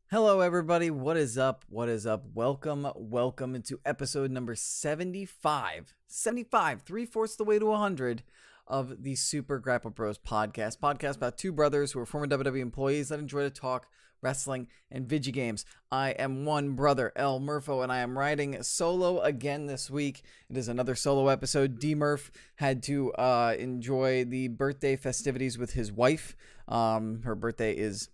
Hello, everybody. What is up? What is up? Welcome into episode number 75. 75, three-fourths of the way to 100 of the Super Grapple Bros podcast. Podcast about two brothers who are former WWE employees that enjoy to talk wrestling and video games. I am one brother, L. Murpho, and I am riding solo again this week. It is another solo episode. D. Murph had to enjoy the birthday festivities with his wife. Her birthday is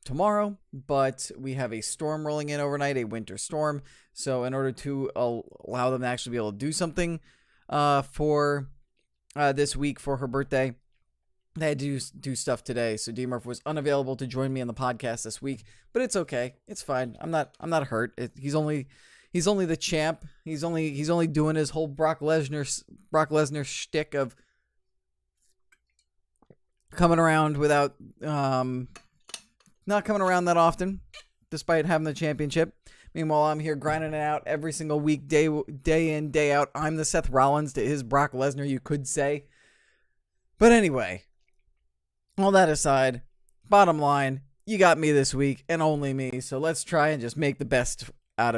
tomorrow, but we have a storm rolling in overnight, a winter storm. So in order to allow them to actually be able to do something for this week for her birthday, they had to do stuff today. So D. Murph was unavailable to join me on the podcast this week, but it's okay. It's fine. I'm not hurt. He's only the champ. He's only doing his whole Brock Lesnar shtick of coming around without not coming around that often, despite having the championship. Meanwhile, I'm here grinding it out every single week, day in, day out. I'm the Seth Rollins to his Brock Lesnar, you could say. But anyway, all that aside, bottom line, you got me this week and only me. So let's try and just make the best out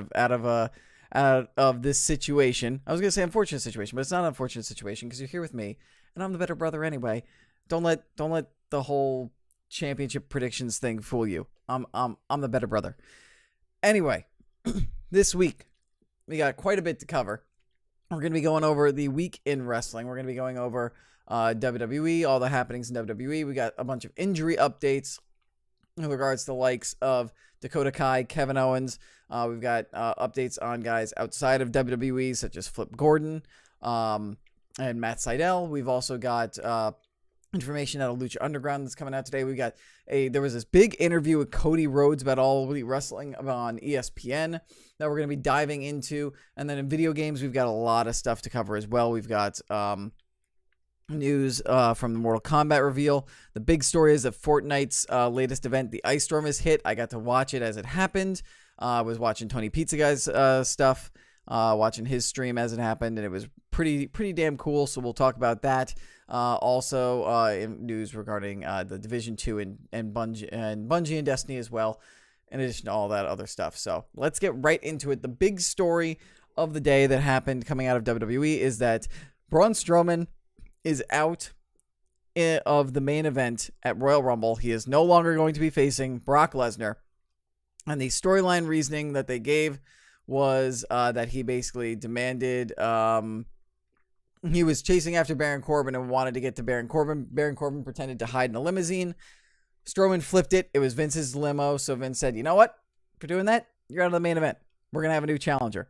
of this situation. I was gonna say unfortunate situation, but it's not an unfortunate situation because you're here with me, and I'm the better brother anyway. Don't let the whole championship predictions thing fool you. I'm the better brother. Anyway, this week we got quite a bit to cover. We're going to be going over the week in wrestling. We're going to be going over WWE, all the happenings in WWE. We got a bunch of injury updates in regards to the likes of Dakota Kai, Kevin Owens. We've got updates on guys outside of WWE such as Flip Gordon and Matt Sydal. We've also got information out of Lucha Underground that's coming out today. There was this big interview with Cody Rhodes about All Elite Wrestling on ESPN that we're going to be diving into. And then in video games, we've got a lot of stuff to cover as well. We've got news from the Mortal Kombat reveal. The big story is that Fortnite's latest event, the Ice Storm, is hit. I got to watch it as it happened. I was watching Tony Pizza Guy's stuff, watching his stream as it happened, and it was pretty damn cool. So we'll talk about that. Also, in news regarding the Division 2 and Bungie and Destiny as well, in addition to all that other stuff. So let's get right into it. The big story of the day that happened coming out of WWE is that Braun Strowman is out of the main event at Royal Rumble. He is no longer going to be facing Brock Lesnar. And the storyline reasoning that they gave was that he basically demanded... he was chasing after Baron Corbin and wanted to get to Baron Corbin. Baron Corbin pretended to hide in a limousine. Strowman flipped it. It was Vince's limo. So Vince said, you know what? For doing that, you're out of the main event. We're going to have a new challenger.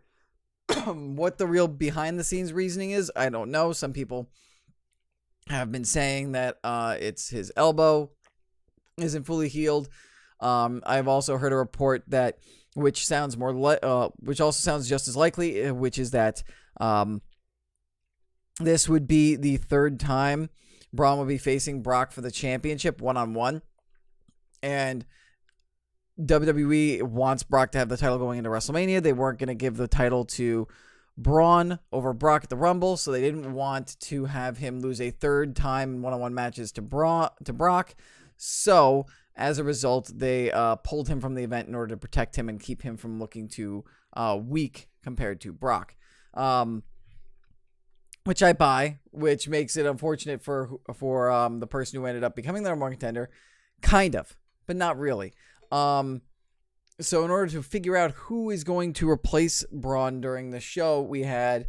What the real behind-the-scenes reasoning is, I don't know. Some people have been saying that it's his elbow isn't fully healed. I've also heard a report that, which also sounds just as likely, which is that this would be the third time Braun will be facing Brock for the championship one-on-one. And WWE wants Brock to have the title going into WrestleMania. They weren't going to give the title to Braun over Brock at the Rumble, so they didn't want to have him lose a third time in one-on-one matches to Brock. So, as a result, they pulled him from the event in order to protect him and keep him from looking too weak compared to Brock. Which I buy, which makes it unfortunate for the person who ended up becoming the number one contender. Kind of, but not really. So in order to figure out who is going to replace Braun during the show, we had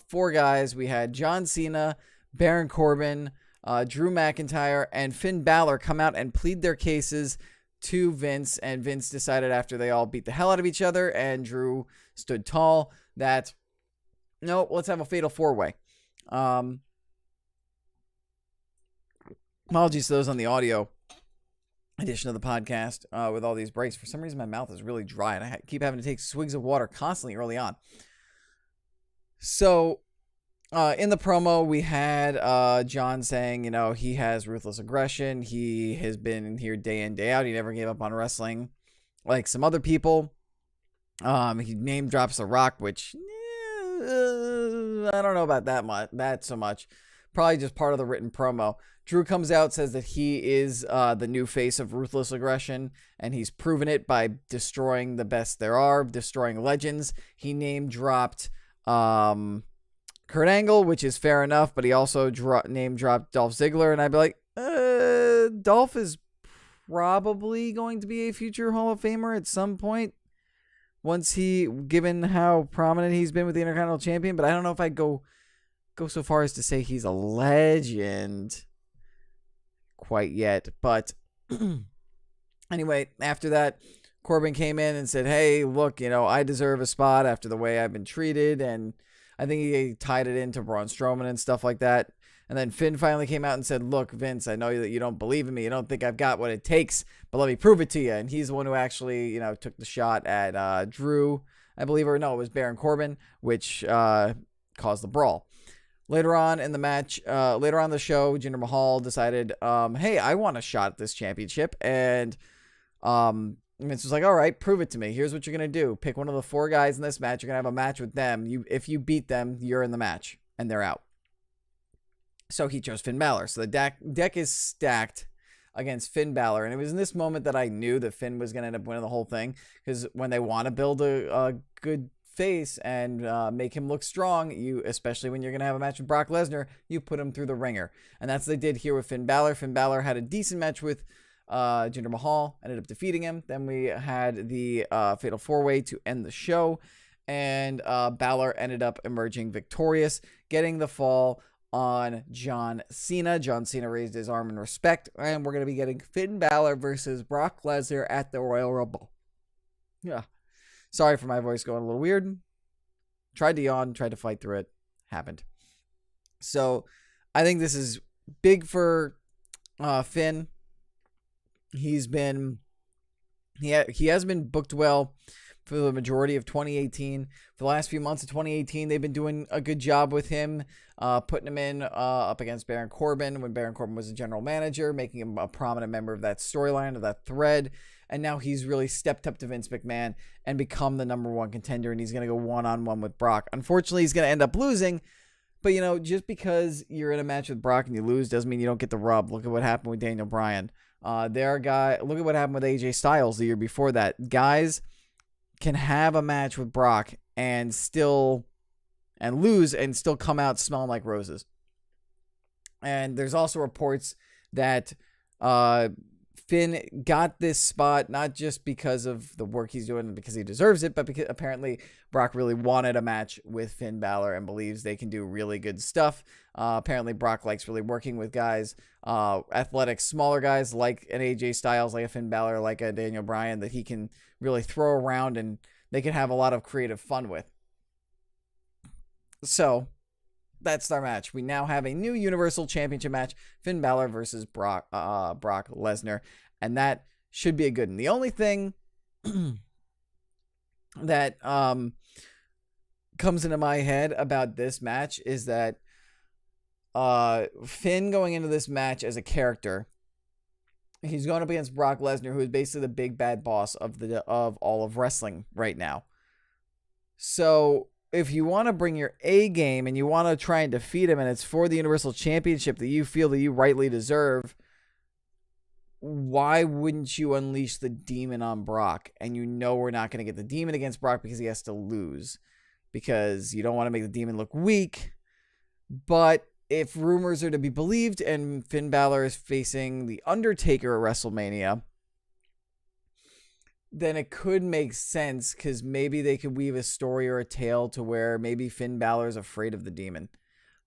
four guys. We had John Cena, Baron Corbin, Drew McIntyre, and Finn Balor come out and plead their cases to Vince. And Vince decided after they all beat the hell out of each other and Drew stood tall that... no, let's have a fatal four-way. Apologies to those on the audio edition of the podcast with all these breaks. For some reason, my mouth is really dry, and I keep having to take swigs of water constantly early on. So, in the promo, we had John saying, you know, he has ruthless aggression. He has been here day in, day out. He never gave up on wrestling like some other people. He name drops The Rock, which... I don't know about that so much. probably just part of the written promo. Drew comes out, says that he is the new face of Ruthless Aggression, and he's proven it by destroying the best there are, destroying legends. He name-dropped Kurt Angle, which is fair enough, but he also name-dropped Dolph Ziggler, and I'd be like, Dolph is probably going to be a future Hall of Famer at some point, given how prominent he's been with the Intercontinental Champion, but I don't know if I'd go so far as to say he's a legend quite yet. But anyway, after that, Corbin came in and said, hey, look, I deserve a spot after the way I've been treated, and I think he tied it into Braun Strowman and stuff like that. And then Finn finally came out and said, look, Vince, I know that you don't believe in me. You don't think I've got what it takes, but let me prove it to you. And he's the one who actually, took the shot at Drew, I believe, or no, it was Baron Corbin, which caused the brawl. Later on in the match, later on the show, Jinder Mahal decided, hey, I want a shot at this championship. And Vince was like, all right, prove it to me. Here's what you're going to do. Pick one of the 4 guys in this match. You're going to have a match with them. If you beat them, you're in the match, and they're out. So he chose Finn Balor. So the deck is stacked against Finn Balor. And it was in this moment that I knew that Finn was going to end up winning the whole thing. Because when they want to build a good face and make him look strong, especially when you're going to have a match with Brock Lesnar, you put him through the ringer. And that's what they did here with Finn Balor. Finn Balor had a decent match with Jinder Mahal, ended up defeating him. Then we had the Fatal 4-Way to end the show. And Balor ended up emerging victorious, getting the fall on John Cena. John Cena raised his arm in respect, and we're going to be getting Finn Balor versus Brock Lesnar at the Royal Rumble. Yeah. Sorry for my voice going a little weird. Tried to yawn, tried to fight through it. Happened. So, I think this is big for Finn. He has been booked well for the majority of 2018. For the last few months of 2018, they've been doing a good job with him, putting him in up against Baron Corbin when Baron Corbin was a general manager, making him a prominent member of that storyline, of that thread. And now he's really stepped up to Vince McMahon and become the number 1 contender, and he's going to go one-on-one with Brock. Unfortunately, he's going to end up losing, but, just because you're in a match with Brock and you lose doesn't mean you don't get the rub. Look at what happened with Daniel Bryan. Look at what happened with AJ Styles the year before that. Guys can have a match with Brock and lose and still come out smelling like roses. And there's also reports that Finn got this spot not just because of the work he's doing and because he deserves it, but because apparently Brock really wanted a match with Finn Balor and believes they can do really good stuff. Apparently Brock likes really working with guys, athletic, smaller guys like an AJ Styles, like a Finn Balor, like a Daniel Bryan, that he can really throw around and they can have a lot of creative fun with. So that's our match. We now have a new Universal Championship match, Finn Balor versus Brock Lesnar, and that should be a good one. The only thing that comes into my head about this match is that Finn going into this match as a character, he's going up against Brock Lesnar, who is basically the big bad boss of all of wrestling right now. So if you want to bring your A game and you want to try and defeat him, and it's for the Universal Championship that you feel that you rightly deserve, why wouldn't you unleash the demon on Brock? And we're not going to get the demon against Brock because he has to lose, because you don't want to make the demon look weak. But if rumors are to be believed and Finn Balor is facing The Undertaker at WrestleMania, then it could make sense, because maybe they could weave a story or a tale to where maybe Finn Balor is afraid of the demon.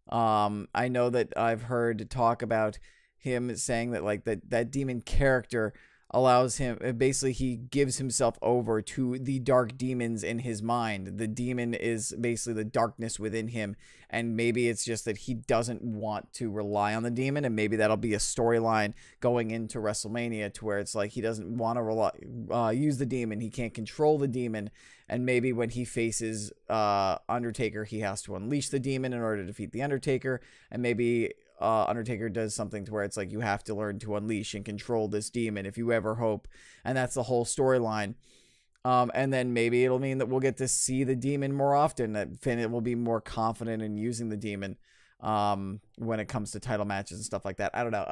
I know that I've heard talk about him saying that that demon character allows him, basically he gives himself over to the dark demons in his mind. The demon is basically the darkness within him, and maybe it's just that he doesn't want to rely on the demon, and maybe that'll be a storyline going into WrestleMania to where it's like he doesn't want to use the demon, he can't control the demon, and maybe when he faces Undertaker, he has to unleash the demon in order to defeat the Undertaker, and maybe Undertaker does something to where it's like you have to learn to unleash and control this demon if you ever hope, and that's the whole storyline. And then maybe it'll mean that we'll get to see the demon more often, that Finn will be more confident in using the demon. when it comes to title matches and stuff like that. I don't know.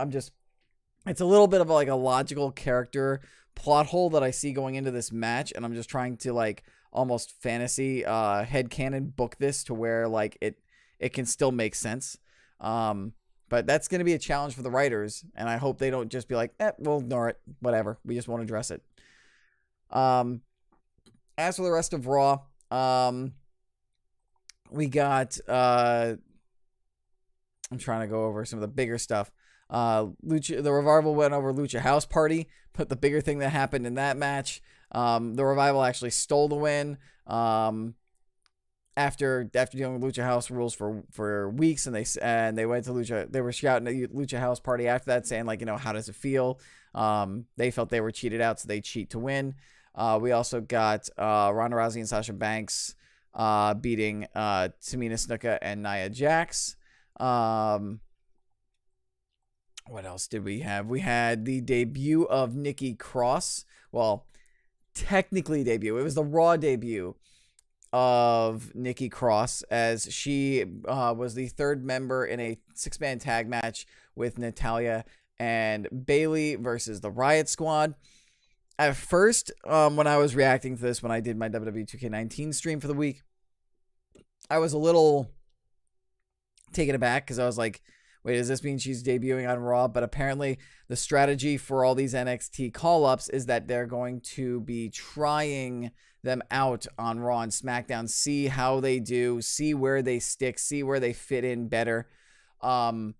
It's a little bit of like a logical character plot hole that I see going into this match, and I'm just trying to like almost fantasy headcanon book this to where like it can still make sense. But that's going to be a challenge for the writers, and I hope they don't just be like, we'll ignore it, whatever. We just won't address it. As for the rest of Raw, we got, I'm trying to go over some of the bigger stuff. The Revival went over Lucha House Party, but the bigger thing that happened in that match, the Revival actually stole the win. After dealing with Lucha House rules for weeks, and they went to Lucha, they were shouting at Lucha House Party after that, saying like, how does it feel? They felt they were cheated out, so they cheat to win. We also got Ronda Rousey and Sasha Banks beating Tamina Snuka and Nia Jax. What else did we have? We had the debut of Nikki Cross. Well, technically debut. It was the Raw debut of Nikki Cross, as she was the third member in a 6-man tag match with Natalya and Bayley versus the Riot Squad. At first, when I was reacting to this, when I did my WWE 2K19 stream for the week, I was a little taken aback because I was like, wait, does this mean she's debuting on Raw? But apparently the strategy for all these NXT call-ups is that they're going to be trying them out on Raw and SmackDown, see how they do, see where they stick, see where they fit in better. And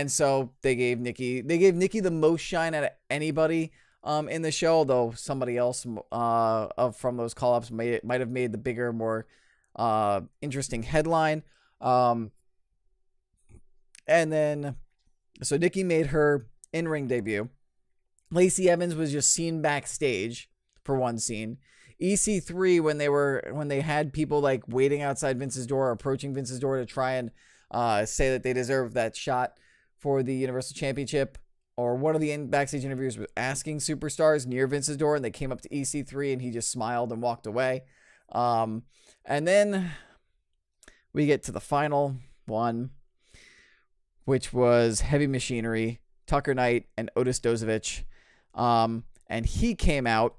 so they gave Nikki the most shine out of anybody in the show, though somebody else from those call-ups might have made the bigger, more interesting headline. And then, so Nikki made her in-ring debut. Lacey Evans was just seen backstage for one scene. EC3, when they had people like waiting outside Vince's door, or approaching Vince's door to try and say that they deserve that shot for the Universal Championship, or one of the backstage interviewers was asking superstars near Vince's door, and they came up to EC3 and he just smiled and walked away. And then we get to the final one, which was Heavy Machinery, Tucker Knight, and Otis Dozovich. And he came out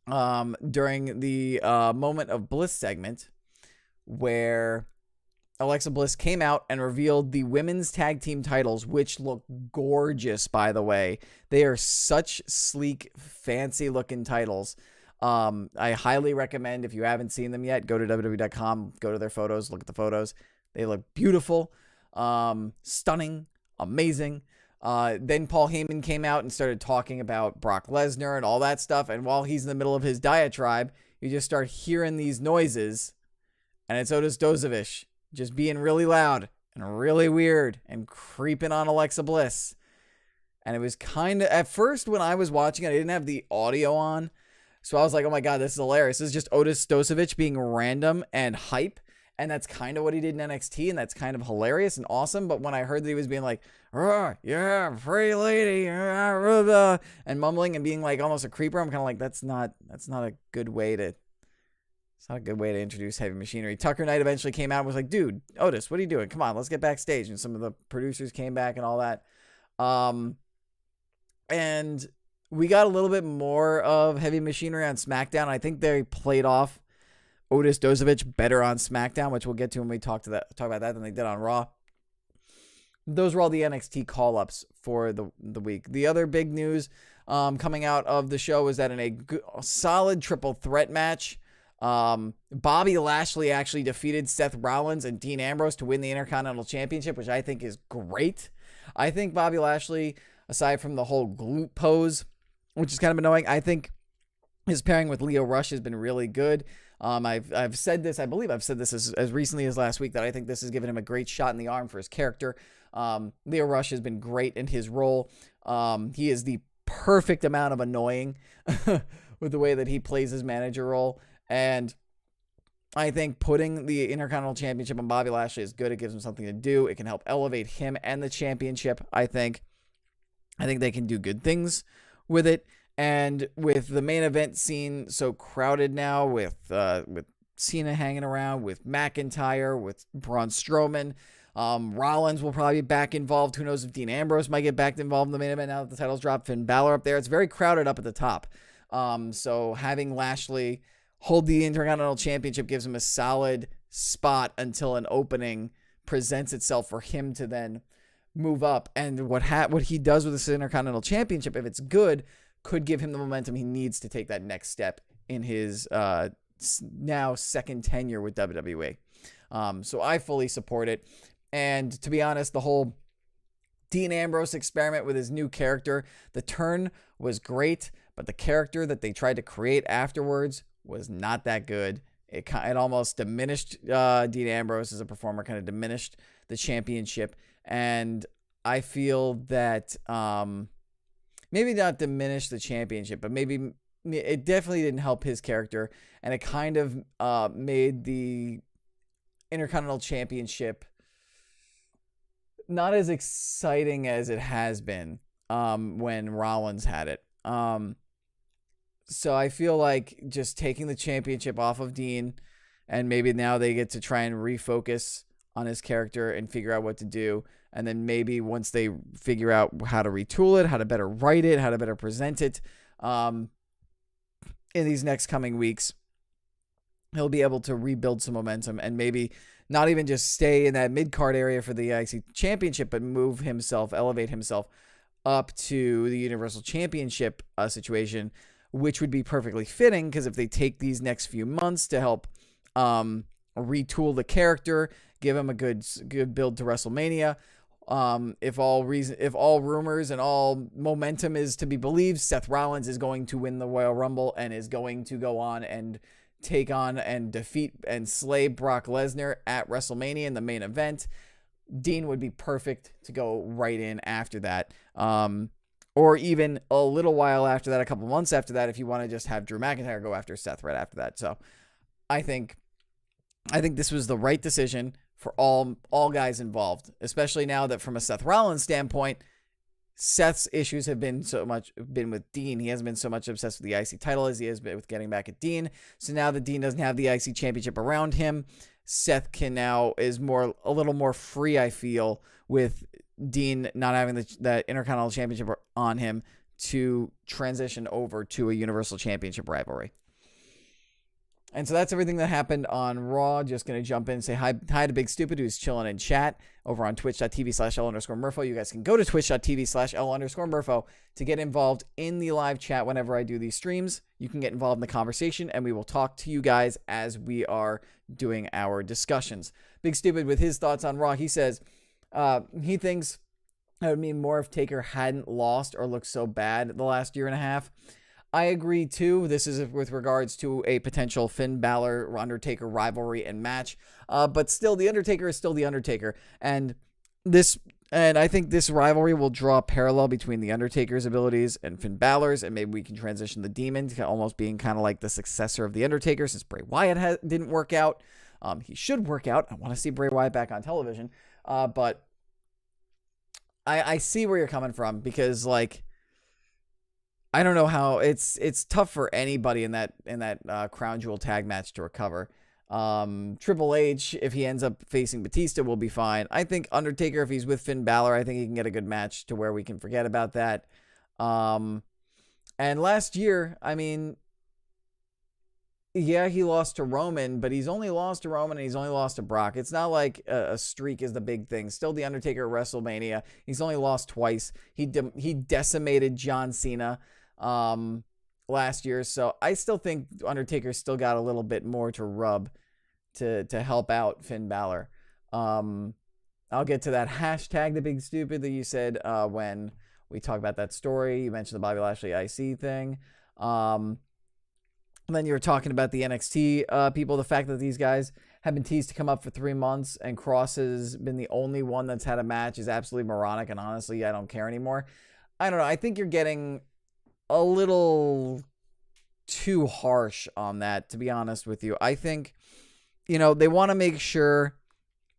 during the Moment of Bliss segment, where Alexa Bliss came out and revealed the women's tag team titles, which look gorgeous, by the way. They are such sleek, fancy-looking titles. I highly recommend, if you haven't seen them yet, go to WWE.com, go to their photos, look at the photos. They look beautiful. Stunning, amazing. Then Paul Heyman came out and started talking about Brock Lesnar and all that stuff. And while he's in the middle of his diatribe, you just start hearing these noises, and it's Otis Dozovich just being really loud and really weird and creeping on Alexa Bliss. And it was kind of, at first when I was watching it, I didn't have the audio on, so I was like, oh my god, this is hilarious. This is just Otis Dozovich being random and hype. And that's kind of what he did in NXT, and that's kind of hilarious and awesome. But when I heard that he was being like, yeah, pretty lady, and mumbling and being like almost a creeper, I'm kind of like, that's not a good way to, it's not a good way to introduce Heavy Machinery. Tucker Knight eventually came out and was like, dude, Otis, what are you doing? Come on, let's get backstage. And some of the producers came back and all that. And we got a little bit more of Heavy Machinery on SmackDown. I think they played off Otis Dozovich better on SmackDown, which we'll get to when we talk about that, than they did on Raw. Those were all the NXT call-ups for the week. The other big news coming out of the show is that in a solid triple threat match, Bobby Lashley actually defeated Seth Rollins and Dean Ambrose to win the Intercontinental Championship, which I think is great. I think Bobby Lashley, aside from the whole glute pose, which is kind of annoying, I think his pairing with Lio Rush has been really good. I've said this, I believe I've said this as recently as last week, that I think this has given him a great shot in the arm for his character. Lio Rush has been great in his role. He is the perfect amount of annoying with the way that he plays his manager role. And I think putting the Intercontinental Championship on Bobby Lashley is good. It gives him something to do. It can help elevate him and the championship, I think. I think they can do good things with it. And with the main event scene so crowded now, with Cena hanging around, with McIntyre, with Braun Strowman, Rollins will probably be back involved. Who knows if Dean Ambrose might get back involved in the main event now that the title's dropped. Finn Balor up there. It's very crowded up at the top. So having Lashley hold the Intercontinental Championship gives him a solid spot until an opening presents itself for him to then move up. And what he does with this Intercontinental Championship, if it's good, could give him the momentum he needs to take that next step in his now second tenure with WWE. So I fully support it. And to be honest, the whole Dean Ambrose experiment with his new character, the turn was great, but the character that they tried to create afterwards was not that good. It almost diminished Dean Ambrose as a performer, kind of diminished the championship. And I feel that maybe not diminish the championship, but maybe it definitely didn't help his character. And it kind of made the Intercontinental Championship not as exciting as it has been when Rollins had it. So I feel like just taking the championship off of Dean, and maybe now they get to try and refocus on his character and figure out what to do. And then maybe once they figure out how to retool it, how to better write it, how to better present it in these next coming weeks, he'll be able to rebuild some momentum and maybe not even just stay in that mid-card area for the IC Championship, but elevate himself up to the Universal Championship situation, which would be perfectly fitting because if they take these next few months to help retool the character, give him a good build to WrestleMania. If all rumors and all momentum is to be believed, Seth Rollins is going to win the Royal Rumble and is going to go on and take on and defeat and slay Brock Lesnar at WrestleMania in the main event. Dean would be perfect to go right in after that. Or even a little while after that, a couple months after that, if you want to just have Drew McIntyre go after Seth right after that. So I think this was the right decision for all guys involved, especially now that from a Seth Rollins standpoint, Seth's issues have been with Dean. He hasn't been so much obsessed with the IC title as he has been with getting back at Dean. So now that Dean doesn't have the IC championship around him, Seth is a little more free, I feel, with Dean not having that Intercontinental Championship on him to transition over to a Universal Championship rivalry. And so that's everything that happened on Raw. Just going to jump in and say hi to Big Stupid, who's chilling in chat over on twitch.tv/L_Murpho. You guys can go to twitch.tv/L_Murpho to get involved in the live chat whenever I do these streams. You can get involved in the conversation, and we will talk to you guys as we are doing our discussions. Big Stupid, with his thoughts on Raw, he says he thinks it would mean more if Taker hadn't lost or looked so bad the last year and a half. I agree, too. This is with regards to a potential Finn Balor Undertaker rivalry and match. But still, the Undertaker is still the Undertaker. And I think this rivalry will draw a parallel between the Undertaker's abilities and Finn Balor's. And maybe we can transition the Demon to almost being kind of like the successor of the Undertaker, since Bray Wyatt didn't work out. He should work out. I want to see Bray Wyatt back on television. But I see where you're coming from, because, like, I don't know how it's tough for anybody in that Crown Jewel tag match to recover. Triple H, if he ends up facing Batista, will be fine. I think Undertaker, if he's with Finn Balor, I think he can get a good match to where we can forget about that. And last year, I mean, yeah, he lost to Roman, but he's only lost to Roman and he's only lost to Brock. It's not like a streak is the big thing. Still the Undertaker at WrestleMania. He's only lost twice. He decimated John Cena last year. So I still think Undertaker still got a little bit more to rub to help out Finn Balor. I'll get to that hashtag, the Big Stupid, that you said when we talk about that story. You mentioned the Bobby Lashley IC thing. And then you were talking about the NXT people, the fact that these guys have been teased to come up for 3 months and Cross has been the only one that's had a match is absolutely moronic, and honestly, I don't care anymore. I don't know. I think you're getting a little too harsh on that, to be honest with you. I think, they want to make sure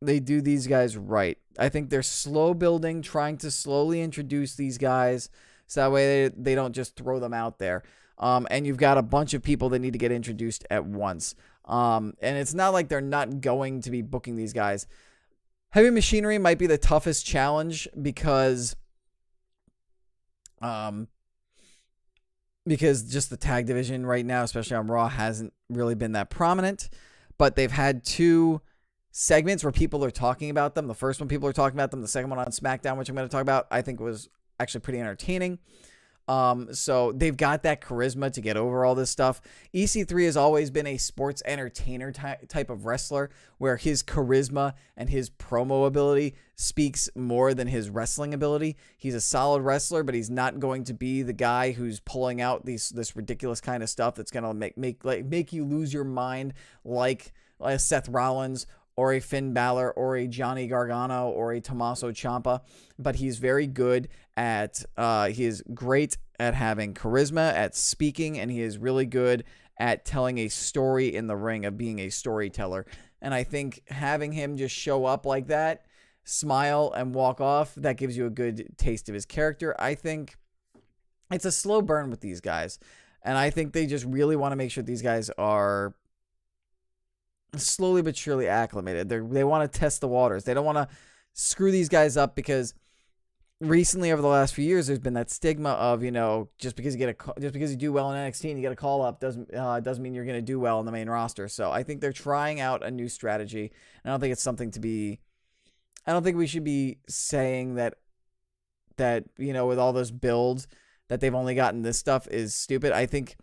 they do these guys right. I think they're slow building, trying to slowly introduce these guys so that way they don't just throw them out there. And you've got a bunch of people that need to get introduced at once. And it's not like they're not going to be booking these guys. Heavy Machinery might be the toughest challenge because just the tag division right now, especially on Raw, hasn't really been that prominent. But they've had 2 segments where people are talking about them. The first one, people are talking about them. The second one on SmackDown, which I'm going to talk about, I think was actually pretty entertaining. So they've got that charisma to get over all this stuff. EC3 has always been a sports entertainer type of wrestler where his charisma and his promo ability speaks more than his wrestling ability. He's a solid wrestler, but he's not going to be the guy who's pulling out this ridiculous kind of stuff that's going to make you lose your mind like a Seth Rollins or a Finn Balor or a Johnny Gargano or a Tommaso Ciampa, but he's very good at, he is great at having charisma, at speaking, and he is really good at telling a story in the ring, of being a storyteller. And I think having him just show up like that, smile, and walk off, that gives you a good taste of his character. I think it's a slow burn with these guys, and I think they just really want to make sure these guys are slowly but surely acclimated. They want to test the waters. They don't want to screw these guys up, because recently, over the last few years, there's been that stigma of, just because you do well in NXT and you get a call up doesn't mean you're going to do well in the main roster. So I think they're trying out a new strategy. And I don't think it's something to be. I don't think we should be saying that with all those builds that they've only gotten this stuff is stupid. I think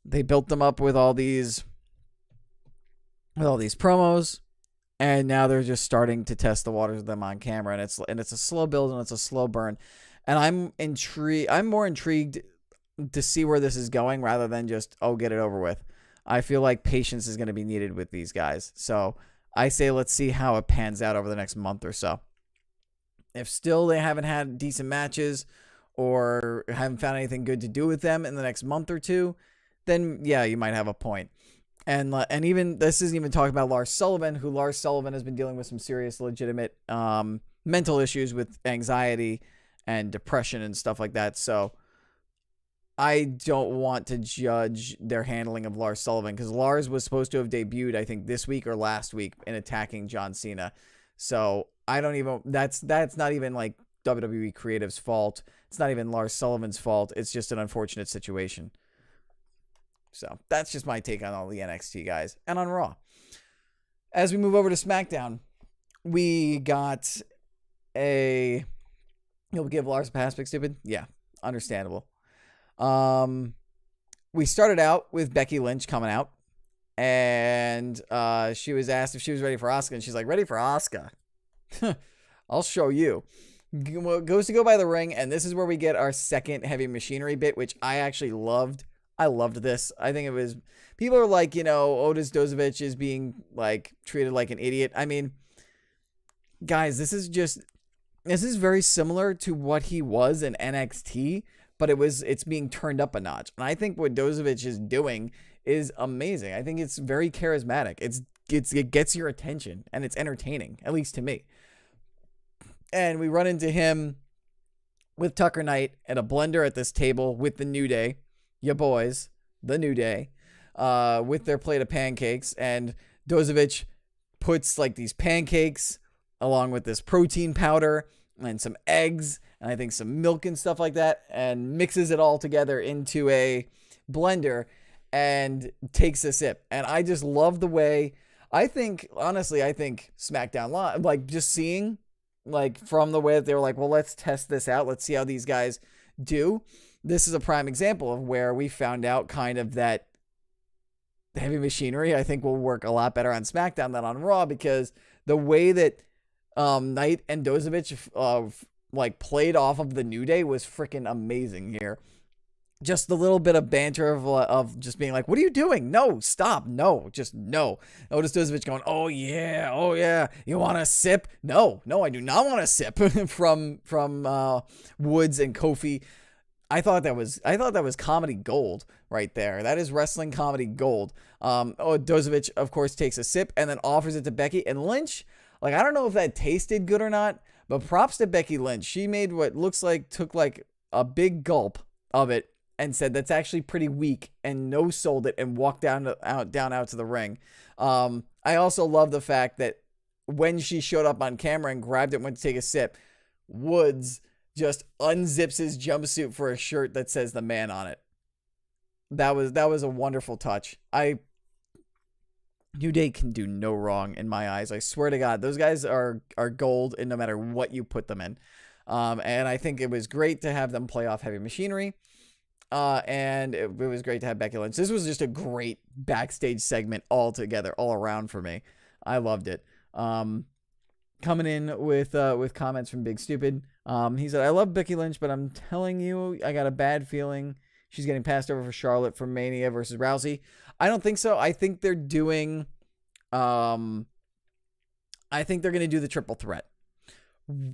they built them up with all these promos, and now they're just starting to test the waters with them on camera, and it's a slow build and it's a slow burn. And I'm more intrigued to see where this is going rather than just, get it over with. I feel like patience is going to be needed with these guys. So I say let's see how it pans out over the next month or so. If still they haven't had decent matches or haven't found anything good to do with them in the next month or two, then yeah, you might have a point. And even this isn't even talking about Lars Sullivan, who Lars Sullivan has been dealing with some serious, legitimate mental issues with anxiety and depression and stuff like that. So I don't want to judge their handling of Lars Sullivan, because Lars was supposed to have debuted, I think, this week or last week in attacking John Cena. So I don't even, that's not even like WWE Creative's fault. It's not even Lars Sullivan's fault. It's just an unfortunate situation. So that's just my take on all the NXT guys. And on Raw, as we move over to SmackDown, we got you'll give Lars a pass, big stupid? Yeah, understandable. We started out with Becky Lynch coming out, and she was asked if she was ready for Asuka, and she's like, ready for Asuka? I'll show you. Goes to go by the ring, and this is where we get our second Heavy Machinery bit, which I actually loved. I loved this. I think it was, people are like, Otis Dozovic is being like treated like an idiot. I mean, guys, this is very similar to what he was in NXT, but it's being turned up a notch. And I think what Dozovic is doing is amazing. I think it's very charismatic. It gets your attention, and it's entertaining, at least to me. And we run into him with Tucker Knight at a blender at this table with the New Day. Ya boys, the New Day, with their plate of pancakes, and Dozovic puts like these pancakes along with this protein powder and some eggs and I think some milk and stuff like that, and mixes it all together into a blender and takes a sip. And I just love the way, I think SmackDown Live, like just seeing like from the way that they were like, well, let's test this out. Let's see how these guys do. This is a prime example of where we found out kind of that Heavy Machinery, I think, will work a lot better on SmackDown than on Raw, because the way that Knight and Dozovic like played off of the New Day was freaking amazing here. Just the little bit of banter of just being like, what are you doing? No, stop. No, just no. Otis Dozovic going, oh yeah. You want a sip? No, I do not want a sip from Woods and Kofi. I thought that was comedy gold right there. That is wrestling comedy gold. Dozovic, of course, takes a sip and then offers it to Becky. And Lynch, like, I don't know if that tasted good or not, but props to Becky Lynch. She made what looks like, took like a big gulp of it and said, that's actually pretty weak, and no-sold it and walked down out to the ring. I also love the fact that when she showed up on camera and grabbed it and went to take a sip, Woods just unzips his jumpsuit for a shirt that says the man on it. That was a wonderful touch. New Day can do no wrong in my eyes. I swear to God, those guys are gold, and no matter what you put them in. And I think it was great to have them play off Heavy Machinery. And it was great to have Becky Lynch. This was just a great backstage segment altogether, all around for me. I loved it. Coming in with comments from Big Stupid. He said, I love Becky Lynch, but I'm telling you, I got a bad feeling she's getting passed over for Charlotte for Mania versus Rousey. I don't think so. I think they're doing, I think they're going to do the triple threat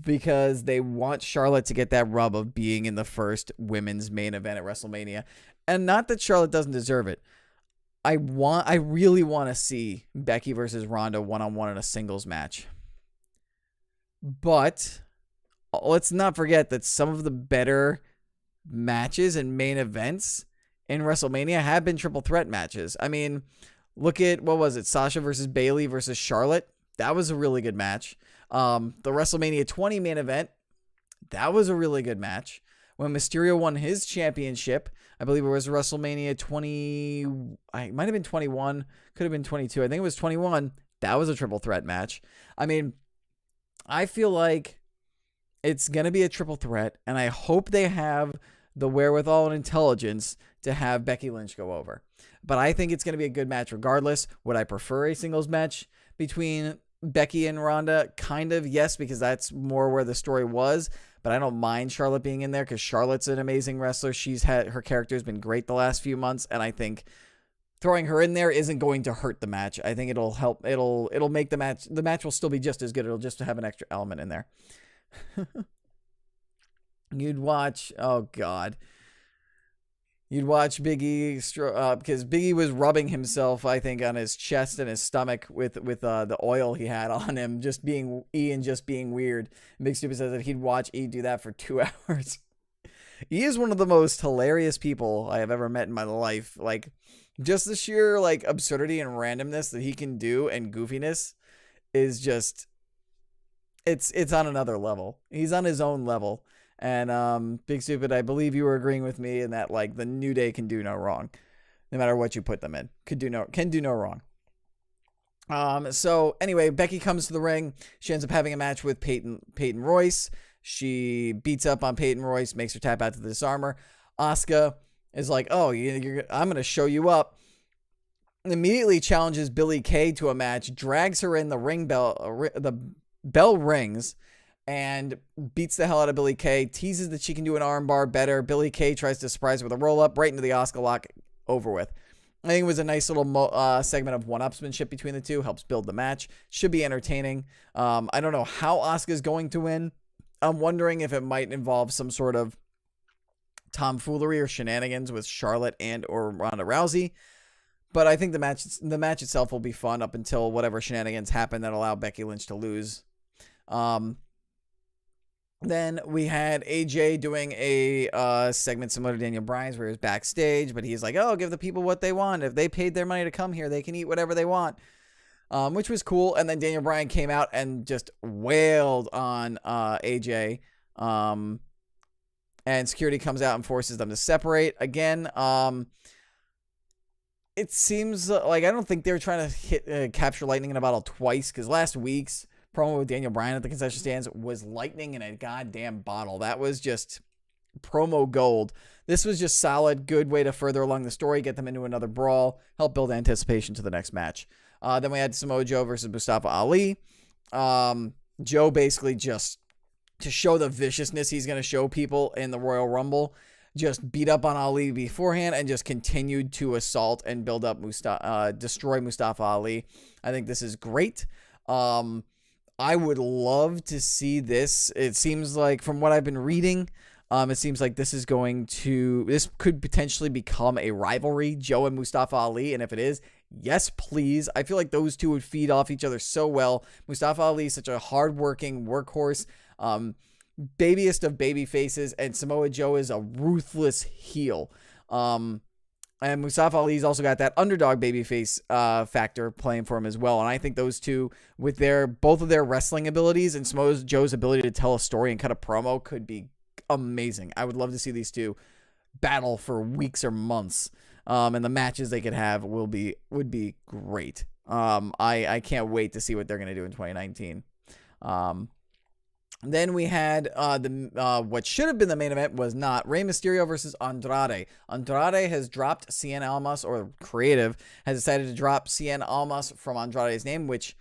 because they want Charlotte to get that rub of being in the first women's main event at WrestleMania. And not that Charlotte doesn't deserve it. I really want to see Becky versus Ronda one-on-one in a singles match. But let's not forget that some of the better matches and main events in WrestleMania have been triple threat matches. I mean, look at, what was it? Sasha versus Bayley versus Charlotte. That was a really good match. The WrestleMania 20 main event, that was a really good match. When Mysterio won his championship, I believe it was WrestleMania 20, it might have been 21, could have been 22. I think it was 21. That was a triple threat match. I mean, I feel like it's going to be a triple threat, and I hope they have the wherewithal and intelligence to have Becky Lynch go over. But I think it's going to be a good match regardless. Would I prefer a singles match between Becky and Ronda? Kind of, yes, because that's more where the story was. But I don't mind Charlotte being in there because Charlotte's an amazing wrestler. Her character's been great the last few months, and I think throwing her in there isn't going to hurt the match. I think it'll help. It'll make the match will still be just as good. It'll just have an extra element in there. You'd watch Big E because Big E was rubbing himself, I think, on his chest and his stomach with the oil he had on him, just being E and just being weird. And Big Stupid says that he'd watch E do that for 2 hours. E is one of the most hilarious people I have ever met in my life. Like, just the sheer like absurdity and randomness that he can do and goofiness is just it's on another level. He's on his own level. And Big Stupid, I believe you were agreeing with me in that like the New Day can do no wrong, no matter what you put them in. Can do no wrong. So anyway, Becky comes to the ring. She ends up having a match with Peyton Royce. She beats up on Peyton Royce, makes her tap out to the disarmer. Asuka is like, "Oh, I'm gonna show you up." Immediately challenges Billie Kay to a match, drags her in. The bell rings. And beats the hell out of Billie Kay, teases that she can do an armbar better. Billie Kay tries to surprise her with a roll-up right into the Asuka lock, over with. I think it was a nice little segment of one-upsmanship between the two. Helps build the match. Should be entertaining. I don't know how Asuka's going to win. I'm wondering if it might involve some sort of tomfoolery or shenanigans with Charlotte and or Ronda Rousey. But I think the match itself will be fun up until whatever shenanigans happen that allow Becky Lynch to lose. Then we had AJ doing a segment similar to Daniel Bryan's where he was backstage, but he's like, "Oh, give the people what they want. If they paid their money to come here, they can eat whatever they want," which was cool. And then Daniel Bryan came out and just wailed on AJ, and security comes out and forces them to separate again. It seems like I don't think they were trying to capture lightning in a bottle twice, because last week's promo with Daniel Bryan at the concession stands was lightning in a goddamn bottle. That was just promo gold. This was just solid, good way to further along the story, get them into another brawl, help build anticipation to the next match. Then we had Samoa Joe versus Mustafa Ali. Joe basically just to show the viciousness he's going to show people in the Royal Rumble, just beat up on Ali beforehand and just continued to assault and build up destroy Mustafa Ali. I think this is great. I would love to see this. It seems like, from what I've been reading, it seems like this could potentially become a rivalry, Joe and Mustafa Ali. And if it is, yes, please. I feel like those two would feed off each other so well. Mustafa Ali is such a hardworking workhorse, babiest of baby faces, and Samoa Joe is a ruthless heel. And Mustafa Ali's also got that underdog babyface factor playing for him as well. And I think those two, with both of their wrestling abilities and Samoa Joe's ability to tell a story and cut a promo, could be amazing. I would love to see these two battle for weeks or months. And the matches they could have would be great. I can't wait to see what they're going to do in 2019. Then we had what should have been the main event was not. Rey Mysterio versus Andrade. Andrade has dropped Cien Almas, or Creative has decided to drop Cien Almas from Andrade's name, which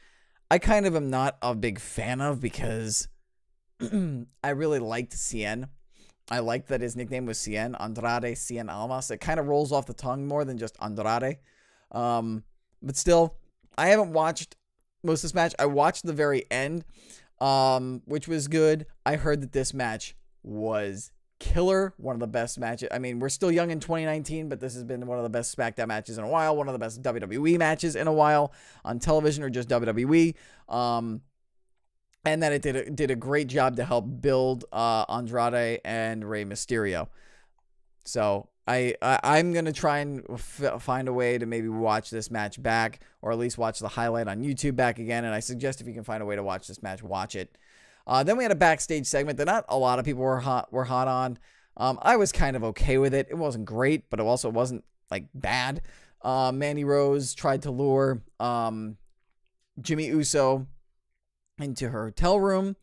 I kind of am not a big fan of because I really liked Cien. I liked that his nickname was Cien, Andrade Cien Almas. It kind of rolls off the tongue more than just Andrade. But still, I haven't watched most of this match. I watched the very end, which was good. I heard that this match was killer. One of the best matches. I mean, we're still young in 2019, but this has been one of the best SmackDown matches in a while. One of the best WWE matches in a while on television or just WWE. And that it did a great job to help build Andrade and Rey Mysterio. So I'm going to try and find a way to maybe watch this match back, or at least watch the highlight on YouTube back again. And I suggest if you can find a way to watch this match, watch it. Then we had a backstage segment that not a lot of people were hot on. I was kind of okay with it. It wasn't great, but it also wasn't like bad. Mandy Rose tried to lure Jimmy Uso into her hotel room,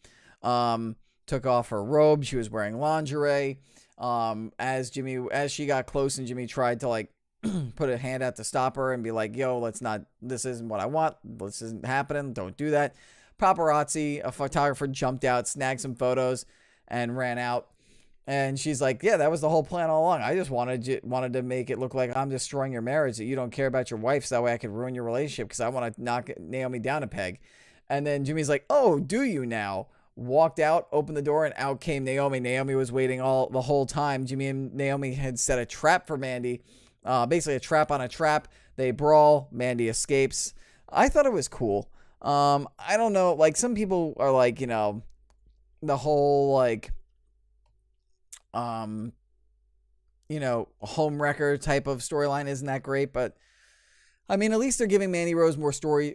took off her robe. She was wearing lingerie. As she got close and Jimmy tried to like put a hand out to stop her and be like, yo, this isn't what I want. This isn't happening. Don't do that. Paparazzi, a photographer, jumped out, snagged some photos and ran out. And she's like, yeah, that was the whole plan all along. I just wanted to make it look like I'm destroying your marriage, that you don't care about your wife, so that way I could ruin your relationship because I want to knock Naomi down a peg. And then Jimmy's like, oh, do you now? Walked out, opened the door, and out came Naomi. Naomi was waiting the whole time. Jimmy and Naomi had set a trap for Mandy, basically a trap on a trap. They brawl. Mandy escapes. I thought it was cool. I don't know. Like, some people are like, the whole, like, home wrecker type of storyline isn't that great, but I mean, at least they're giving Mandy Rose more story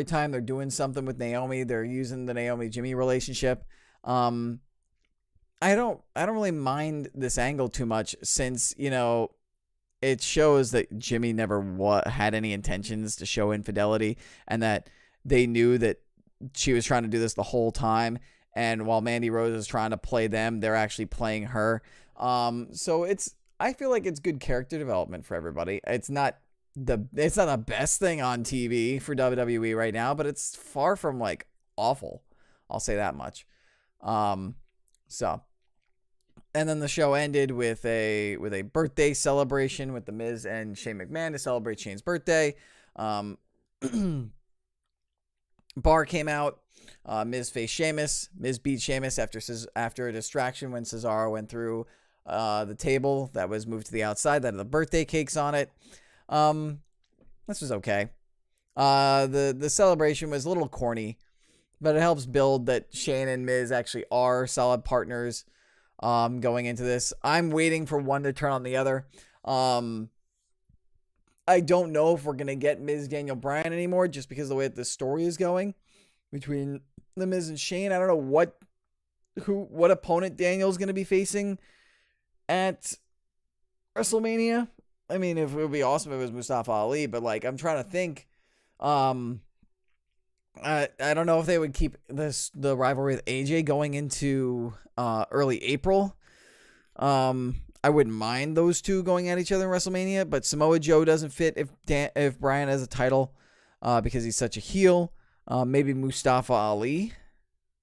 time. They're doing something with Naomi. They're using the Naomi-Jimmy relationship. I don't really mind this angle too much since, it shows that Jimmy never had any intentions to show infidelity and that they knew that she was trying to do this the whole time. And while Mandy Rose is trying to play them, they're actually playing her. So I feel like it's good character development for everybody. It's not the best thing on TV for WWE right now, but it's far from like awful. I'll say that much. So, and then the show ended with a birthday celebration with The Miz and Shane McMahon to celebrate Shane's birthday. Bar came out. Miz faced Sheamus. Miz beat Sheamus after a distraction when Cesaro went through the table that was moved to the outside that had the birthday cakes on it. This was okay. The celebration was a little corny, but it helps build that Shane and Miz actually are solid partners going into this. I'm waiting for one to turn on the other. I don't know if we're going to get Miz Daniel Bryan anymore just because of the way that the story is going between The Miz and Shane. I don't know what opponent Daniel's going to be facing at WrestleMania. I mean, it would be awesome if it was Mustafa Ali, but like, I'm trying to think. I don't know if they would keep the rivalry with AJ going into early April. I wouldn't mind those two going at each other in WrestleMania, but Samoa Joe doesn't fit if Bryan has a title because he's such a heel. Maybe Mustafa Ali,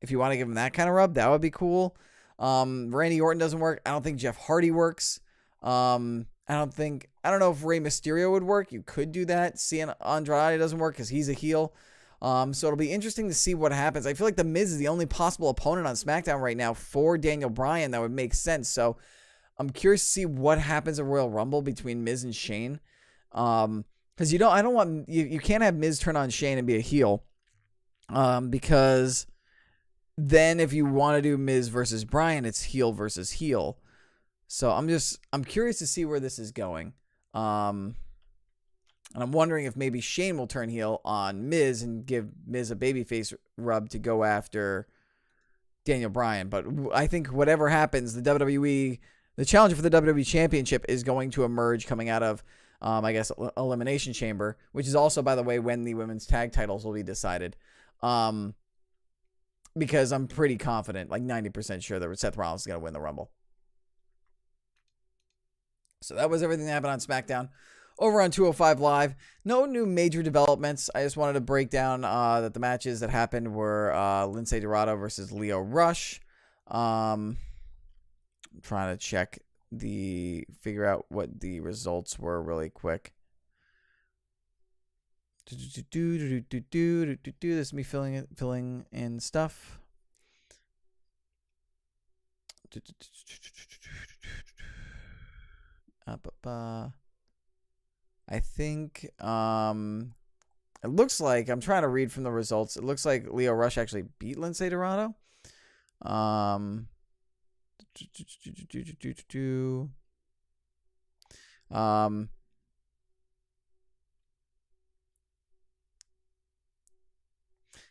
if you want to give him that kind of rub, that would be cool. Randy Orton doesn't work. I don't think Jeff Hardy works. I don't know if Rey Mysterio would work. You could do that. Cien Andrade doesn't work because he's a heel. So it'll be interesting to see what happens. I feel like The Miz is the only possible opponent on SmackDown right now for Daniel Bryan that would make sense. So I'm curious to see what happens at Royal Rumble between Miz and Shane. Because you can't have Miz turn on Shane and be a heel. Because then if you want to do Miz versus Bryan, it's heel versus heel. So I'm curious to see where this is going. And I'm wondering if maybe Shane will turn heel on Miz and give Miz a babyface rub to go after Daniel Bryan. But I think whatever happens, the challenger for the WWE Championship is going to emerge coming out of, I guess, Elimination Chamber, which is also, by the way, when the women's tag titles will be decided. Because I'm pretty confident, like 90% sure that Seth Rollins is going to win the Rumble. So that was everything that happened on SmackDown. Over on 205 Live, no new major developments. I just wanted to break down that the matches that happened were Lince Dorado versus Lio Rush. I'm trying to figure out what the results were really quick. This is me filling in stuff. I think it looks like, I'm trying to read from the results, it looks like Lio Rush actually beat Lince Dorado.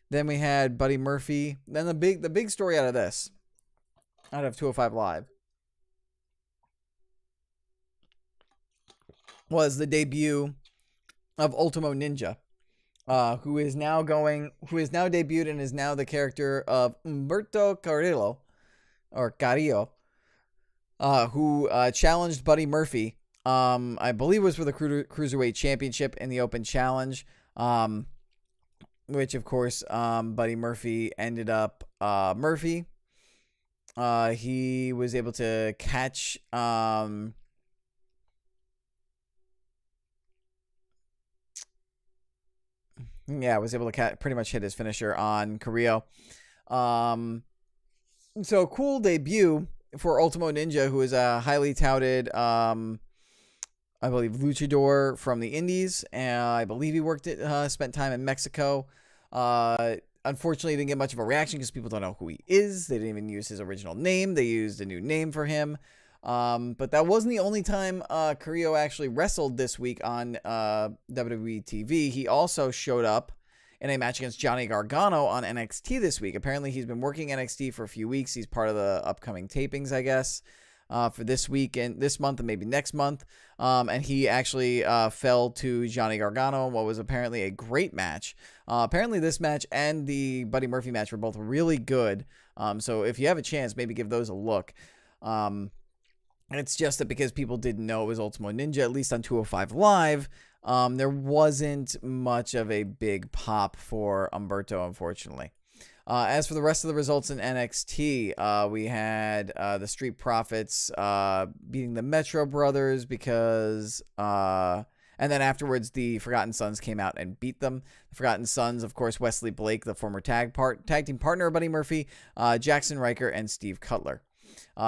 Then we had Buddy Murphy. Then the big story out of 205 Live, was the debut of Ultimo Ninja, who is now debuted and is now the character of Humberto Carrillo, who challenged Buddy Murphy. I believe was for the Cruiserweight Championship in the Open Challenge, which of course Buddy Murphy ended up Murphy. He was able to catch was able to pretty much hit his finisher on Carrillo. So cool debut for Ultimo Ninja, who is a highly touted, I believe, luchador from the Indies. I believe he spent time in Mexico. Unfortunately, he didn't get much of a reaction because people don't know who he is. They didn't even use his original name. They used a new name for him. But that wasn't the only time Carrillo actually wrestled this week on WWE TV. He also showed up in a match against Johnny Gargano on NXT this week. Apparently, he's been working NXT for a few weeks. He's part of the upcoming tapings, I guess, for this week and this month and maybe next month. And he actually fell to Johnny Gargano in what was apparently a great match. Apparently, this match and the Buddy Murphy match were both really good. So if you have a chance, maybe give those a look. It's just that because people didn't know it was Ultimo Ninja, at least on 205 Live, there wasn't much of a big pop for Humberto, unfortunately. As for the rest of the results in NXT, we had the Street Profits beating the Metro Brothers because... and then afterwards, the Forgotten Sons came out and beat them. The Forgotten Sons, of course, Wesley Blake, the former tag team partner of Buddy Murphy, Jackson Riker, and Steve Cutler.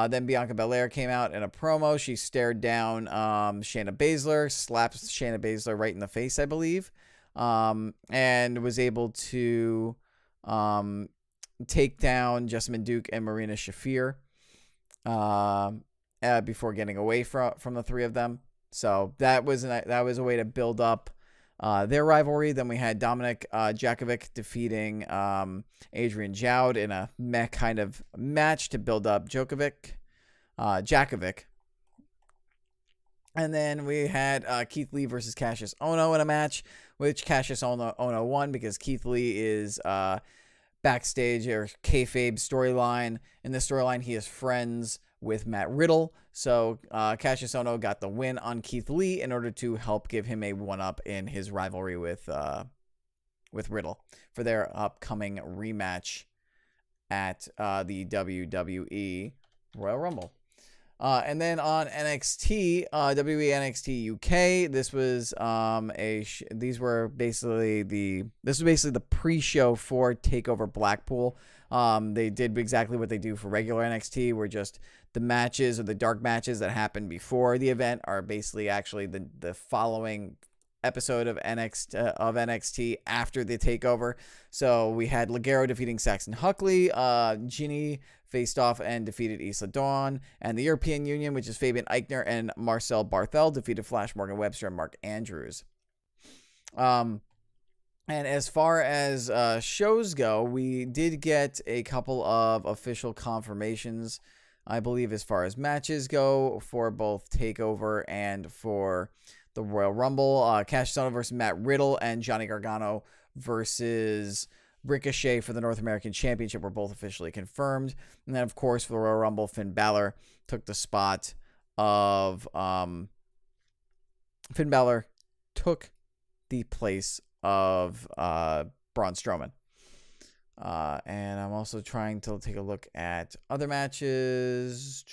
Then Bianca Belair came out in a promo. She stared down Shayna Baszler, slapped Shayna Baszler right in the face, I believe, and was able to take down Jessamine Duke and Marina Shafir before getting away from the three of them. So that was a way to build up their rivalry. Then we had Dominic Djakovic defeating Adrian Joud in a meh kind of match to build up Djakovic. And then we had Keith Lee versus Cassius Ohno in a match, which Cassius Ohno won because Keith Lee is backstage or kayfabe storyline. In this storyline, he is friends with Matt Riddle. So Cassius Ohno got the win on Keith Lee in order to help give him a one-up in his rivalry with Riddle for their upcoming rematch at the WWE Royal Rumble. And then on NXT, WWE NXT UK, this was this was basically the pre-show for Takeover Blackpool. They did exactly what they do for regular NXT, where just the matches or the dark matches that happened before the event are basically actually the following episode of NXT after the takeover. So we had Ligero defeating Saxon Huckley. Ginny faced off and defeated Isla Dawn. And the European Union, which is Fabian Eichner and Marcel Barthel, defeated Flash Morgan Webster and Mark Andrews. And as far as shows go, we did get a couple of official confirmations, I believe, as far as matches go for both TakeOver and for the Royal Rumble. Cash Zona versus Matt Riddle and Johnny Gargano versus Ricochet for the North American Championship were both officially confirmed. And then, of course, for the Royal Rumble, Finn Balor took the spot of... Finn Balor took the place of Braun Strowman. And I'm also trying to take a look at other matches.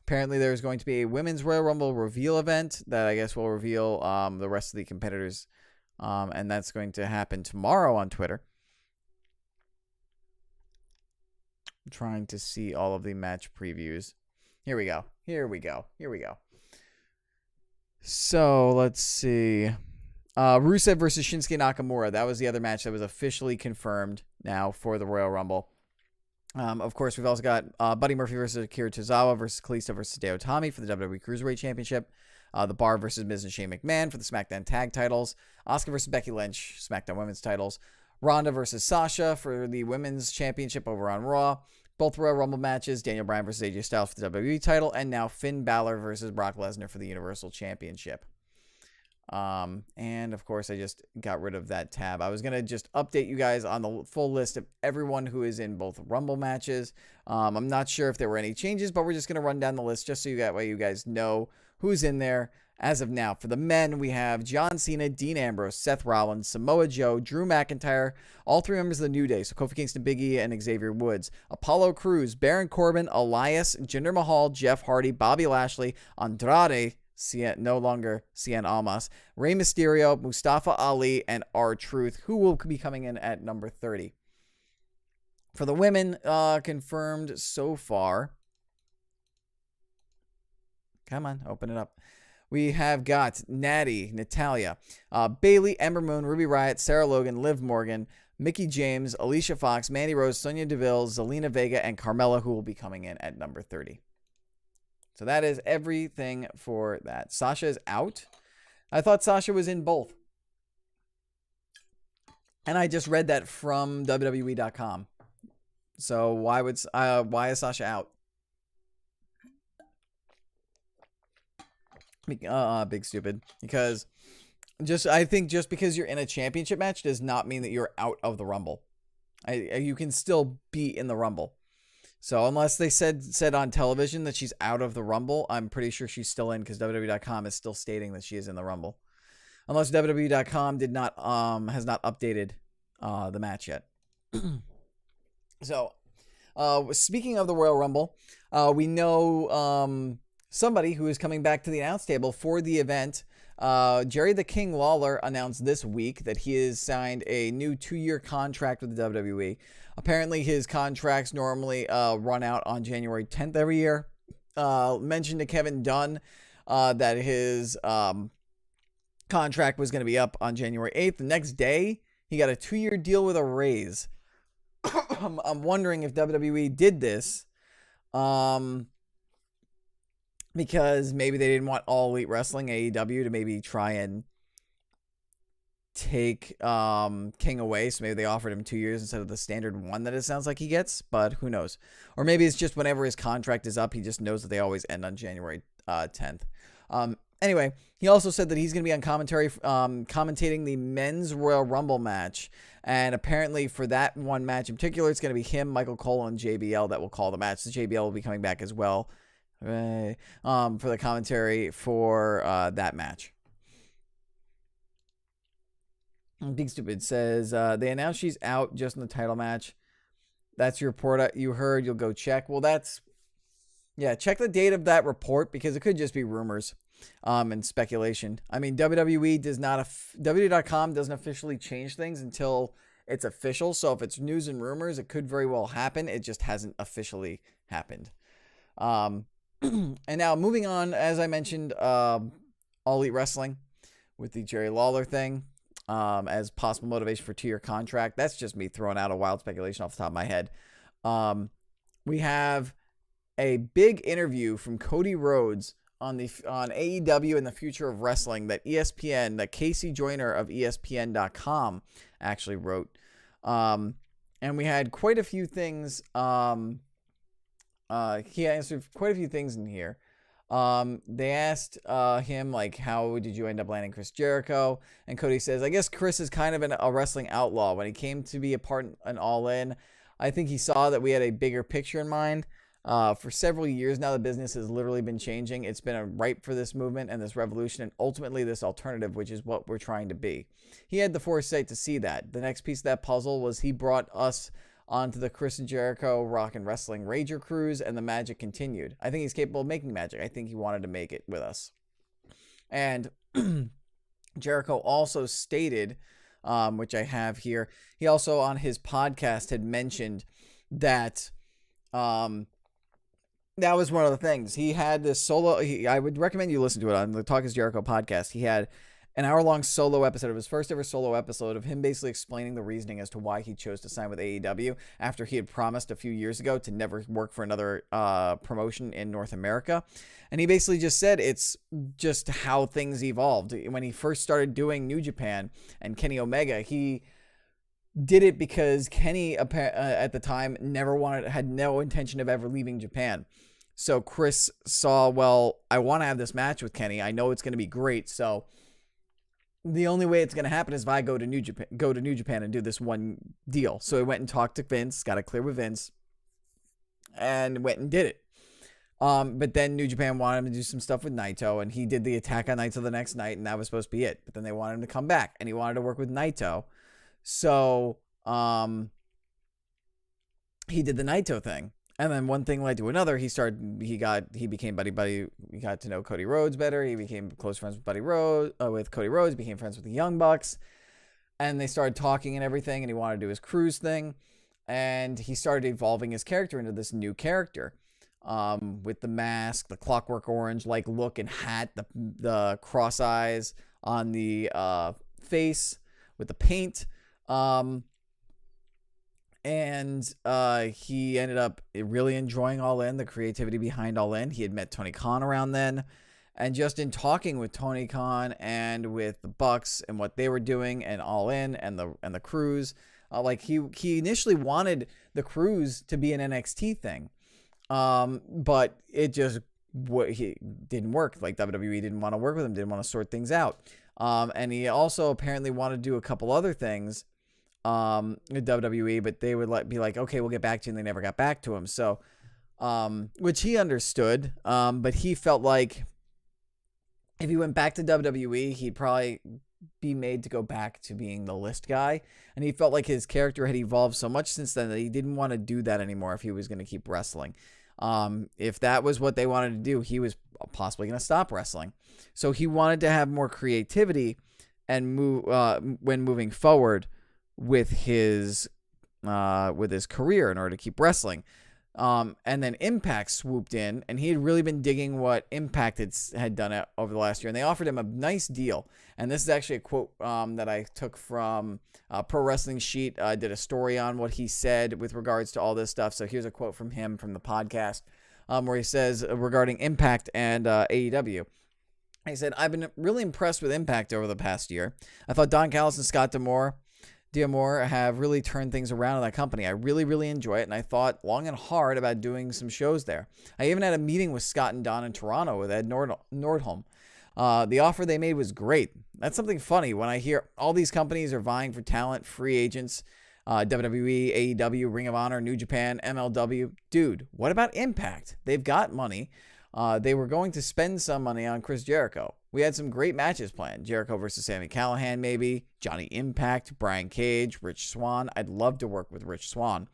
Apparently, there's going to be a Women's Royal Rumble reveal event that I guess will reveal the rest of the competitors. And that's going to happen tomorrow on Twitter. I'm trying to see all of the match previews. Here we go. So, let's see. Rusev versus Shinsuke Nakamura. That was the other match that was officially confirmed now for the Royal Rumble. Of course, we've also got Buddy Murphy versus Akira Tozawa versus Kalisto versus Hideo Itami for the WWE Cruiserweight Championship. The Bar versus Miz and Shane McMahon for the SmackDown Tag Titles. Asuka versus Becky Lynch, SmackDown Women's Titles. Ronda versus Sasha for the Women's Championship over on Raw. Both Royal Rumble matches. Daniel Bryan versus AJ Styles for the WWE title. And now Finn Balor versus Brock Lesnar for the Universal Championship. And of course, I just got rid of that tab. I was going to just update you guys on the full list of everyone who is in both Rumble matches. I'm not sure if there were any changes, but we're just going to run down the list just so you guys know who's in there as of now. For the men, we have John Cena, Dean Ambrose, Seth Rollins, Samoa Joe, Drew McIntyre, all three members of the New Day, so Kofi Kingston, Big E, and Xavier Woods, Apollo Crews, Baron Corbin, Elias, Jinder Mahal, Jeff Hardy, Bobby Lashley, Andrade, no longer Cien Almas, Rey Mysterio, Mustafa Ali, and R-Truth, who will be coming in at number 30. For the women, confirmed so far. Come on, open it up. We have got Natty, Natalya, Bayley, Ember Moon, Ruby Riott, Sarah Logan, Liv Morgan, Mickie James, Alicia Fox, Mandy Rose, Sonya Deville, Zelina Vega, and Carmella, who will be coming in at number 30. So that is everything for that. Sasha is out. I thought Sasha was in both. And I just read that from WWE.com. So why is Sasha out? Big stupid. Because I think just because you're in a championship match does not mean that you're out of the Rumble. You can still be in the Rumble. So unless they said on television that she's out of the Rumble, I'm pretty sure she's still in because WWE.com is still stating that she is in the Rumble. Unless WWE.com has not updated the match yet. So, speaking of the Royal Rumble, we know somebody who is coming back to the announce table for the event. Jerry the King Lawler announced this week that he has signed a new 2-year contract with the WWE. Apparently, his contracts normally run out on January 10th every year. Mentioned to Kevin Dunn that his contract was going to be up on January 8th. The next day, he got a 2-year deal with a raise. I'm wondering if WWE did this because maybe they didn't want All Elite Wrestling, AEW, to maybe try and take King away, so maybe they offered him 2 years instead of the standard 1 that it sounds like he gets, but who knows. Or maybe it's just whenever his contract is up, he just knows that they always end on January 10th. Anyway, he also said that he's going to be on commentary, commentating the men's Royal Rumble match, and apparently for that one match in particular, it's going to be him, Michael Cole, and JBL that will call the match. So JBL will be coming back as well for the commentary for that match. Big Stupid says, they announced she's out just in the title match. That's your report you heard. You'll go check. Well, check the date of that report because it could just be rumors and speculation. I mean, WWE does not, WWE.com doesn't officially change things until it's official. So if it's news and rumors, it could very well happen. It just hasn't officially happened. And now moving on, as I mentioned, All Elite Wrestling with the Jerry Lawler thing as possible motivation for 2-year contract. That's just me throwing out a wild speculation off the top of my head. We have a big interview from Cody Rhodes on AEW and the future of wrestling that ESPN, that Casey Joyner of ESPN.com actually wrote. And we had quite a few things. He answered quite a few things in here. They asked him, like, how did you end up landing Chris Jericho? And Cody says, I guess Chris is kind of a wrestling outlaw. When he came to be a part in All In, I think he saw that we had a bigger picture in mind. For several years now, the business has literally been changing. It's been ripe for this movement and this revolution and ultimately this alternative, which is what we're trying to be. He had the foresight to see that. The next piece of that puzzle was he brought us onto the Chris and Jericho Rock and Wrestling Rager cruise, and the magic continued. I think he's capable of making magic. I think he wanted to make it with us. And Jericho also stated, which I have here, he also on his podcast had mentioned that that was one of the things. He had this solo, I would recommend you listen to it on the Talk is Jericho podcast. He had an hour-long solo episode of his first ever solo episode of him basically explaining the reasoning as to why he chose to sign with AEW after he had promised a few years ago to never work for another promotion in North America. And he basically just said it's just how things evolved. When he first started doing New Japan and Kenny Omega, he did it because Kenny at the time had no intention of ever leaving Japan. So Chris saw, well, I want to have this match with Kenny. I know it's going to be great. So the only way it's going to happen is if I go to New Japan and do this one deal. So he went and talked to Vince, got it clear with Vince, and went and did it. But then New Japan wanted him to do some stuff with Naito, and he did the attack on Naito the next night, and that was supposed to be it. But then they wanted him to come back, and he wanted to work with Naito. So he did the Naito thing. And then one thing led to another. He became buddy. He got to know Cody Rhodes better. He became close friends with with Cody Rhodes. Became friends with the Young Bucks, and they started talking and everything. And he wanted to do his cruise thing, and he started evolving his character into this new character, with the mask, the Clockwork Orange like look and hat, the cross eyes on the face with the paint. And he ended up really enjoying All In, the creativity behind All In. He had met Tony Khan around then. And just in talking with Tony Khan and with the Bucks and what they were doing and All In and the cruise, like he initially wanted the cruise to be an NXT thing. But it just he didn't work. Like WWE didn't want to work with him, didn't want to sort things out. And he also apparently wanted to do a couple other things with WWE, but they would be like, okay, we'll get back to you, and they never got back to him. So, which he understood, but he felt like if he went back to WWE, he'd probably be made to go back to being the list guy. And he felt like his character had evolved so much since then that he didn't want to do that anymore if he was going to keep wrestling. If that was what they wanted to do, he was possibly going to stop wrestling. So he wanted to have more creativity and move when moving forward with his career in order to keep wrestling. And then Impact swooped in, and he had really been digging what Impact had done over the last year, and they offered him a nice deal. And this is actually a quote that I took from Pro Wrestling Sheet. I did a story on what he said with regards to all this stuff. So here's a quote from him from the podcast where he says regarding Impact and AEW. He said, I've been really impressed with Impact over the past year. I thought Don Callis and Scott D'Amore have really turned things around in that company. I really, really enjoy it, and I thought long and hard about doing some shows there. I even had a meeting with Scott and Don in Toronto with Ed Nordholm. The offer they made was great. That's something funny when I hear all these companies are vying for talent, free agents, WWE, AEW, Ring of Honor, New Japan, MLW. Dude, what about Impact? They've got money. They were going to spend some money on Chris Jericho. We had some great matches planned. Jericho versus Sami Callihan, maybe. Johnny Impact, Brian Cage, Rich Swann. I'd love to work with Rich Swann.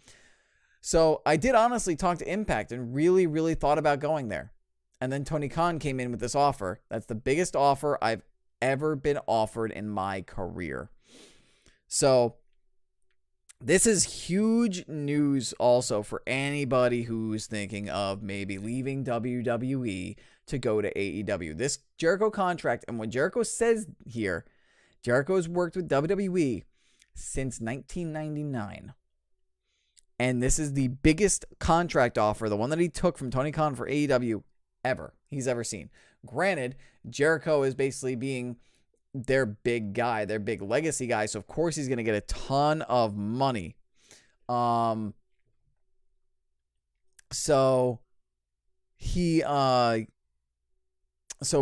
So I did honestly talk to Impact and really, really thought about going there. And then Tony Khan came in with this offer. That's the biggest offer I've ever been offered in my career. So This is huge news also for anybody who's thinking of maybe leaving WWE to go to AEW. This Jericho contract, and what Jericho says here, Jericho's worked with WWE since 1999. And this is the biggest contract offer, the one that he took from Tony Khan for AEW he's ever seen. Granted, Jericho is basically being their big guy, their big legacy guy, so of course he's going to get a ton of money. So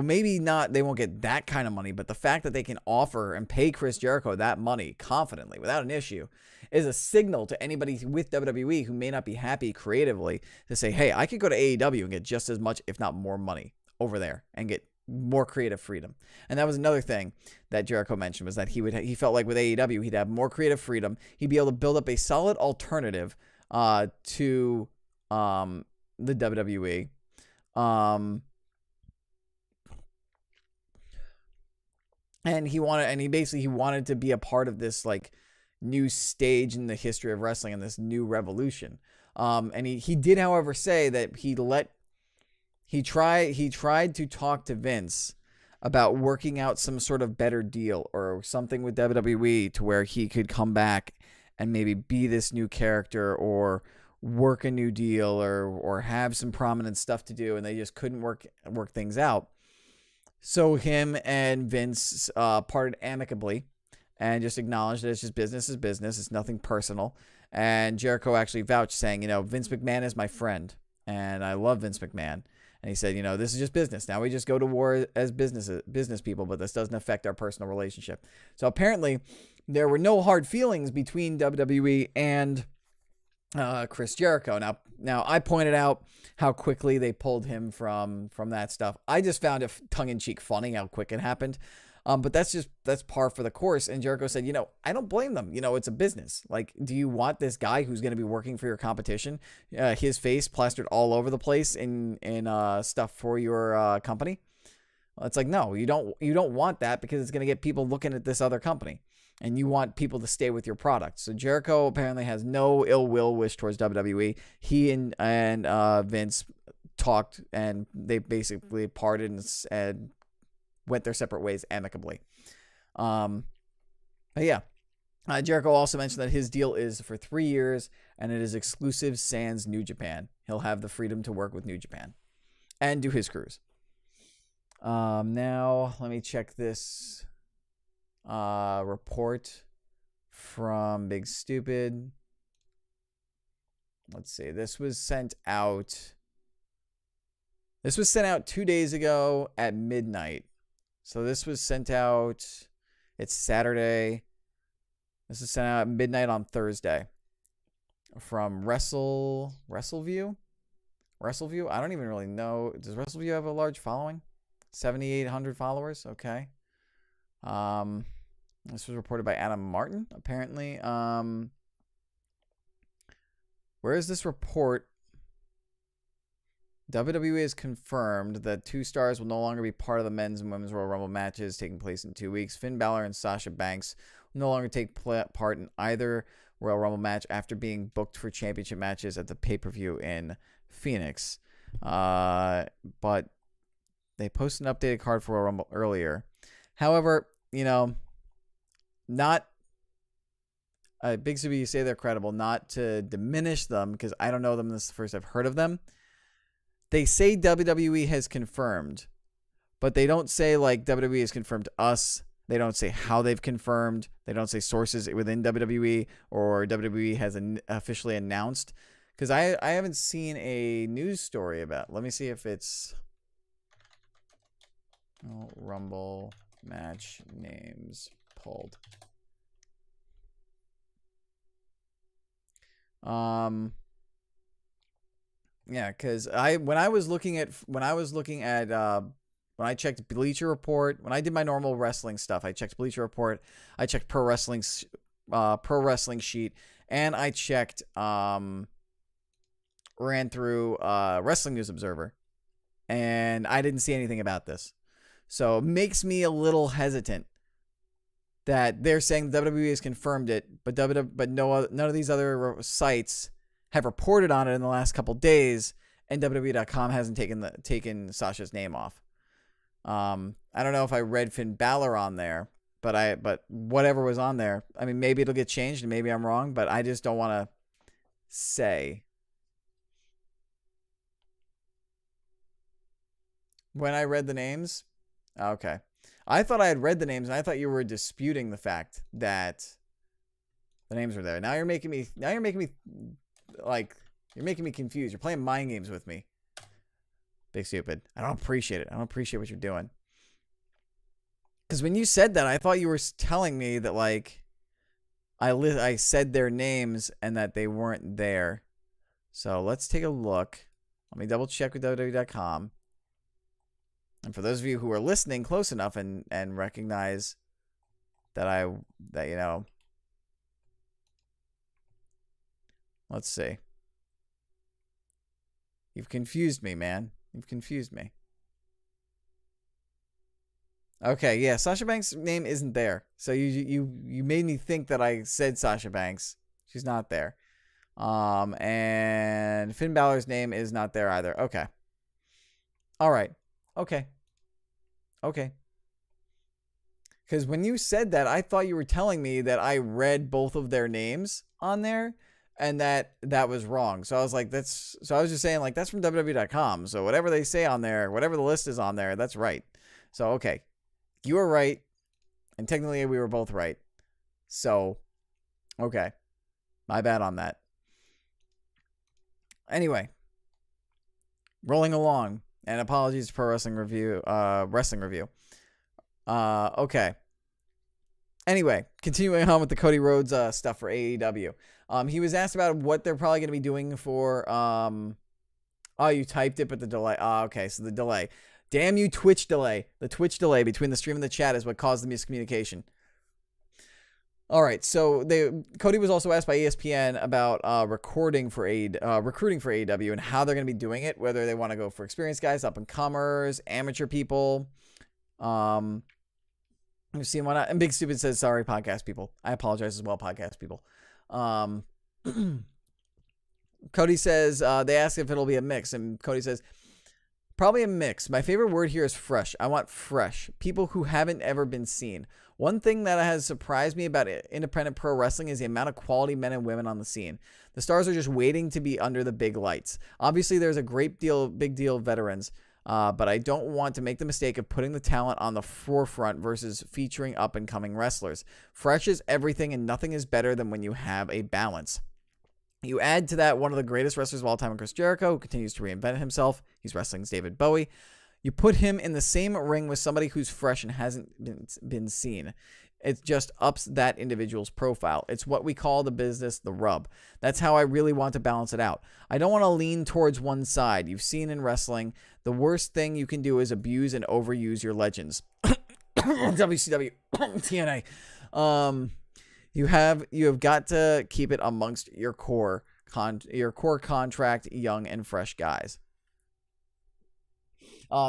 maybe not, they won't get that kind of money, but the fact that they can offer and pay Chris Jericho that money confidently without an issue is a signal to anybody with WWE who may not be happy creatively to say, hey, I could go to AEW and get just as much, if not more money over there and get more creative freedom. And that was another thing that Jericho mentioned, was that he felt like with AEW he'd have more creative freedom. He'd be able to build up a solid alternative to the WWE. And he wanted to be a part of this like new stage in the history of wrestling and this new revolution. And he did, however, say that he tried to talk to Vince about working out some sort of better deal or something with WWE to where he could come back and maybe be this new character or work a new deal or have some prominent stuff to do, and they just couldn't work things out. So him and Vince parted amicably and just acknowledged that it's just business is business. It's nothing personal. And Jericho actually vouched, saying, Vince McMahon is my friend and I love Vince McMahon. And he said, this is just business. Now we just go to war as business people, but this doesn't affect our personal relationship. So apparently there were no hard feelings between WWE and Chris Jericho. Now I pointed out how quickly they pulled him from that stuff. I just found it tongue-in-cheek funny how quick it happened. But that's par for the course. And Jericho said, I don't blame them. It's a business. Like, do you want this guy who's going to be working for your competition, his face plastered all over the place in stuff for your company? Well, it's like, no, you don't want that, because it's going to get people looking at this other company, and you want people to stay with your product. So Jericho apparently has no ill will wish towards WWE. He and Vince talked, and they basically parted and went their separate ways amicably. But yeah, Jericho also mentioned that his deal is for 3 years, and it is exclusive sans New Japan. He'll have the freedom to work with New Japan and do his cruise. Now let me check this report from Big Stupid. Let's see. This was sent out 2 days ago at midnight. So this was sent out, it's Saturday. This is sent out at midnight on Thursday from WrestleView? I don't even really know. Does WrestleView have a large following? 7,800 followers. Okay. This was reported by Adam Martin, apparently. Where is this report? WWE has confirmed that 2 stars will no longer be part of the men's and women's Royal Rumble matches taking place in 2 weeks. Finn Balor and Sasha Banks will no longer take part in either Royal Rumble match after being booked for championship matches at the pay-per-view in Phoenix. But they posted an updated card for Royal Rumble earlier. However, not Big Subi, you say they're credible, not to diminish them, because I don't know them. This is the first I've heard of them. They say WWE has confirmed, but they don't say like WWE has confirmed to us. They don't say how they've confirmed. They don't say sources within WWE or WWE has officially announced. Because I haven't seen a news story about. Let me see if it's Rumble match names pulled. Yeah, because when I checked Bleacher Report, when I did my normal wrestling stuff, I checked Bleacher Report, I checked Pro Wrestling Sheet, and I checked ran through Wrestling News Observer, and I didn't see anything about this. So it makes me a little hesitant that they're saying WWE has confirmed it, but none of these other sites have reported on it in the last couple days, and WWE.com hasn't taken Sasha's name off. I don't know if I read Finn Balor on there, but whatever was on there, I mean, maybe it'll get changed and maybe I'm wrong, but I just don't want to say. When I read the names, okay. I thought I had read the names, and I thought you were disputing the fact that the names were there. Now you're making me confused. You're playing mind games with me. Big stupid. I don't appreciate it. I don't appreciate what you're doing. Because when you said that, I thought you were telling me that, like, I said their names and that they weren't there. So let's take a look. Let me double check with WWE.com. And for those of you who are listening close enough and recognize that you know, let's see. You've confused me, man. You've confused me. Okay, yeah, Sasha Banks' name isn't there. So you made me think that I said Sasha Banks. She's not there. And Finn Balor's name is not there either. Okay. All right. Okay. Because when you said that, I thought you were telling me that I read both of their names on there and that was wrong. So I was like, so I was just saying, like, that's from WWE.com. So whatever they say on there, whatever the list is on there, that's right. So, okay. You were right. And technically we were both right. So, okay. My bad on that. Anyway. Rolling along. And apologies for wrestling review. Okay. Anyway, continuing on with the Cody Rhodes stuff for AEW. He was asked about what they're probably going to be doing for. Oh, you typed it, but the delay. Okay, so the delay. Damn you, Twitch delay. The Twitch delay between the stream and the chat is what caused the miscommunication. All right, so Cody was also asked by ESPN about recruiting for AEW and how they're going to be doing it, whether they want to go for experienced guys, up-and-comers, amateur people. You've seen one. And Big Stupid says, sorry, podcast people. I apologize as well, podcast people. Cody says, they ask if it'll be a mix, and Cody says, probably a mix. My favorite word here is fresh. I want fresh. People who haven't ever been seen. One thing that has surprised me about independent pro wrestling is the amount of quality men and women on the scene. The stars are just waiting to be under the big lights. Obviously, there's a big deal of veterans, but I don't want to make the mistake of putting the talent on the forefront versus featuring up-and-coming wrestlers. Fresh is everything, and nothing is better than when you have a balance. You add to that one of the greatest wrestlers of all time, Chris Jericho, who continues to reinvent himself. He's wrestling's David Bowie. You put him in the same ring with somebody who's fresh and hasn't been seen. It just ups that individual's profile. It's what we call the business the rub. That's how I really want to balance it out. I don't want to lean towards one side. You've seen in wrestling, the worst thing you can do is abuse and overuse your legends. WCW, TNA. You have got to keep it amongst your core contract, young and fresh guys.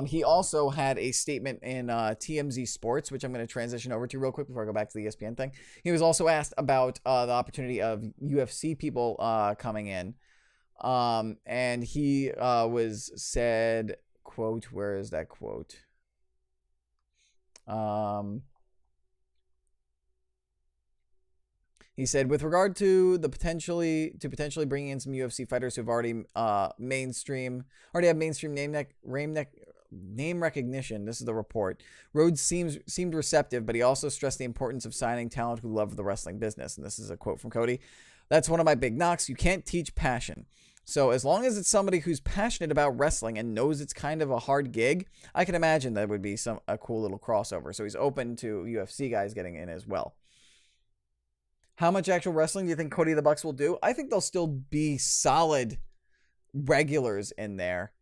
He also had a statement in TMZ Sports, which I'm going to transition over to real quick before I go back to the ESPN thing. He was also asked about the opportunity of UFC people coming in. And he was said, quote, where is that quote? He said, with regard to the potentially bringing in some UFC fighters who've already have mainstream name recognition. This is the report. Rhodes seemed receptive, but he also stressed the importance of signing talent who love the wrestling business. And this is a quote from Cody. That's one of my big knocks. You can't teach passion. So as long as it's somebody who's passionate about wrestling and knows it's kind of a hard gig, I can imagine that would be a cool little crossover. So he's open to UFC guys getting in as well. How much actual wrestling do you think Cody the Bucks will do? I think they'll still be solid regulars in there.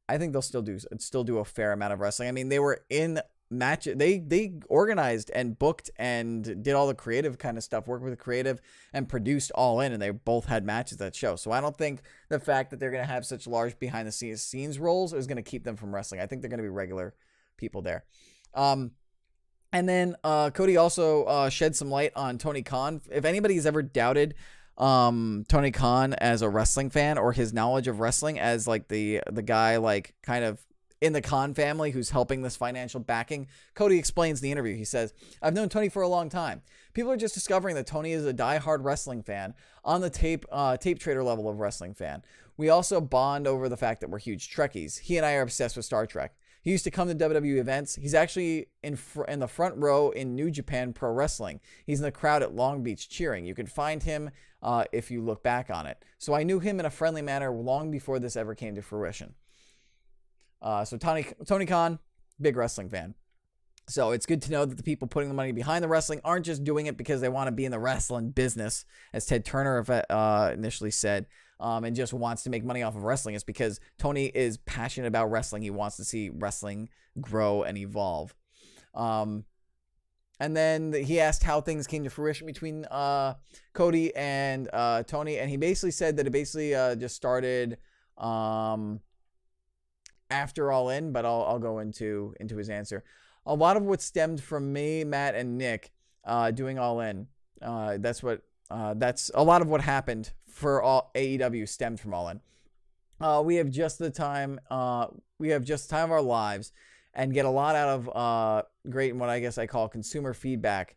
I think they'll still do a fair amount of wrestling. I mean, they were in matches. They organized and booked and did all the creative kind of stuff, worked with the creative and produced All In, and they both had matches that show. So I don't think the fact that they're going to have such large behind the scenes roles is going to keep them from wrestling. I think they're going to be regular people there. And then Cody also shed some light on Tony Khan. If anybody's ever doubted Tony Khan as a wrestling fan, or his knowledge of wrestling as like the guy like kind of in the Khan family who's helping this financial backing, Cody explains in the interview. He says, "I've known Tony for a long time. People are just discovering that Tony is a diehard wrestling fan on the tape trader level of wrestling fan. We also bond over the fact that we're huge Trekkies. He and I are obsessed with Star Trek. He used to come to WWE events. He's actually in the front row in New Japan Pro Wrestling. He's in the crowd at Long Beach cheering. You can find him if you look back on it. So I knew him in a friendly manner long before this ever came to fruition." So Tony Khan, big wrestling fan. So it's good to know that the people putting the money behind the wrestling aren't just doing it because they want to be in the wrestling business, as Ted Turner initially said, and just wants to make money off of wrestling. It's because Tony is passionate about wrestling. He wants to see wrestling grow and evolve. And then he asked how things came to fruition between Cody and Tony, and he basically said that it basically just started after All In, but I'll go into his answer. A lot of what stemmed from me, Matt, and Nick doing All In. That's a lot of what happened for all AEW stemmed from All In. We have just the time of our lives, and get a lot out of great and what I guess I call consumer feedback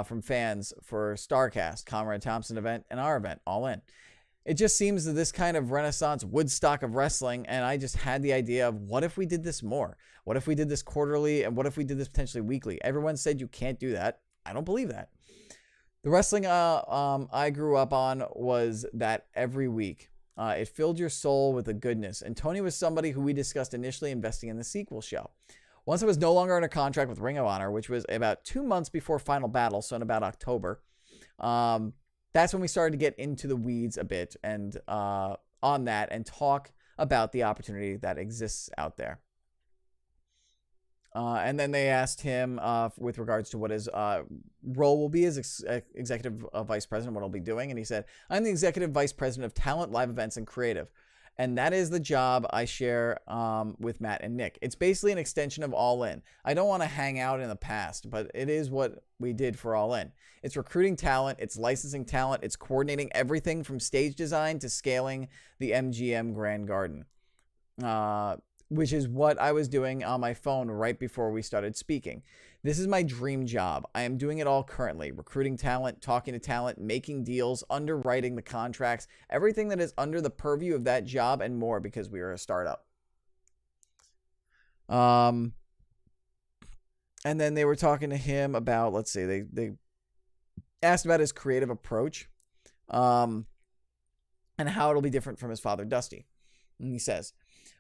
from fans for StarCast, Conrad Thompson event, and our event, All In. It just seems that this kind of Renaissance Woodstock of wrestling, and I just had the idea of, what if we did this more? What if we did this quarterly, and what if we did this potentially weekly? Everyone said you can't do that. I don't believe that. The wrestling I grew up on was that every week. It filled your soul with a goodness, and Tony was somebody who we discussed initially investing in the sequel show. Once I was no longer under contract with Ring of Honor, which was about 2 months before Final Battle, so in about October, that's when we started to get into the weeds a bit and on that, and talk about the opportunity that exists out there. And then they asked him with regards to what his role will be as executive vice president, what he'll be doing. And he said, "I'm the executive vice president of talent, live events, and creative. And that is the job I share with Matt and Nick. It's basically an extension of All In. I don't want to hang out in the past, but it is what we did for All In. It's recruiting talent, it's licensing talent, it's coordinating everything from stage design to scaling the MGM Grand Garden, which is what I was doing on my phone right before we started speaking. This is my dream job. I am doing it all currently. Recruiting talent, talking to talent, making deals, underwriting the contracts, everything that is under the purview of that job and more, because we are a startup." And then they were talking to him about, let's see, they asked about his creative approach and how it'll be different from his father, Dusty. And he says,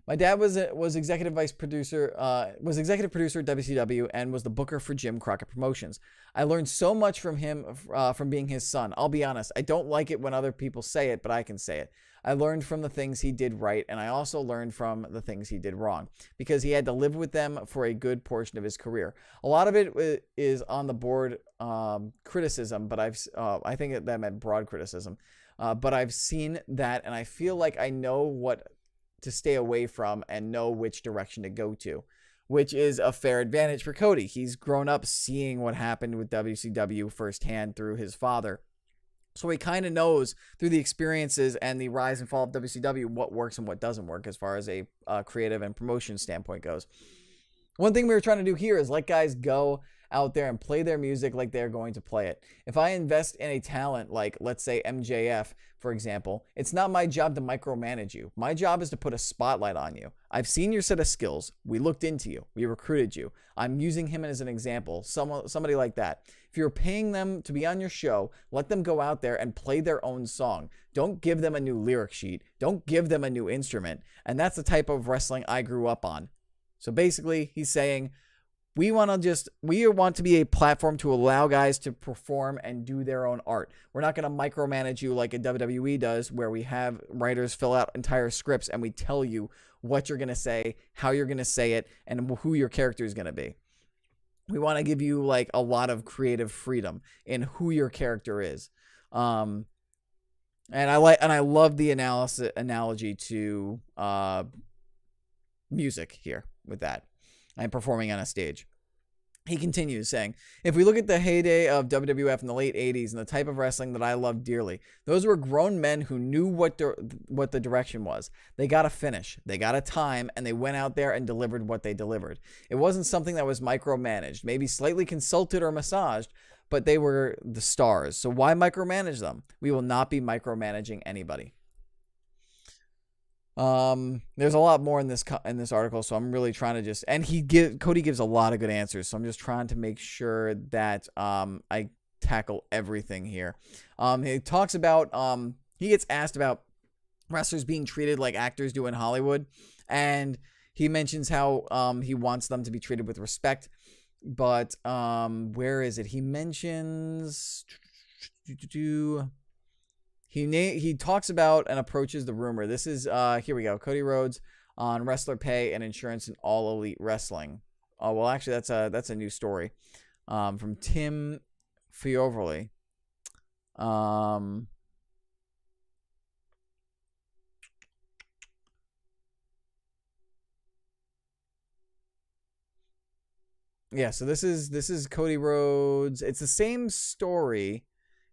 "My dad was executive producer at WCW and was the booker for Jim Crockett Promotions. I learned so much from him from being his son. I'll be honest, I don't like it when other people say it, but I can say it. I learned from the things he did right, and I also learned from the things he did wrong, because he had to live with them for a good portion of his career. A lot of it is on the board criticism, but I think that meant broad criticism. But I've seen that, and I feel like I know what to stay away from and know which direction to go to," which is a fair advantage for Cody. He's grown up seeing what happened with WCW firsthand through his father. So he kind of knows through the experiences and the rise and fall of WCW what works and what doesn't work as far as a creative and promotion standpoint goes. One thing we were trying to do here is let guys go out there and play their music like they're going to play it. If I invest in a talent like, let's say, MJF, for example, it's not my job to micromanage you. My job is to put a spotlight on you. I've seen your set of skills. We looked into you. We recruited you. I'm using him as an example, somebody like that. If you're paying them to be on your show, let them go out there and play their own song. Don't give them a new lyric sheet. Don't give them a new instrument. And that's the type of wrestling I grew up on. So basically, he's saying, we want to be a platform to allow guys to perform and do their own art. We're not going to micromanage you like a WWE does, where we have writers fill out entire scripts and we tell you what you're going to say, how you're going to say it, and who your character is going to be. We want to give you like a lot of creative freedom in who your character is. And I love the analogy to music here with that and performing on a stage. He continues saying, if we look at the heyday of WWF in the late 80s and the type of wrestling that I love dearly, those were grown men who knew what the direction was. They got a finish, they got a time, and they went out there and delivered what they delivered. It wasn't something that was micromanaged, maybe slightly consulted or massaged, but they were the stars. So why micromanage them? We will not be micromanaging anybody. There's a lot more in this article, so I'm really trying to just, and Cody gives a lot of good answers, so I'm just trying to make sure that I tackle everything here. He talks about he gets asked about wrestlers being treated like actors do in Hollywood, and he mentions how he wants them to be treated with respect. But where is it? He mentions He talks about and approaches the rumor. This is, here we go. Cody Rhodes on wrestler pay and insurance in All Elite Wrestling. Oh, well, actually, that's a new story from Tim Fioverly. Yeah, so this is Cody Rhodes. It's the same story.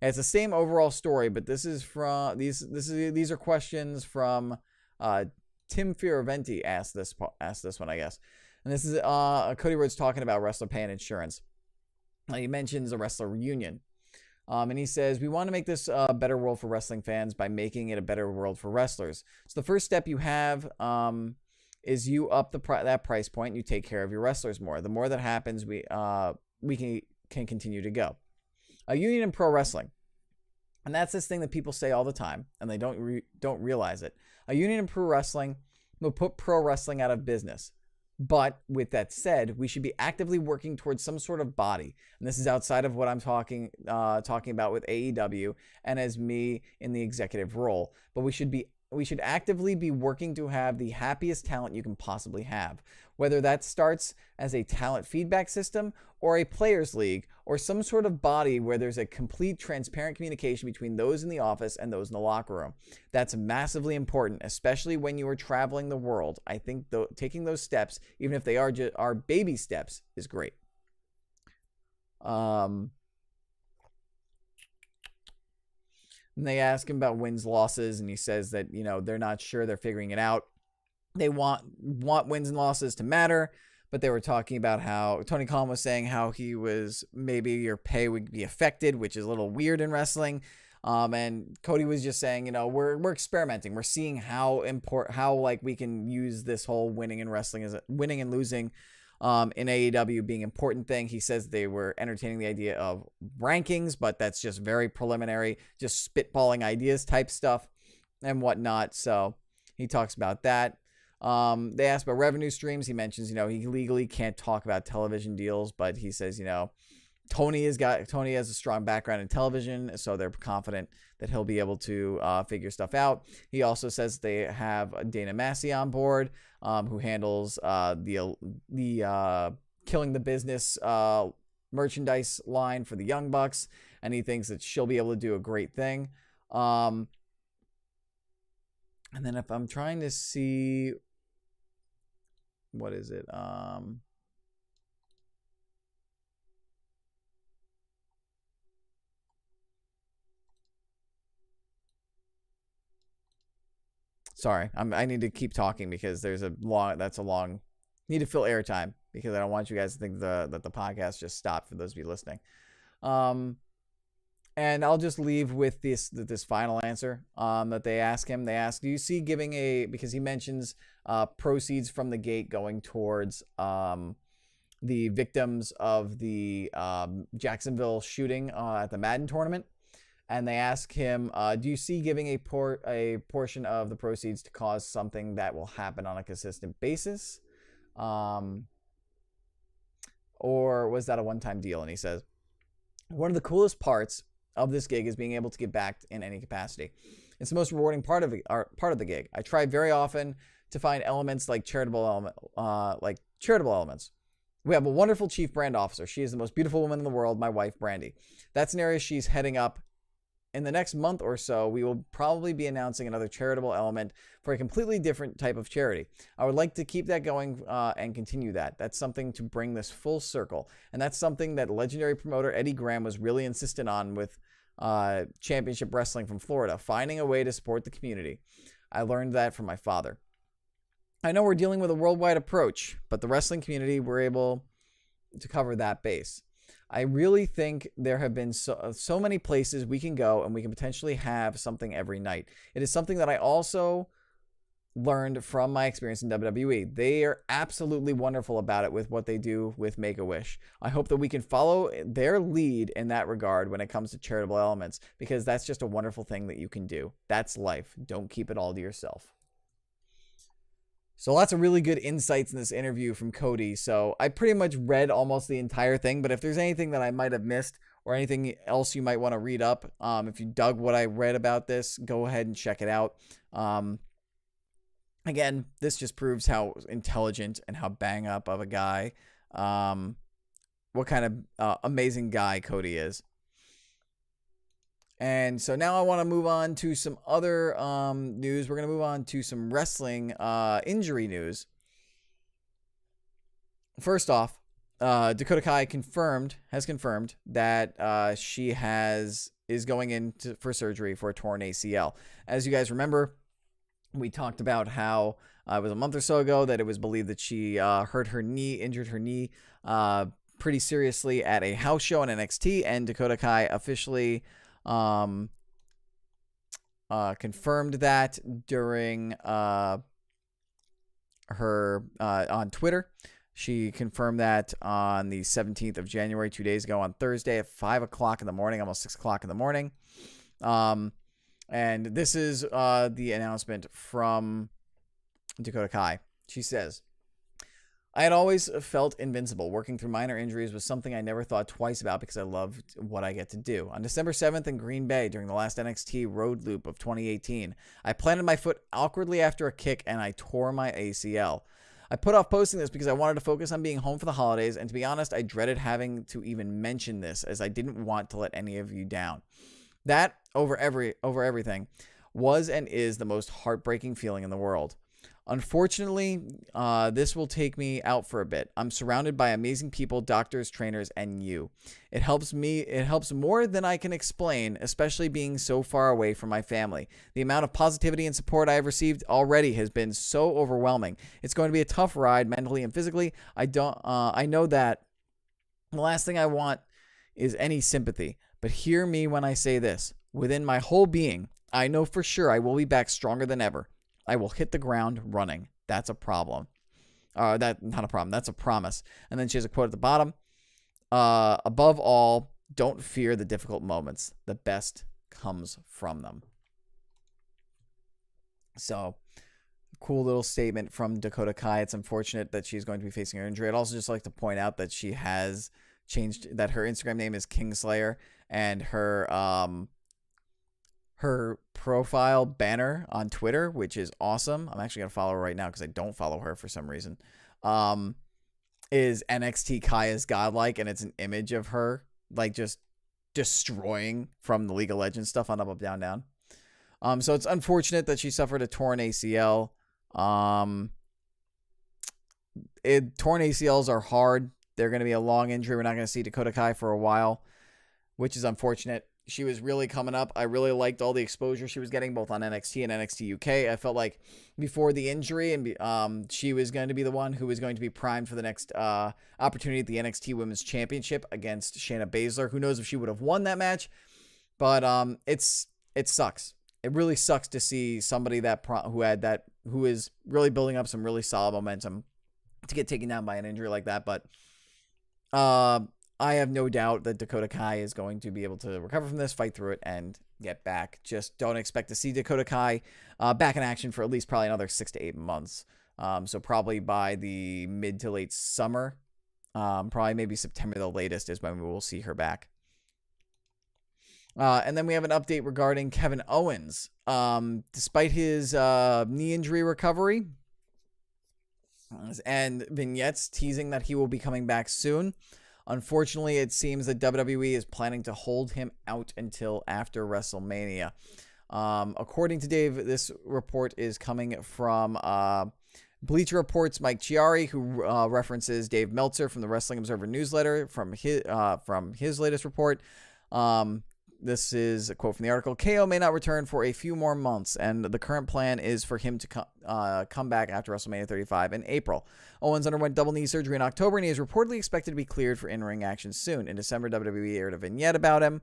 It's the same overall story, but this is from these are questions from Tim Fioraventi asked this one, I guess. And this is Cody Rhodes talking about wrestler pay and insurance. He mentions a wrestler reunion. And he says, we want to make this a better world for wrestling fans by making it a better world for wrestlers. So the first step you have is you up that price point and you take care of your wrestlers more. The more that happens, we can continue to go. A union in pro wrestling. And that's this thing that people say all the time, and they don't realize it. A union in pro wrestling will put pro wrestling out of business. But with that said, we should be actively working towards some sort of body. And this is outside of what I'm talking about with AEW and as me in the executive role. But we should actively be working to have the happiest talent you can possibly have. Whether that starts as a talent feedback system or a players league or some sort of body where there's a complete transparent communication between those in the office and those in the locker room. That's massively important, especially when you are traveling the world. I think taking those steps, even if they are baby steps, is great. And they ask him about wins, losses, and he says that, they're not sure, they're figuring it out. They want wins and losses to matter, but they were talking about how Tony Khan was saying how maybe your pay would be affected, which is a little weird in wrestling. And Cody was just saying, we're experimenting. We're seeing how we can use this whole winning and losing in AEW being important thing. He says they were entertaining the idea of rankings, but that's just very preliminary, just spitballing ideas type stuff and whatnot. So he talks about that. They asked about revenue streams. He mentions, he legally can't talk about television deals, but he says, Tony has a strong background in television, so they're confident that he'll be able to figure stuff out. He also says they have Dana Massey on board, who handles the Killing the Business merchandise line for the Young Bucks, and he thinks that she'll be able to do a great thing. And then if I'm trying to see, what is it? Sorry, I need to keep talking because there's need to fill airtime because I don't want you guys to think that the podcast just stopped for those of you listening. And I'll just leave with this final answer that they ask him. They ask, do you see giving because he mentions proceeds from the gate going towards the victims of the Jacksonville shooting at the Madden tournament. And they ask him, do you see giving a portion of the proceeds to cause something that will happen on a consistent basis? Or was that a one-time deal? And he says, one of the coolest parts of this gig is being able to give back in any capacity. It's the most rewarding part of the gig. I try very often to find elements like charitable elements. We have a wonderful chief brand officer. She is the most beautiful woman in the world, my wife, Brandy. That's an area she's heading up in the next month or so, we will probably be announcing another charitable element for a completely different type of charity. I would like to keep that going and continue that. That's something to bring this full circle. And that's something that legendary promoter Eddie Graham was really insistent on with Championship Wrestling from Florida, finding a way to support the community. I learned that from my father. I know we're dealing with a worldwide approach, but the wrestling community were able to cover that base. I really think there have been so many places we can go, and we can potentially have something every night. It is something that I also learned from my experience in WWE. They are absolutely wonderful about it with what they do with Make-A-Wish. I hope that we can follow their lead in that regard when it comes to charitable elements, because that's just a wonderful thing that you can do. That's life. Don't keep it all to yourself. So lots of really good insights in this interview from Cody. So I pretty much read almost the entire thing, but if there's anything that I might have missed or anything else you might want to read up, if you dug what I read about this, go ahead and check it out. Again, this just proves how intelligent and how bang up of a guy, what kind of amazing guy Cody is. And so now I want to move on to some other news. We're going to move on to some wrestling injury news. First off, Dakota Kai has confirmed that she is going in for surgery for a torn ACL. As you guys remember, we talked about how it was a month or so ago that it was believed that she injured her knee pretty seriously at a house show in NXT, and Dakota Kai officially confirmed that during her on Twitter. She confirmed that on the 17th of January, 2 days ago, on Thursday at 5 o'clock in the morning, almost 6 o'clock in the morning. And this is the announcement from Dakota Kai. She says, I had always felt invincible. Working through minor injuries was something I never thought twice about because I loved what I get to do. On December 7th in Green Bay, during the last NXT road loop of 2018, I planted my foot awkwardly after a kick and I tore my ACL. I put off posting this because I wanted to focus on being home for the holidays, and to be honest, I dreaded having to even mention this as I didn't want to let any of you down. That, over everything, was and is the most heartbreaking feeling in the world. Unfortunately, this will take me out for a bit. I'm surrounded by amazing people, doctors, trainers, and you. It helps more than I can explain, especially being so far away from my family. The amount of positivity and support I have received already has been so overwhelming. It's going to be a tough ride mentally and physically. I know that the last thing I want is any sympathy, but hear me when I say this. Within my whole being, I know for sure I will be back stronger than ever. I will hit the ground running. That's a problem. That's not a problem. That's a promise. And then she has a quote at the bottom. Above all, don't fear the difficult moments. The best comes from them. So, cool little statement from Dakota Kai. It's unfortunate that she's going to be facing her injury. I'd also just like to point out that she has changed, that her Instagram name is Kingslayer, and her profile banner on Twitter, which is awesome. I'm actually going to follow her right now because I don't follow her for some reason. Is NXT Kaya's Godlike, and it's an image of her like just destroying from the League of Legends stuff on Up, Up, Down, Down. So it's unfortunate that she suffered a torn ACL. Torn ACLs are hard. They're going to be a long injury. We're not going to see Dakota Kai for a while, which is unfortunate. She was really coming up. I really liked all the exposure she was getting both on NXT and NXT UK. I felt like before the injury, and she was going to be the one who was going to be primed for the next opportunity at the NXT Women's Championship against Shayna Baszler. Who knows if she would have won that match? But it sucks. It really sucks to see somebody who is really building up some really solid momentum to get taken down by an injury like that. But I have no doubt that Dakota Kai is going to be able to recover from this, fight through it, and get back. Just don't expect to see Dakota Kai back in action for at least probably another 6 to 8 months. So probably by the mid to late summer, probably maybe September the latest is when we will see her back. And then we have an update regarding Kevin Owens. Despite his knee injury recovery and vignettes teasing that he will be coming back soon, Unfortunately, it seems that WWE is planning to hold him out until after WrestleMania. According to Dave, this report is coming from Bleacher Report's Mike Chiari, who references Dave Meltzer from the Wrestling Observer newsletter from his latest report. This is a quote from the article. KO may not return for a few more months, and the current plan is for him to come back after WrestleMania 35 in April. Owens underwent double knee surgery in October, and he is reportedly expected to be cleared for in-ring action soon. In December, WWE aired a vignette about him.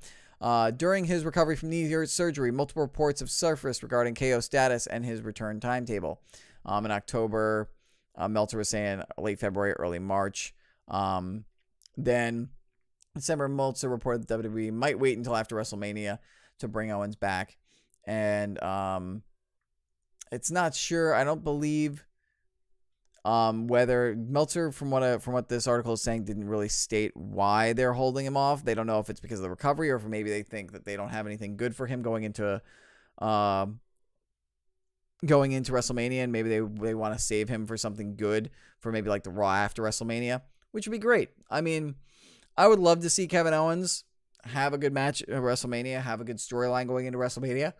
During his recovery from knee surgery, multiple reports have surfaced regarding KO's status and his return timetable. In October, Meltzer was saying late February, early March. Then December, Meltzer reported that WWE might wait until after WrestleMania to bring Owens back. And it's not sure. I don't believe whether Meltzer, from what this article is saying, didn't really state why they're holding him off. They don't know if it's because of the recovery or if maybe they think that they don't have anything good for him going into WrestleMania, and maybe they want to save him for something good for maybe like the Raw after WrestleMania, which would be great. I mean, I would love to see Kevin Owens have a good match at WrestleMania, have a good storyline going into WrestleMania.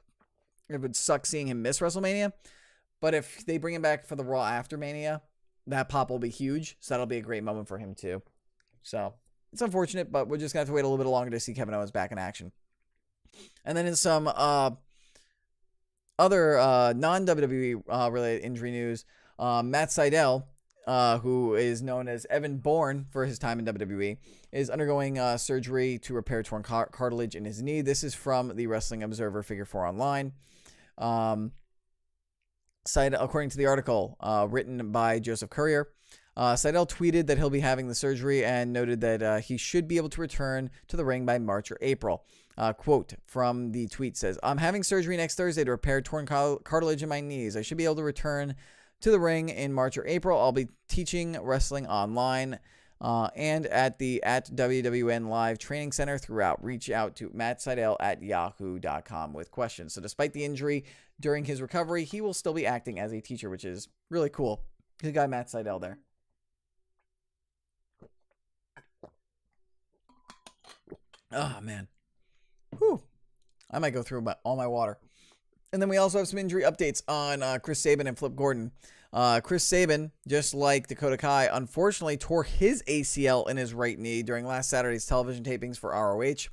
It would suck seeing him miss WrestleMania, but if they bring him back for the Raw after Mania, that pop will be huge, so that'll be a great moment for him too. So it's unfortunate, but we're just going to have to wait a little bit longer to see Kevin Owens back in action. And then in some other non-WWE related injury news, Matt Sydal, who is known as Evan Bourne for his time in WWE, is undergoing surgery to repair torn cartilage in his knee. This is from the Wrestling Observer Figure 4 Online. According to the article written by Joseph Courier, Sydal tweeted that he'll be having the surgery and noted that he should be able to return to the ring by March or April. Quote from the tweet says, "I'm having surgery next Thursday to repair torn cartilage in my knees. I should be able to return to the ring in March or April. I'll be teaching wrestling online and at WWN Live Training Center throughout. Reach out to Matt Sydal at yahoo.com with questions." So despite the injury during his recovery, he will still be acting as a teacher, which is really cool. Good guy, Matt Sydal there. Oh, man. Whew. I might go through all my water. And then we also have some injury updates on Chris Sabin and Flip Gordon. Chris Sabin, just like Dakota Kai, unfortunately tore his ACL in his right knee during last Saturday's television tapings for ROH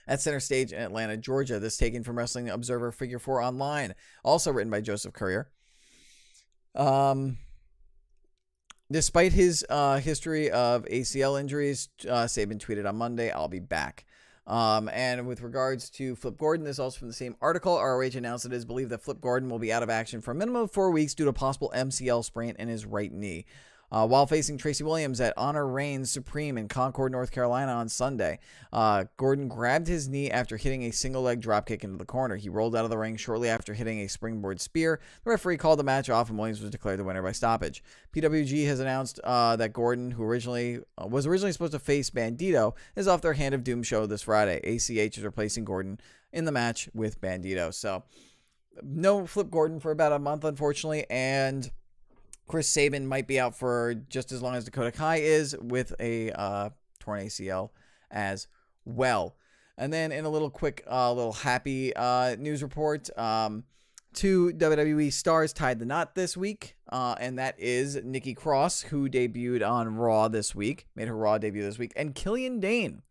at Center Stage in Atlanta, Georgia. This taken from Wrestling Observer Figure 4 Online, also written by Joseph Courier. Despite his history of ACL injuries, Sabin tweeted on Monday, "I'll be back." And with regards to Flip Gordon, this is also from the same article. ROH announced it is believed that Flip Gordon will be out of action for a minimum of 4 weeks due to possible MCL sprain in his right knee. While facing Tracy Williams at Honor Reigns Supreme in Concord, North Carolina on Sunday, Gordon grabbed his knee after hitting a single-leg dropkick into the corner. He rolled out of the ring shortly after hitting a springboard spear. The referee called the match off, and Williams was declared the winner by stoppage. PWG has announced that Gordon, who was originally supposed to face Bandito, is off their Hand of Doom show this Friday. ACH is replacing Gordon in the match with Bandito. So, no Flip Gordon for about a month, unfortunately, and Chris Sabin might be out for just as long as Dakota Kai is with a torn ACL as well. And then in a little quick, little happy news report, 2 WWE stars tied the knot this week, and that is Nikki Cross, who debuted on Raw this week, made her Raw debut this week, and Killian Dane,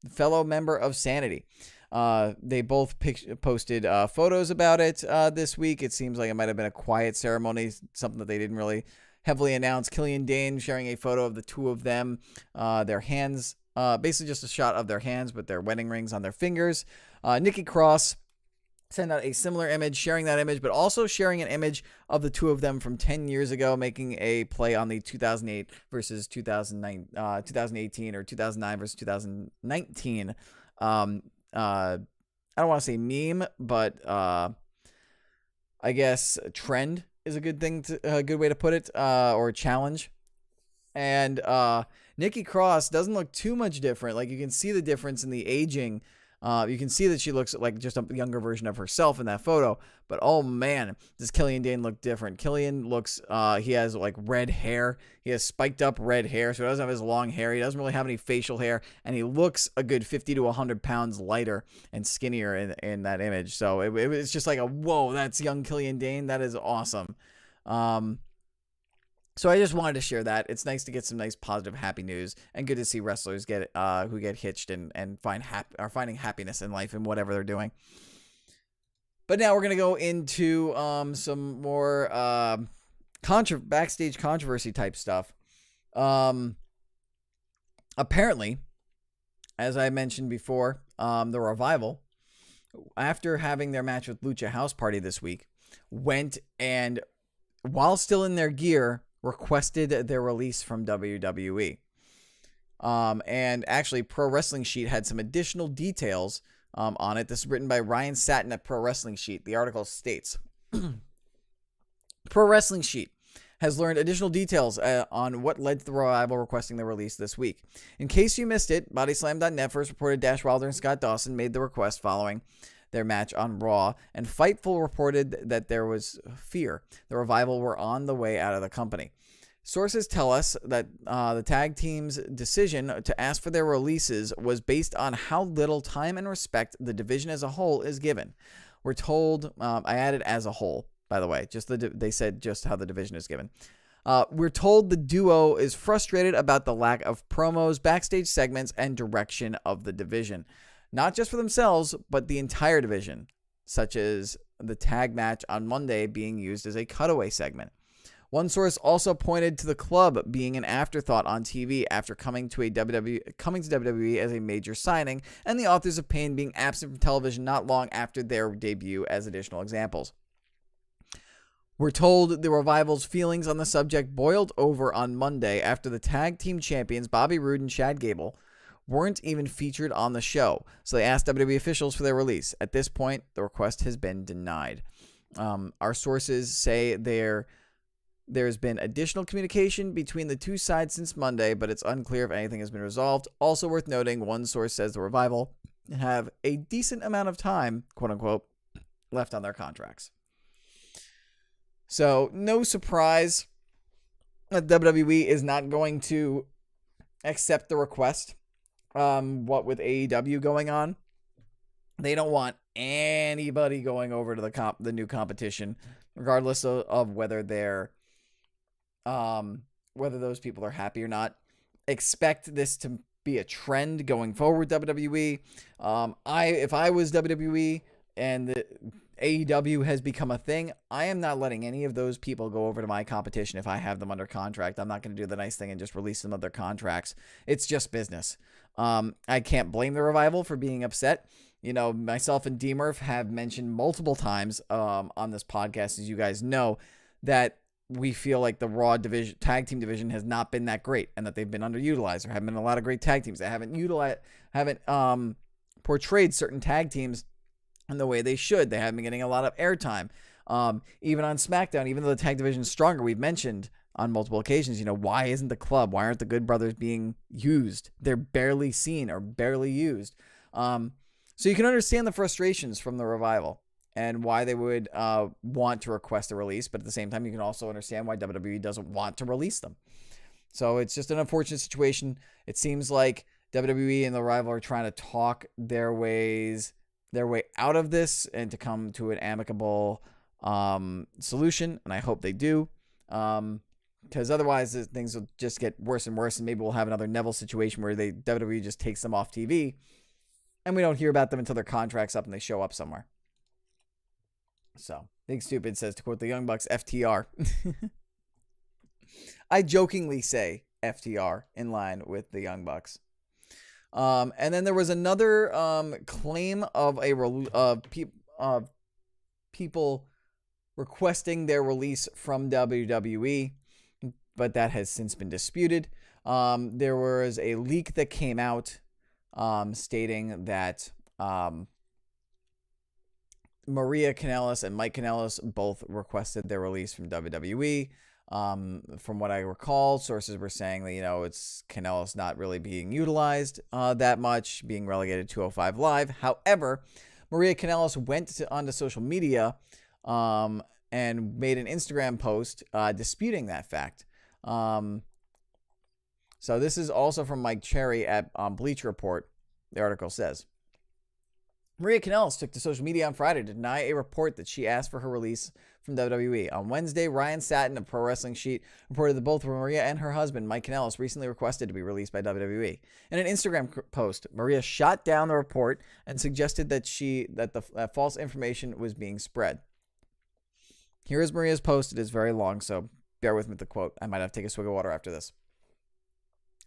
fellow member of Sanity. They both posted photos about it this week. It seems like it might have been a quiet ceremony, something that they didn't really heavily announce. Killian Dane sharing a photo of the two of them, their hands, basically just a shot of their hands with their wedding rings on their fingers. Nikki Cross sent out a similar image, sharing that image, but also sharing an image of the two of them from 10 years ago, making a play on the 2008 versus 2018 or 2009 versus 2019 I don't want to say meme, but I guess trend is a good way to put it, or challenge. And Nikki Cross doesn't look too much different. Like, you can see the difference in the aging You can see that she looks like just a younger version of herself in that photo. But oh man, does Killian Dane look different? Killian looks, he has like red hair. He has spiked up red hair, so he doesn't have his long hair. He doesn't really have any facial hair, and he looks a good 50 to 100 pounds lighter and skinnier in that image. So it was just like a, whoa, that's young Killian Dane. That is awesome. So I just wanted to share that. It's nice to get some nice, positive, happy news, and good to see wrestlers get who get hitched and are finding happiness in life in whatever they're doing. But now we're gonna go into some more backstage controversy type stuff. Apparently, as I mentioned before, the Revival, after having their match with Lucha House Party this week, went and, while still in their gear, requested their release from WWE. And actually, Pro Wrestling Sheet had some additional details on it. This is written by Ryan Satin at Pro Wrestling Sheet. The article states, Pro Wrestling Sheet has learned additional details on what led to the Revival requesting their release this week. In case you missed it, Bodyslam.net first reported Dash Wilder and Scott Dawson made the request following their match on Raw, and Fightful reported that there was fear the Revival were on the way out of the company. Sources tell us that the tag team's decision to ask for their releases was based on how little time and respect the division as a whole is given. We're told, I added as a whole, by the way, they said just how the division is given. We're told the duo is frustrated about the lack of promos, backstage segments, and direction of the division. Not just for themselves, but the entire division, such as the tag match on Monday being used as a cutaway segment. One source also pointed to the club being an afterthought on TV after coming to WWE as a major signing, and the Authors of Pain being absent from television not long after their debut as additional examples. We're told the Revival's feelings on the subject boiled over on Monday after the tag team champions Bobby Roode and Chad Gable weren't even featured on the show, so they asked WWE officials for their release. At this point, the request has been denied. Our sources say there's been additional communication between the two sides since Monday, but it's unclear if anything has been resolved. Also worth noting, one source says the Revival have a decent amount of time, quote unquote, left on their contracts. So, no surprise that WWE is not going to accept the request. What with AEW going on, they don't want anybody going over to the new competition, regardless of whether they're whether those people are happy or not. Expect this to be a trend going forward, WWE. If I was WWE and the AEW has become a thing, I am not letting any of those people go over to my competition if I have them under contract. I'm not going to do the nice thing and just release them of their contracts. It's just business. I can't blame the Revival for being upset. You know, myself and D-Murph have mentioned multiple times on this podcast, as you guys know, that we feel like the Raw division, tag team division, has not been that great, and that they've been underutilized. There haven't been a lot of great tag teams. They haven't portrayed certain tag teams in the way they should. They haven't been getting a lot of airtime. Even on SmackDown, even though the tag division is stronger, we've mentioned on multiple occasions, you know, why isn't the club? Why aren't the Good Brothers being used? They're barely seen or barely used. So you can understand the frustrations from the Revival and why they would want to request a release, but at the same time, you can also understand why WWE doesn't want to release them. So it's just an unfortunate situation. It seems like WWE and the Revival are trying to talk their way out of this and to come to an amicable solution, and I hope they do. Because otherwise, things will just get worse and worse, and maybe we'll have another Neville situation where WWE just takes them off TV, and we don't hear about them until their contract's up and they show up somewhere. So, Big Stupid says, to quote the Young Bucks, FTR. I jokingly say FTR in line with the Young Bucks. And then there was another claim of people requesting their release from WWE, but that has since been disputed. There was a leak that came out stating that Maria Kanellis and Mike Kanellis both requested their release from WWE. From what I recall, sources were saying that, it's Kanellis not really being utilized that much, being relegated to 205 Live. However, Maria Kanellis went onto social media and made an Instagram post disputing that fact. So this is also from Mike Cherry at Bleacher Report. The article says, Maria Kanellis took to social media on Friday to deny a report that she asked for her release from WWE. On Wednesday, Ryan Satin of Pro Wrestling Sheet reported that both Maria and her husband, Mike Kanellis, recently requested to be released by WWE. In an Instagram post, Maria shot down the report and suggested that that false information was being spread. Here is Maria's post. It is very long, so bear with me with the quote. I might have to take a swig of water after this.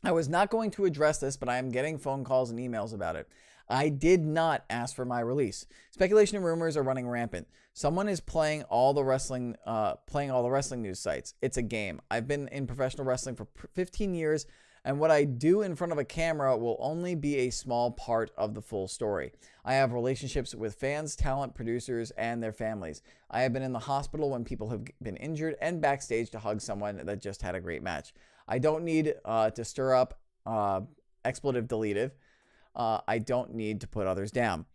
I was not going to address this, but I am getting phone calls and emails about it. I did not ask for my release. Speculation and rumors are running rampant. Someone is playing all the wrestling news sites. It's a game. I've been in professional wrestling for 15 years, and what I do in front of a camera will only be a small part of the full story. I have relationships with fans, talent, producers, and their families. I have been in the hospital when people have been injured and backstage to hug someone that just had a great match. I don't need to stir up expletive deletive. I don't need to put others down.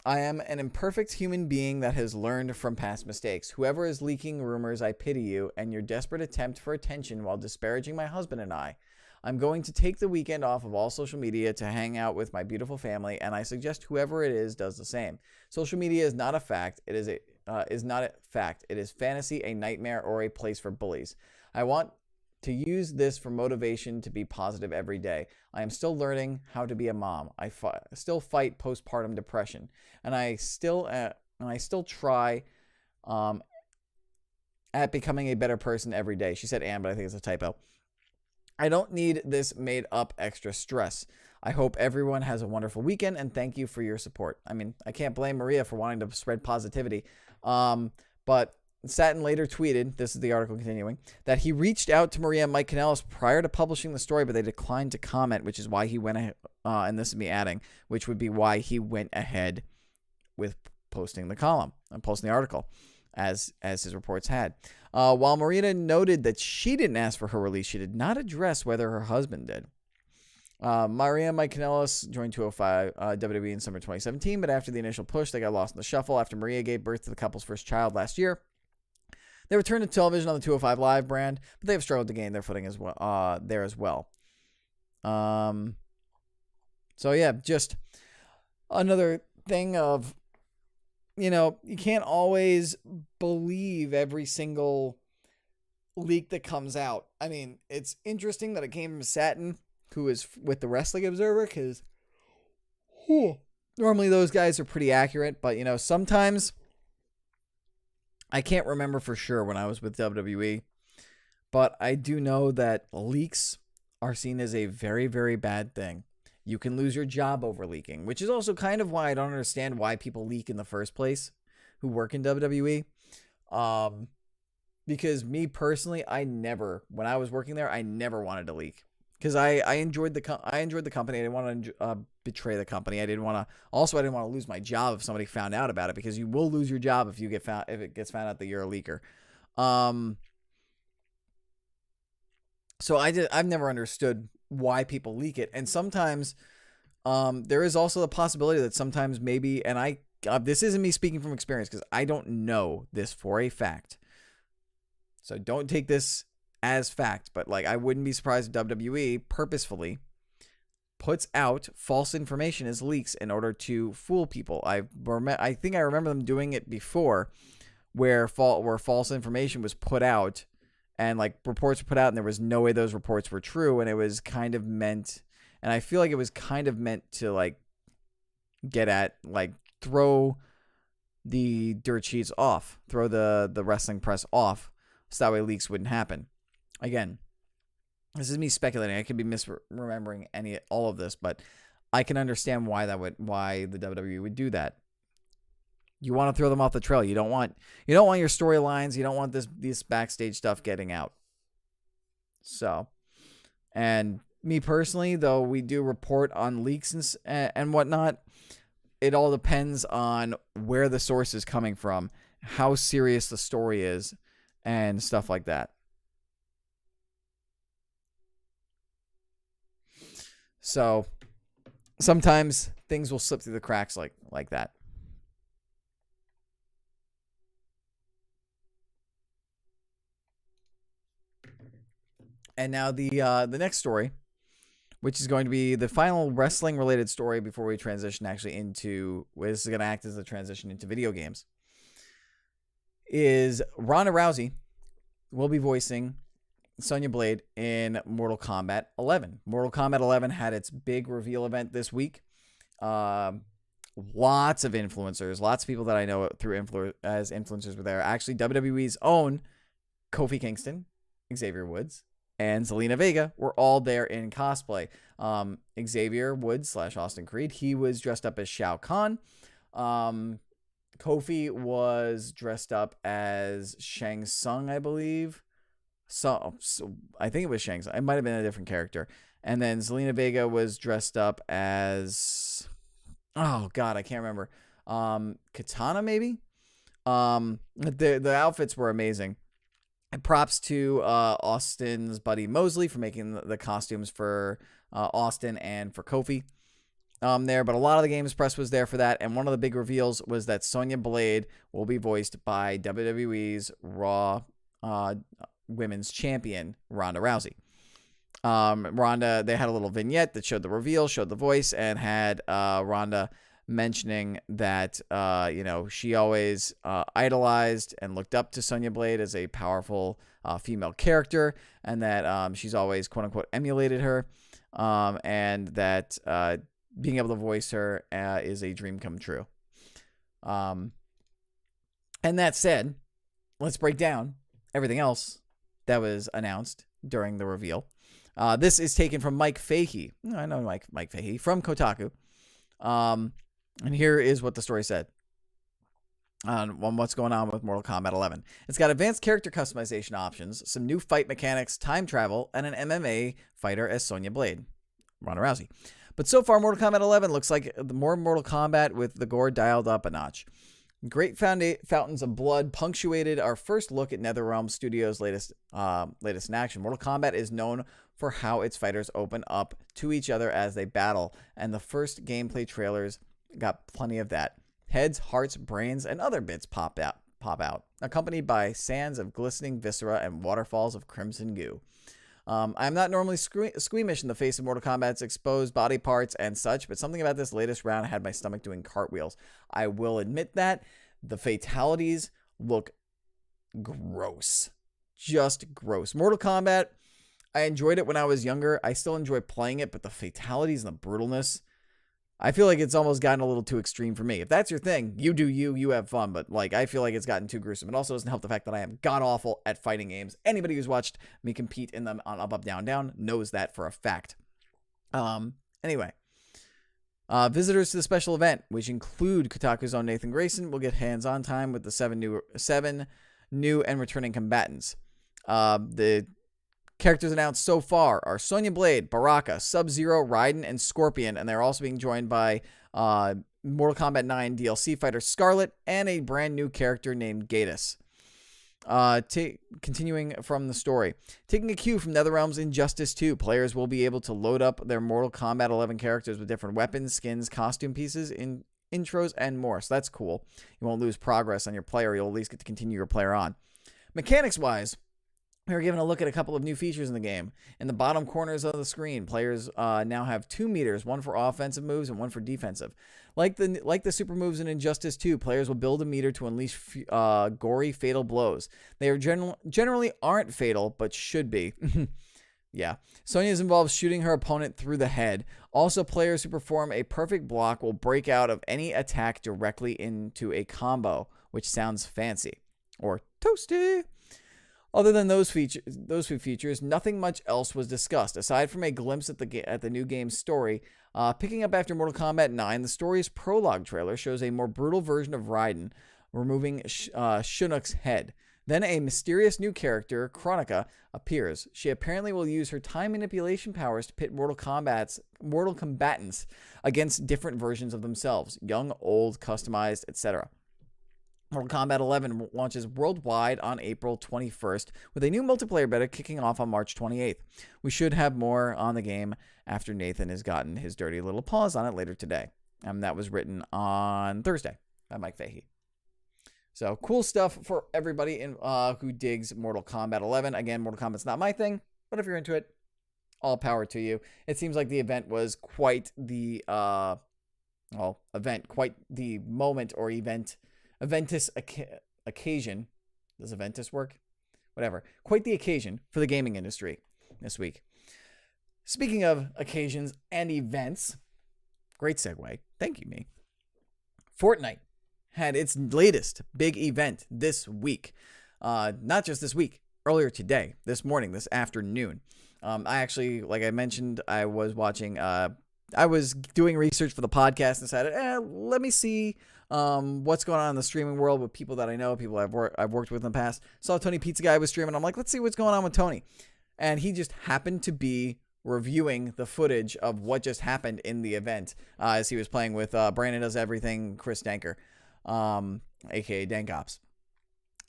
I am an imperfect human being that has learned from past mistakes. Whoever is leaking rumors, I pity you and your desperate attempt for attention while disparaging my husband and I. I'm going to take the weekend off of all social media to hang out with my beautiful family, and I suggest whoever it is does the same. Social media is not a fact. It is not a fact. It is fantasy, a nightmare, or a place for bullies. I want to use this for motivation to be positive every day. I am still learning how to be a mom. I still fight postpartum depression, and I still try at becoming a better person every day. She said "and," but I think it's a typo. I don't need this made up extra stress. I hope everyone has a wonderful weekend, and thank you for your support. I mean, I can't blame Maria for wanting to spread positivity, but Satin later tweeted, this is the article continuing, that he reached out to Maria and Mike Kanellis prior to publishing the story, but they declined to comment, which is why he went ahead, and this is me adding, which would be why he went ahead with posting the column and posting the article, as his reports had. While Maria noted that she didn't ask for her release, she did not address whether her husband did. Maria and Mike Kanellis joined 205 WWE in summer 2017, but after the initial push, they got lost in the shuffle. After Maria gave birth to the couple's first child last year, they returned to television on the 205 Live brand, but they have struggled to gain their footing as well. There as well. So yeah, just another thing of, you can't always believe every single leak that comes out. I mean, it's interesting that it came from Satin, who is with the Wrestling Observer, because normally those guys are pretty accurate, but sometimes I can't remember for sure when I was with WWE, but I do know that leaks are seen as a very, very bad thing. You can lose your job over leaking, which is also kind of why I don't understand why people leak in the first place who work in WWE. Because me personally, when I was working there, I never wanted to leak. Because I enjoyed the company. I didn't want to betray the company. I didn't want to lose my job if somebody found out about it, because you will lose your job if it gets found out that you're a leaker. So I've never understood why people leak it, and sometimes there is also the possibility that sometimes maybe, and this isn't me speaking from experience because I don't know this for a fact, so don't take this as fact, but I wouldn't be surprised if WWE purposefully puts out false information as leaks in order to fool people. I think I remember them doing it before, where false information was put out, and reports were put out, and there was no way those reports were true, and it was kind of meant, and I feel like it was kind of meant to get at throw the dirt sheets off, throw the wrestling press off, so that way leaks wouldn't happen. Again, this is me speculating. I could be misremembering all of this, but I can understand why the WWE would do that. You want to throw them off the trail. You don't want your storylines. You don't want this backstage stuff getting out. So, and me personally, though we do report on leaks and whatnot, it all depends on where the source is coming from, how serious the story is, and stuff like that. So sometimes things will slip through the cracks like that. And now the next story, which is going to be the final wrestling related story before we transition actually into, this is going to act as a transition into video games, is Ronda Rousey will be voicing Sonya Blade in Mortal Kombat 11. Mortal Kombat 11 had its big reveal event this week. Lots of influencers, lots of people that I know through as influencers were there. Actually, WWE's own Kofi Kingston, Xavier Woods, and Zelina Vega were all there in cosplay. Xavier Woods / Austin Creed, he was dressed up as Shao Kahn. Kofi was dressed up as Shang Tsung, I believe. So I think it was Shang Tsung. It might have been a different character. And then Zelina Vega was dressed up as, oh God, I can't remember. Katana, maybe? The outfits were amazing. And props to Austin's buddy Mosley for making the costumes for Austin and for Kofi there. But a lot of the games press was there for that. And one of the big reveals was that Sonya Blade will be voiced by WWE's Raw Women's Champion, Ronda Rousey. Ronda, they had a little vignette that showed the reveal, showed the voice, and had Ronda mentioning that, she always idolized and looked up to Sonya Blade as a powerful female character, and that she's always, quote unquote, emulated her, and that being able to voice her is a dream come true. And that said, let's break down everything else that was announced during the reveal. This is taken from Mike Fahey. I know Mike Fahey from Kotaku. And here is what the story said on what's going on with Mortal Kombat 11. It's got advanced character customization options, some new fight mechanics, time travel, and an MMA fighter as Sonya Blade, Ronda Rousey. But so far, Mortal Kombat 11 looks like more Mortal Kombat with the gore dialed up a notch. Great fountains of blood punctuated our first look at NetherRealm Studios' latest in action. Mortal Kombat is known for how its fighters open up to each other as they battle, and the first gameplay trailers got plenty of that. Heads, hearts, brains, and other bits pop out, accompanied by sands of glistening viscera and waterfalls of crimson goo. I'm not normally squeamish in the face of Mortal Kombat's exposed body parts and such, but something about this latest round had my stomach doing cartwheels. I will admit that the fatalities look gross. Just gross. Mortal Kombat, I enjoyed it when I was younger. I still enjoy playing it, but the fatalities and the brutalness, I feel like it's almost gotten a little too extreme for me. If that's your thing, you do you have fun, but I feel like it's gotten too gruesome. It also doesn't help the fact that I am god-awful at fighting games. Anybody who's watched me compete in them on Up, Down, Down knows that for a fact. Anyway. Visitors to the special event, which include Kotaku's own Nathan Grayson, will get hands-on time with the seven new and returning combatants. The characters announced so far are Sonya Blade, Baraka, Sub-Zero, Raiden, and Scorpion, and they're also being joined by Mortal Kombat 9 DLC fighter Scarlet and a brand new character named Gatus. Continuing from the story. Taking a cue from NetherRealm's Injustice 2, players will be able to load up their Mortal Kombat 11 characters with different weapons, skins, costume pieces, intros, and more. So that's cool. You won't lose progress on your player. You'll at least get to continue your player on. Mechanics-wise, we were given a look at a couple of new features in the game. In the bottom corners of the screen, players now have 2 meters, one for offensive moves and one for defensive. Like the super moves in Injustice 2, players will build a meter to unleash gory, fatal blows. They are generally aren't fatal, but should be. Yeah. Sonya's involves shooting her opponent through the head. Also, players who perform a perfect block will break out of any attack directly into a combo, which sounds fancy. Or toasty. Other than those few features, nothing much else was discussed. Aside from a glimpse at the new game's story, picking up after Mortal Kombat 9, the story's prologue trailer shows a more brutal version of Raiden removing Shinnok's head. Then a mysterious new character, Kronika, appears. She apparently will use her time manipulation powers to pit mortal combatants against different versions of themselves, young, old, customized, etc. Mortal Kombat 11 launches worldwide on April 21st, with a new multiplayer beta kicking off on March 28th. We should have more on the game after Nathan has gotten his dirty little paws on it later today. That was written on Thursday by Mike Fahey. So cool stuff for everybody who digs Mortal Kombat 11. Again, Mortal Kombat's not my thing, but if you're into it, all power to you. It seems like the event was quite the quite the moment or eventous occasion. Does Eventus work? Whatever. Quite the occasion for the gaming industry this week. Speaking of occasions and events, great segue. Thank you, me. Fortnite had its latest big event this week. Not just this week, earlier today, this morning, this afternoon. I actually, like I mentioned, I was watching, I was doing research for the podcast and decided, let me see what's going on in the streaming world with people that I know, people I've worked with in the past. Saw Tony Pizza Guy was streaming. I'm like, let's see what's going on with Tony. And he just happened to be reviewing the footage of what just happened in the event as he was playing with Brandon Does Everything, Chris Danker, aka Dankops.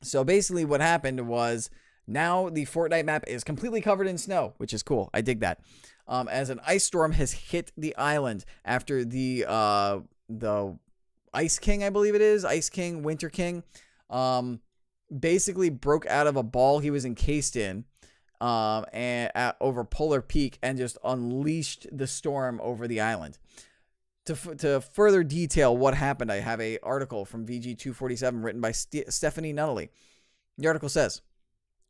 So basically what happened was now the Fortnite map is completely covered in snow, which is cool. I dig that. As an ice storm has hit the island after the Ice King, I believe it is, Ice King, Winter King, basically broke out of a ball he was encased in over Polar Peak and just unleashed the storm over the island. To further detail what happened, I have an article from VG247 written by Stephanie Nunnally. The article says,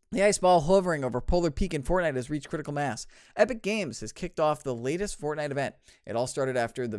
the ice ball hovering over Polar Peak in Fortnite has reached critical mass. Epic Games has kicked off the latest Fortnite event. It all started after the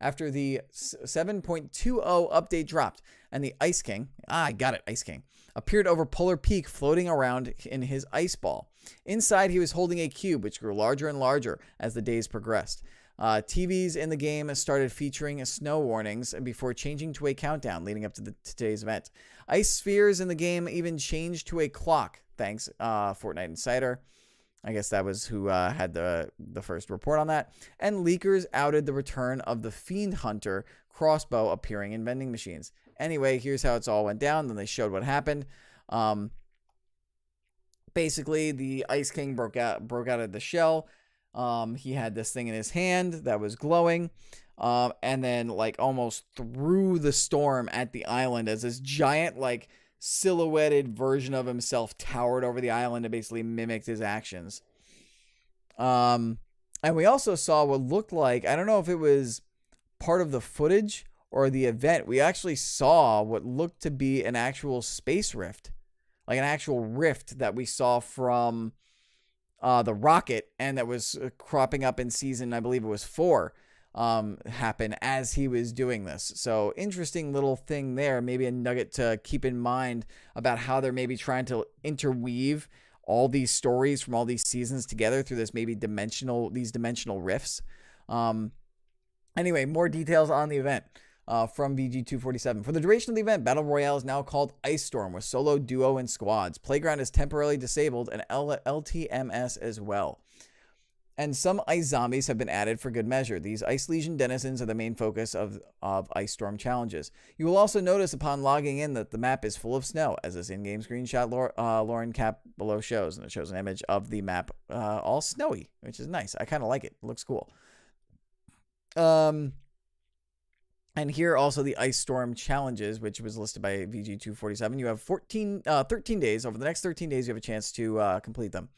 7.20 update dropped, and the Ice King, Ice King, appeared over Polar Peak floating around in his ice ball. Inside, he was holding a cube, which grew larger and larger as the days progressed. TVs in the game started featuring snow warnings before changing to a countdown leading up to today's event. Ice spheres in the game even changed to a clock, thanks Fortnite Insider. I guess that was who had the first report on that. And leakers outed the return of the Fiend Hunter crossbow appearing in vending machines. Anyway, here's how it's all went down. Then they showed what happened. Basically, the Ice King broke out of the shell. He had this thing in his hand that was glowing, and then like almost threw the storm at the island as this giant like silhouetted version of himself towered over the island and basically mimicked his actions. And we also saw what looked like, I don't know if it was part of the footage or the event, we actually saw what looked to be an actual space rift, like an actual rift that we saw from the rocket, and that was cropping up in season, I believe it was 4, happen as he was doing this. So interesting little thing there, maybe a nugget to keep in mind about how they're maybe trying to interweave all these stories from all these seasons together through this maybe dimensional rifts. Anyway, more details on the event. From VG247. For the duration of the event, Battle Royale is now called Ice Storm with solo, duo, and squads. Playground is temporarily disabled and LTMS as well. And some ice zombies have been added for good measure. These Ice Legion denizens are the main focus of Ice Storm challenges. You will also notice upon logging in that the map is full of snow, as this in-game screenshot Lauren cap below shows. And it shows an image of the map all snowy, which is nice. I kind of like it. It looks cool. And here also the Ice Storm challenges, which was listed by VG247. You have 13 days. Over the next 13 days, you have a chance to complete them.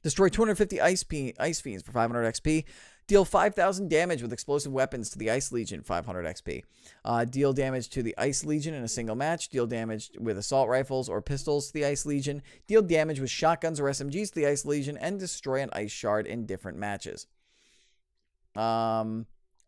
Destroy 250 Ice Fiends for 500 XP. Deal 5,000 damage with explosive weapons to the Ice Legion, 500 XP. Deal damage to the Ice Legion in a single match. Deal damage with assault rifles or pistols to the Ice Legion. Deal damage with shotguns or SMGs to the Ice Legion. And destroy an Ice Shard in different matches.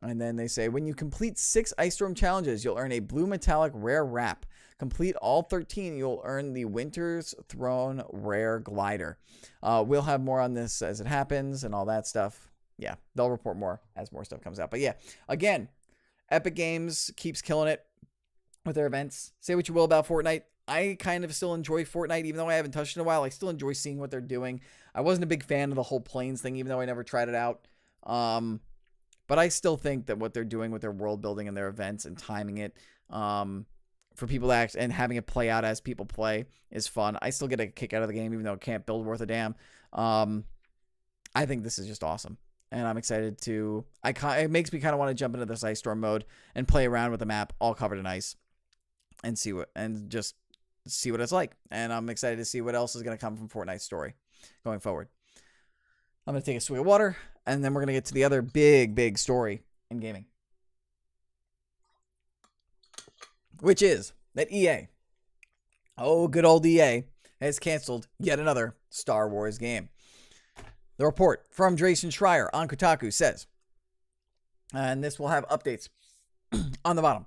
And then they say, when you complete 6 Ice Storm challenges, you'll earn a blue metallic rare wrap. Complete all 13, you'll earn the Winter's Throne rare glider. We'll have more on this as it happens and all that stuff. Yeah, they'll report more as more stuff comes out. But yeah, again, Epic Games keeps killing it with their events. Say what you will about Fortnite. I kind of still enjoy Fortnite, even though I haven't touched it in a while. I still enjoy seeing what they're doing. I wasn't a big fan of the whole planes thing, even though I never tried it out. But I still think that what they're doing with their world building and their events and timing it for people to act and having it play out as people play is fun. I still get a kick out of the game, even though it can't build worth a damn. I think this is just awesome. And I'm excited to, it makes me kind of want to jump into this ice storm mode and play around with the map all covered in ice and just see what it's like. And I'm excited to see what else is going to come from Fortnite's story going forward. I'm going to take a swig of water, and then we're going to get to the other big story in gaming, which is that EA, good old EA, has canceled yet another Star Wars game. The report from Jason Schreier on Kotaku says, and this will have updates on the bottom,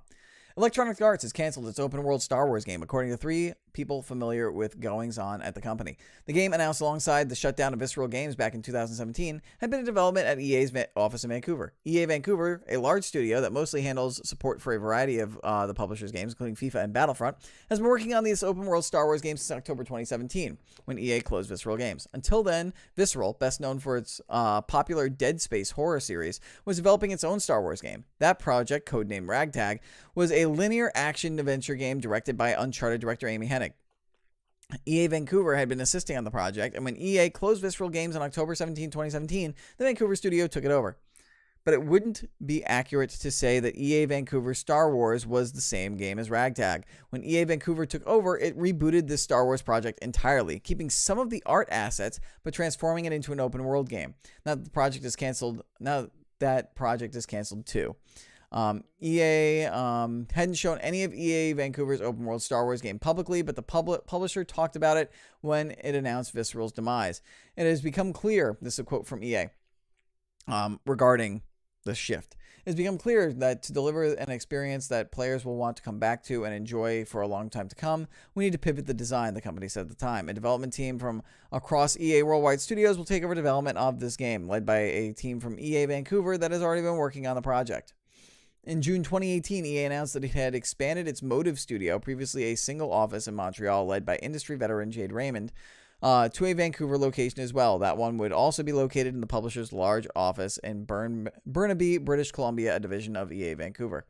Electronic Arts has canceled its open-world Star Wars game, according to 3 people familiar with goings-on at the company. The game, announced alongside the shutdown of Visceral Games back in 2017, had been in development at EA's office in Vancouver. EA Vancouver, a large studio that mostly handles support for a variety of the publisher's games, including FIFA and Battlefront, has been working on this open-world Star Wars game since October 2017, when EA closed Visceral Games. Until then, Visceral, best known for its popular Dead Space horror series, was developing its own Star Wars game. That project, codenamed Ragtag, was a linear action-adventure game directed by Uncharted director Amy Hennig. EA Vancouver had been assisting on the project, and when EA closed Visceral Games on October 17, 2017, the Vancouver studio took it over. But it wouldn't be accurate to say that EA Vancouver Star Wars was the same game as Ragtag. When EA Vancouver took over, it rebooted the Star Wars project entirely, keeping some of the art assets, but transforming it into an open-world game. Now that the project is canceled, too. EA hadn't shown any of EA Vancouver's open world Star Wars game publicly, but the publisher talked about it when it announced Visceral's demise. It has become clear, this is a quote from EA, regarding the shift. It has become clear that to deliver an experience that players will want to come back to and enjoy for a long time to come, we need to pivot the design, the company said at the time. A development team from across EA Worldwide Studios will take over development of this game, led by a team from EA Vancouver that has already been working on the project. In June 2018, EA announced that it had expanded its Motive studio, previously a single office in Montreal led by industry veteran Jade Raymond, to a Vancouver location as well. That one would also be located in the publisher's large office in Burnaby, British Columbia, as a division of EA Vancouver.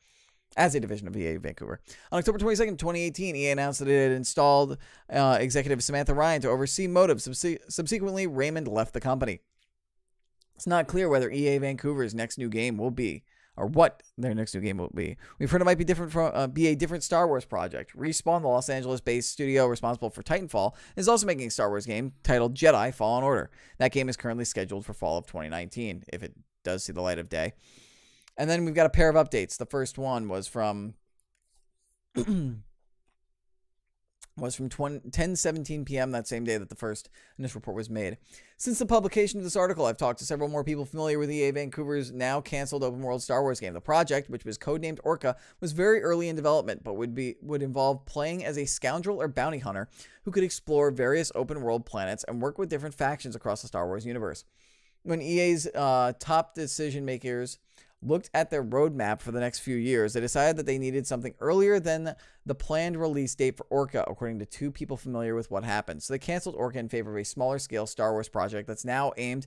On October 22nd, 2018, EA announced that it had installed executive Samantha Ryan to oversee Motive. Subsequently, Raymond left the company. It's not clear whether EA Vancouver's next new game will be, or what their next new game will be. We've heard it might be different from be a different Star Wars project. Respawn, the Los Angeles-based studio responsible for Titanfall, is also making a Star Wars game titled Jedi Fallen Order. That game is currently scheduled for fall of 2019, if it does see the light of day. And then we've got a pair of updates. The first one was from 10:17 p.m. that same day that the first initial report was made. Since the publication of this article, I've talked to several more people familiar with EA Vancouver's now canceled open world Star Wars game. The project, which was codenamed Orca, was very early in development, but would involve playing as a scoundrel or bounty hunter who could explore various open world planets and work with different factions across the Star Wars universe. When EA's top decision makers looked at their roadmap for the next few years, they decided that they needed something earlier than the planned release date for Orca, according to 2 people familiar with what happened. So they canceled Orca in favor of a smaller scale Star Wars project that's now aimed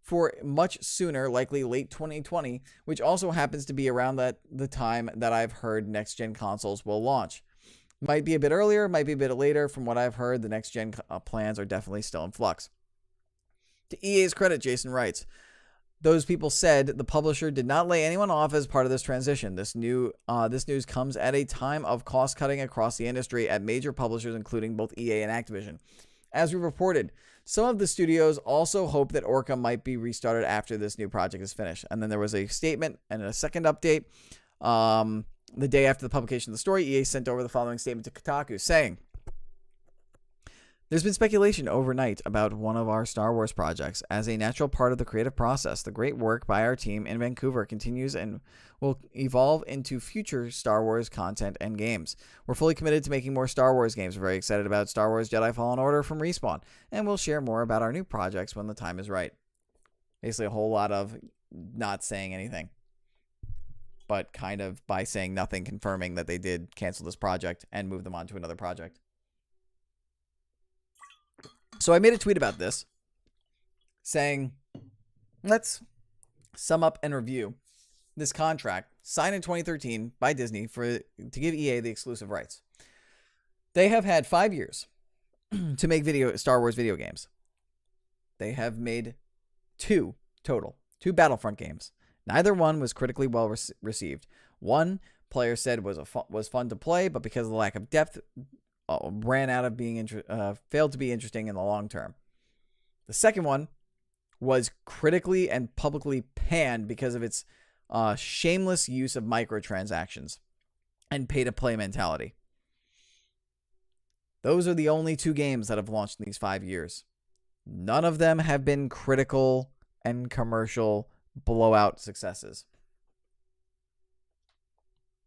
for much sooner, likely late 2020, which also happens to be around the time that I've heard next-gen consoles will launch. Might be a bit earlier, might be a bit later. From what I've heard, the next-gen plans are definitely still in flux. To EA's credit, Jason writes, those people said the publisher did not lay anyone off as part of this transition. This news comes at a time of cost-cutting across the industry at major publishers, including both EA and Activision. As we reported, some of the studios also hope that Orca might be restarted after this new project is finished. And then there was a statement and a second update. The day after the publication of the story, EA sent over the following statement to Kotaku, saying, there's been speculation overnight about one of our Star Wars projects. As a natural part of the creative process, the great work by our team in Vancouver continues and will evolve into future Star Wars content and games. We're fully committed to making more Star Wars games. We're very excited about Star Wars Jedi Fallen Order from Respawn, and we'll share more about our new projects when the time is right. Basically a whole lot of not saying anything, but kind of by saying nothing, confirming that they did cancel this project and move them on to another project. So I made a tweet about this saying, let's sum up and review this contract signed in 2013 by Disney to give EA the exclusive rights. They have had 5 years to make Star Wars video games. They have made 2 total, 2 Battlefront games. Neither one was critically well received. One, players said was fun to play, but because of the lack of depth, ran out of being failed to be interesting in the long term. The second one was critically and publicly panned because of its shameless use of microtransactions and pay-to-play mentality. Those are the only 2 games that have launched in these 5 years. None of them have been critical and commercial blowout successes.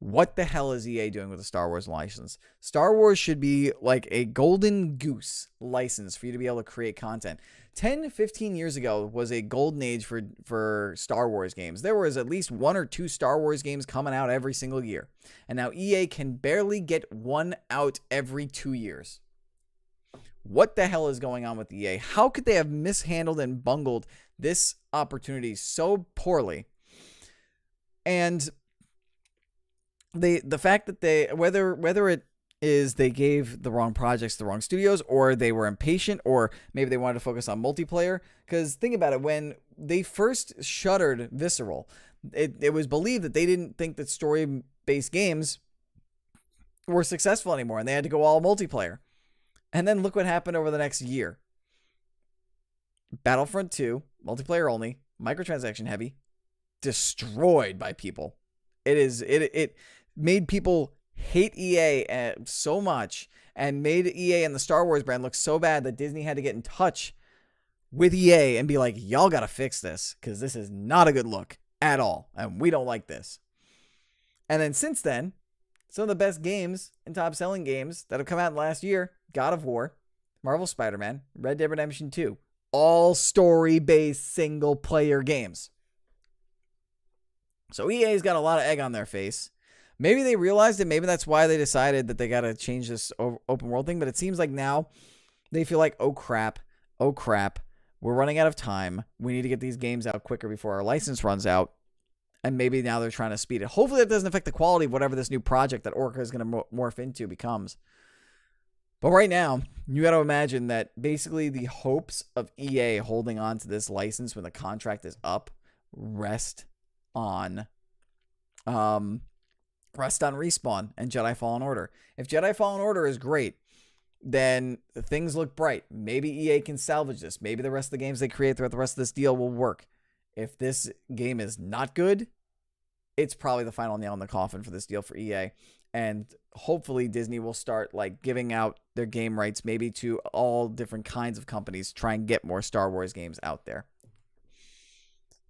What the hell is EA doing with the Star Wars license? Star Wars should be like a golden goose license for you to be able to create content. 10, 15 years ago was a golden age for Star Wars games. There was at least 1 or 2 Star Wars games coming out every single year. And now EA can barely get 1 out every 2 years. What the hell is going on with EA? How could they have mishandled and bungled this opportunity so poorly? And the fact that they, whether it is they gave the wrong projects to the wrong studios, or they were impatient, or maybe they wanted to focus on multiplayer. Because think about it, when they first shuttered Visceral, it was believed that they didn't think that story-based games were successful anymore, and they had to go all multiplayer. And then look what happened over the next year. Battlefront 2, multiplayer only, microtransaction heavy, destroyed by people. It made people hate EA so much, and made EA and the Star Wars brand look so bad that Disney had to get in touch with EA and be like, y'all got to fix this, because this is not a good look at all, and we don't like this. And then since then, some of the best games and top selling games that have come out last year, God of War, Marvel Spider-Man, Red Dead Redemption 2, all story-based single-player games. So EA's got a lot of egg on their face. Maybe they realized it. Maybe that's why they decided that they got to change this open world thing. But it seems like now they feel like, oh crap, we're running out of time. We need to get these games out quicker before our license runs out. And maybe now they're trying to speed it. Hopefully that doesn't affect the quality of whatever this new project that Orca is going to morph into becomes. But right now, you got to imagine that basically the hopes of EA holding on to this license when the contract is up rest on Respawn and Jedi Fallen Order. If Jedi Fallen Order is great, then things look bright. Maybe EA can salvage this. Maybe the rest of the games they create throughout the rest of this deal will work. If this game is not good, it's probably the final nail in the coffin for this deal for EA. And hopefully Disney will start like giving out their game rights maybe to all different kinds of companies, try and get more Star Wars games out there.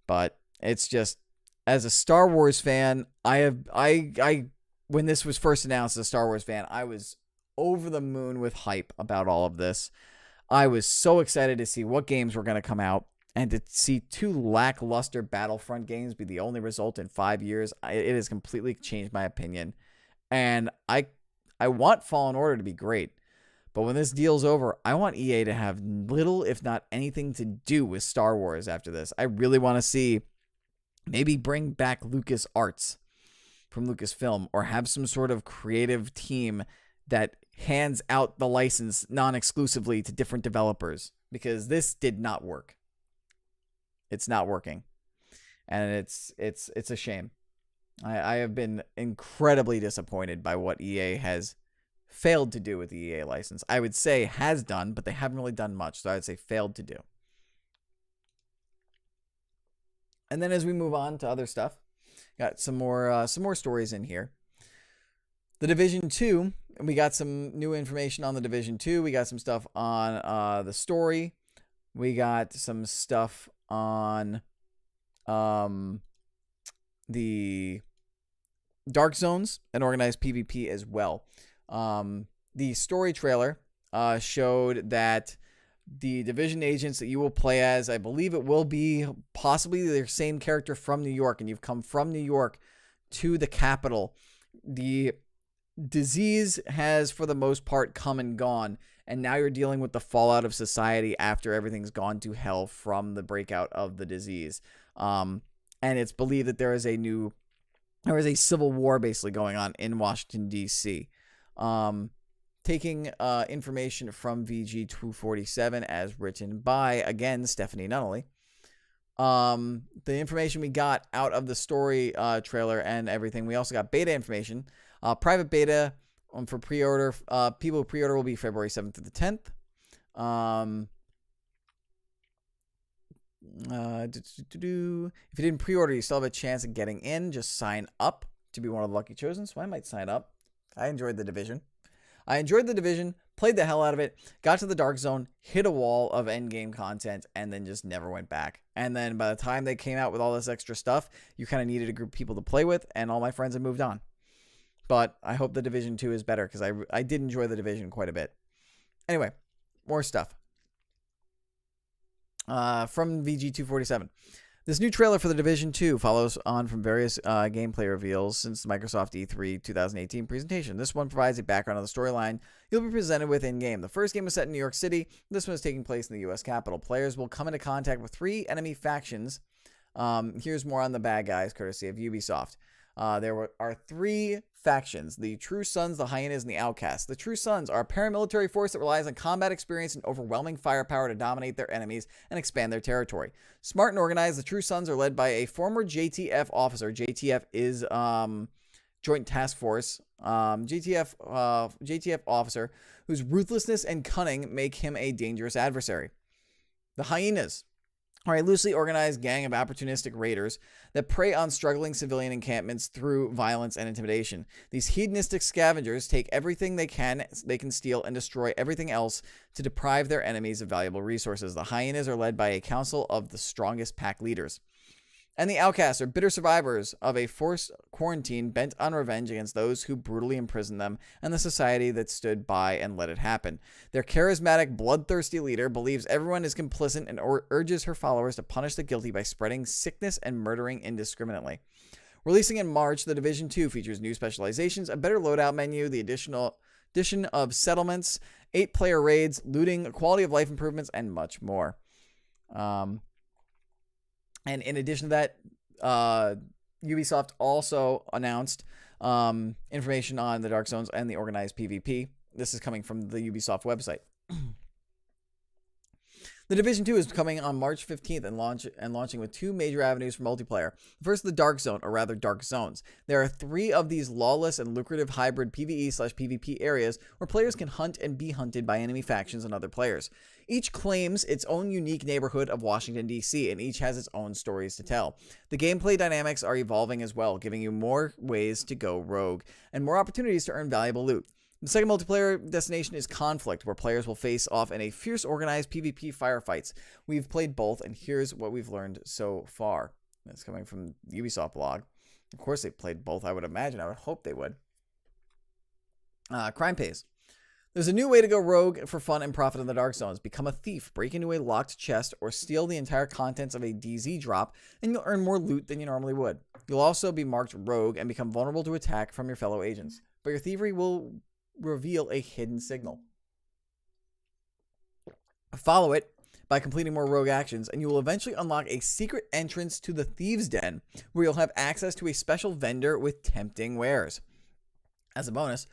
But it's just, as a Star Wars fan, I when this was first announced as a Star Wars fan, I was over the moon with hype about all of this. I was so excited to see what games were going to come out, and to see 2 lackluster Battlefront games be the only result in 5 years, it has completely changed my opinion. And I want Fallen Order to be great, but when this deal's over, I want EA to have little, if not anything, to do with Star Wars after this. I really want to see maybe bring back LucasArts from Lucasfilm, or have some sort of creative team that hands out the license non-exclusively to different developers, because this did not work. It's not working, and it's a shame. I have been incredibly disappointed by what EA has failed to do with the EA license. I would say has done, but they haven't really done much, so I would say failed to do. And then as we move on to other stuff, got some more stories in here. The Division 2, we got some new information on the Division 2. We got some stuff on the story. We got some stuff on the Dark Zones and organized PvP as well. The story trailer showed that the Division agents that you will play as, I believe it will be possibly their same character from New York, and you've come from New York to the capital. The disease has, for the most part, come and gone, and now you're dealing with the fallout of society after everything's gone to hell from the breakout of the disease. And it's believed that there is a civil war basically going on in Washington, D.C. taking information from VG247 as written by, again, Stephanie Nunnally. The information we got out of the story trailer and everything, we also got beta information. Private beta for pre-order. People who pre-order will be February 7th to the 10th. If you didn't pre-order, you still have a chance of getting in. Just sign up to be one of the lucky chosen. So I might sign up. I enjoyed The Division. Played the hell out of it, got to the Dark Zone, hit a wall of endgame content, and then just never went back. And then by the time they came out with all this extra stuff, you kind of needed a group of people to play with, and all my friends had moved on. But I hope The Division 2 is better, because I did enjoy The Division quite a bit. Anyway, more stuff. From VG247. This new trailer for The Division 2 follows on from various gameplay reveals since the Microsoft E3 2018 presentation. This one provides a background on the storyline you'll be presented with in-game. The first game was set in New York City. This one is taking place in the U.S. Capitol. Players will come into contact with 3 enemy factions. Here's more on the bad guys, courtesy of Ubisoft. There are 3 factions: the True Sons, the Hyenas, and the Outcasts. The True Sons are a paramilitary force that relies on combat experience and overwhelming firepower to dominate their enemies and expand their territory. Smart and organized, the True Sons are led by a former JTF officer. JTF is Joint Task Force. JTF officer whose ruthlessness and cunning make him a dangerous adversary. The Hyenas are a loosely organized gang of opportunistic raiders that prey on struggling civilian encampments through violence and intimidation. These hedonistic scavengers take everything they can steal and destroy everything else to deprive their enemies of valuable resources. The Hyenas are led by a council of the strongest pack leaders. And the Outcasts are bitter survivors of a forced quarantine bent on revenge against those who brutally imprisoned them and the society that stood by and let it happen. Their charismatic, bloodthirsty leader believes everyone is complicit and urges her followers to punish the guilty by spreading sickness and murdering indiscriminately. Releasing in March, The Division 2 features new specializations, a better loadout menu, the addition of settlements, 8-player raids, looting, quality of life improvements, and much more. And in addition to that, Ubisoft also announced information on the Dark Zones and the organized PvP. This is coming from the Ubisoft website. The Division 2 is coming on March 15th and launching with 2 major avenues for multiplayer. First, the Dark Zone, or rather Dark Zones. There are 3 of these lawless and lucrative hybrid PvE/PvP areas where players can hunt and be hunted by enemy factions and other players. Each claims its own unique neighborhood of Washington, D.C., and each has its own stories to tell. The gameplay dynamics are evolving as well, giving you more ways to go rogue and more opportunities to earn valuable loot. The second multiplayer destination is Conflict, where players will face off in a fierce organized PvP firefights. We've played both, and here's what we've learned so far. That's coming from the Ubisoft blog. Of course they've played both, I would imagine. I would hope they would. Crime pays. There's a new way to go rogue for fun and profit in the Dark Zones. Become a thief, break into a locked chest, or steal the entire contents of a DZ drop, and you'll earn more loot than you normally would. You'll also be marked rogue and become vulnerable to attack from your fellow agents. But your thievery will reveal a hidden signal. Follow it by completing more rogue actions, and you will eventually unlock a secret entrance to the Thieves' Den, where you'll have access to a special vendor with tempting wares. As a bonus,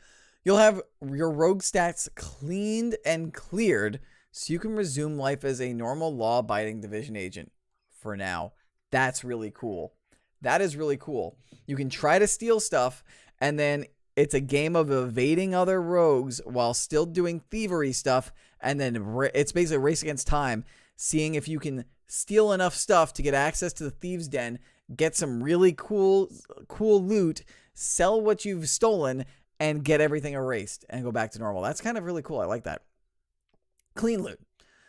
you'll have your rogue stats cleaned and cleared so you can resume life as a normal law-abiding Division agent for now. That's really cool. That is really cool. You can try to steal stuff, and then it's a game of evading other rogues while still doing thievery stuff, and then it's basically a race against time, seeing if you can steal enough stuff to get access to the Thieves' Den, get some really cool loot, sell what you've stolen, and get everything erased and go back to normal. That's kind of really cool. I like that. Clean loot.